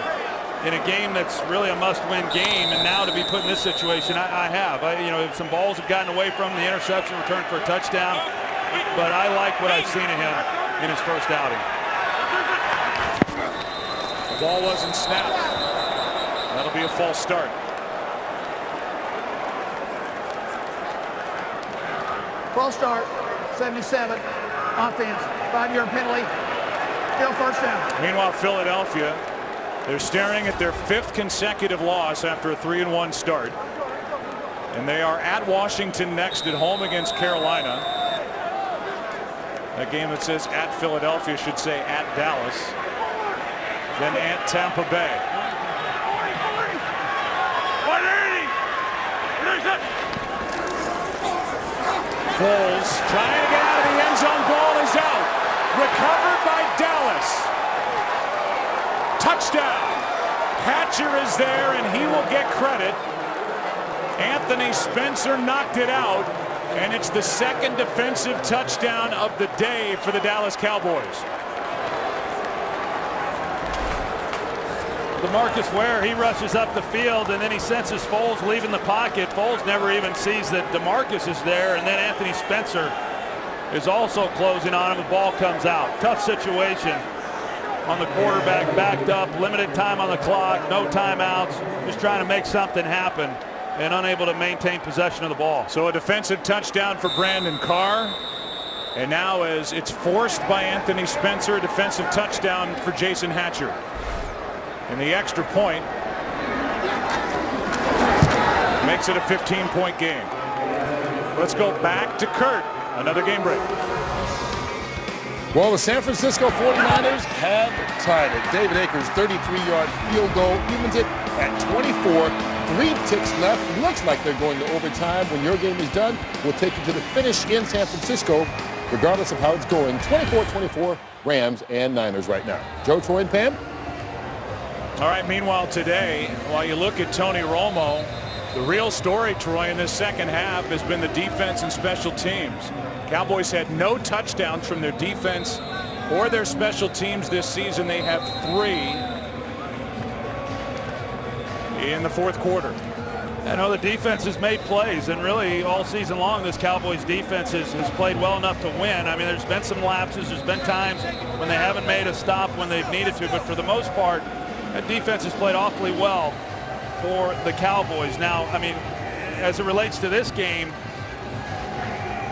in a game that's really a must-win game, and now to be put in this situation, you know, some balls have gotten away from the interception, returned for a touchdown, but I like what I've seen of him in his first outing. The ball wasn't snapped. That'll be a false start. False start, 77, offense, 5-yard penalty, still first down. Meanwhile, Philadelphia, they're staring at their 5th consecutive loss after a 3-1 start. And they are at Washington next, at home against Carolina. A game that says at Philadelphia should say at Dallas. Then at Tampa Bay. Foles trying to get out of the end zone. Ball is out. Recovered by Dallas. Touchdown. Hatcher is there, and he will get credit. Anthony Spencer knocked it out, and it's the 2nd defensive touchdown of the day for the Dallas Cowboys. DeMarcus Ware, he rushes up the field, and then he senses Foles leaving the pocket. Foles never even sees that DeMarcus is there, and then Anthony Spencer is also closing on him. The ball comes out. Tough situation on the quarterback, backed up, limited time on the clock, no timeouts, just trying to make something happen and unable to maintain possession of the ball. So a defensive touchdown for Brandon Carr, and now as it's forced by Anthony Spencer, a defensive touchdown for Jason Hatcher. And the extra point makes it a 15-point game. Let's go back to Kurt. Another game break. Well, the San Francisco 49ers have tied it. David Akers' 33-yard field goal evens it at 24. 3 ticks left. Looks like they're going to overtime. When your game is done, we'll take you to the finish in San Francisco, regardless of how it's going. 24-24. Rams and Niners right now. Joe, Troy, and Pam? All right, meanwhile today, while you look at Tony Romo, the real story, Troy, in this second half has been the defense and special teams. Cowboys had no touchdowns from their defense or their special teams this season. They have 3 in the fourth quarter. I know the defense has made plays, and really all season long this Cowboys defense has played well enough to win. I mean, there's been some lapses. There's been times when they haven't made a stop when they've needed to, but for the most part, that defense has played awfully well for the Cowboys. Now, I mean, as it relates to this game,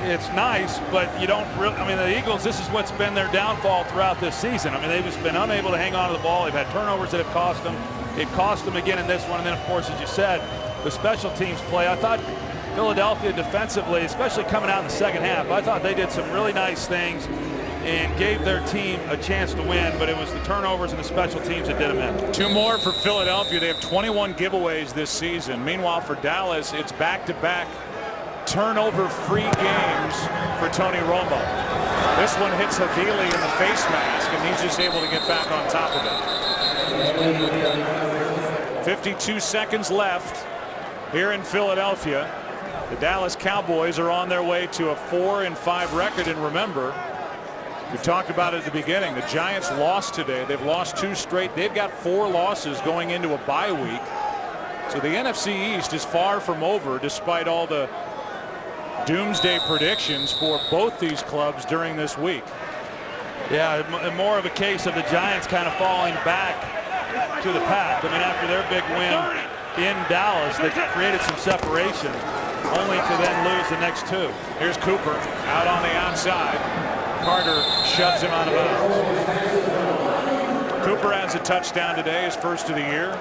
it's nice, but you don't really, I mean, the Eagles, this is what's been their downfall throughout this season. I mean, they've just been unable to hang on to the ball. They've had turnovers that have cost them. It cost them again in this one. And then, of course, as you said, the special teams play. I thought Philadelphia defensively, especially coming out in the second half, I thought they did some really nice things and gave their team a chance to win, but it was the turnovers and the special teams that did them in. 2 more for Philadelphia. They have 21 giveaways this season. Meanwhile, for Dallas, it's back-to-back turnover-free games for Tony Romo. This one hits Havili in the face mask, and he's just able to get back on top of it. 52 seconds left here in Philadelphia. The Dallas Cowboys are on their way to a 4-5 record, and remember, we talked about it at the beginning. The Giants lost today. They've lost 2 straight. They've got 4 losses going into a bye week. So the NFC East is far from over, despite all the doomsday predictions for both these clubs during this week. Yeah, more of a case of the Giants kind of falling back to the pack. I mean, after their big win in Dallas, they created some separation, only to then lose the next 2. Here's Cooper out on the outside. Carter shoves him out of bounds. Cooper has a touchdown today, his first of the year.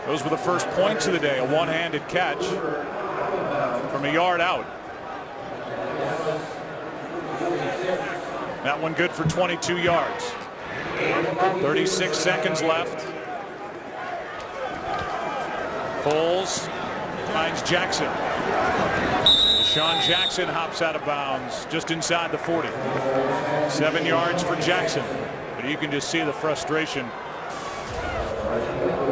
Those were the first points of the day, a one-handed catch from a yard out. That one good for 22 yards. 36 seconds left. Foles finds Jackson. Deshaun Jackson hops out of bounds just inside the 40. 7 yards for Jackson. But you can just see the frustration.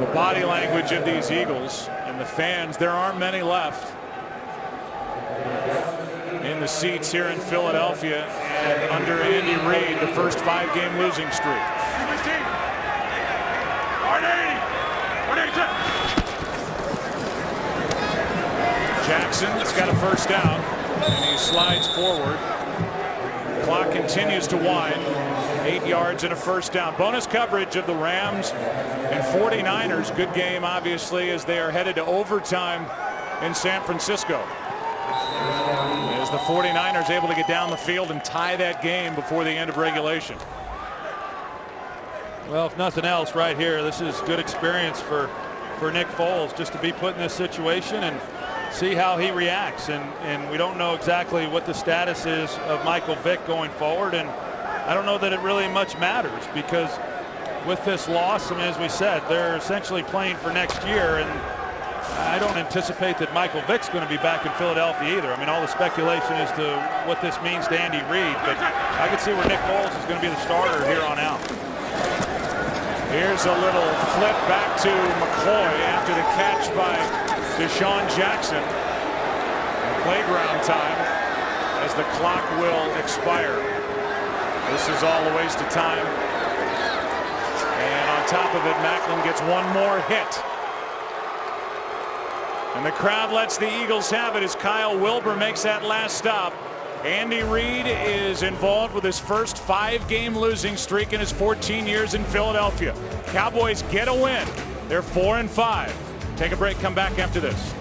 The body language of these Eagles and the fans. There aren't many left in the seats here in Philadelphia. And under Andy Reid, the first 5-game losing streak. Jackson's got a first down, and he slides forward. Clock continues to wind. 8 yards and a first down. Bonus coverage of the Rams and 49ers. Good game, obviously, as they are headed to overtime in San Francisco. As the 49ers able to get down the field and tie that game before the end of regulation. Well, if nothing else, right here, this is good experience for Nick Foles, just to be put in this situation and see how he reacts. And we don't know exactly what the status is of Michael Vick going forward, and I don't know that it really much matters, because with this loss, I mean, as we said, they're essentially playing for next year, and I don't anticipate that Michael Vick's going to be back in Philadelphia either. I mean, all the speculation as to what this means to Andy Reid, but I can see where Nick Foles is going to be the starter here on out. Here's a little flip back to McCoy after the catch by Deshaun Jackson. Playground time as the clock will expire. This is all a waste of time. And on top of it, Macklin gets one more hit. And the crowd lets the Eagles have it as Kyle Wilber makes that last stop. Andy Reid is involved with his first 5-game losing streak in his 14 years in Philadelphia. Cowboys get a win. They're 4-5. Take a break, come back after this.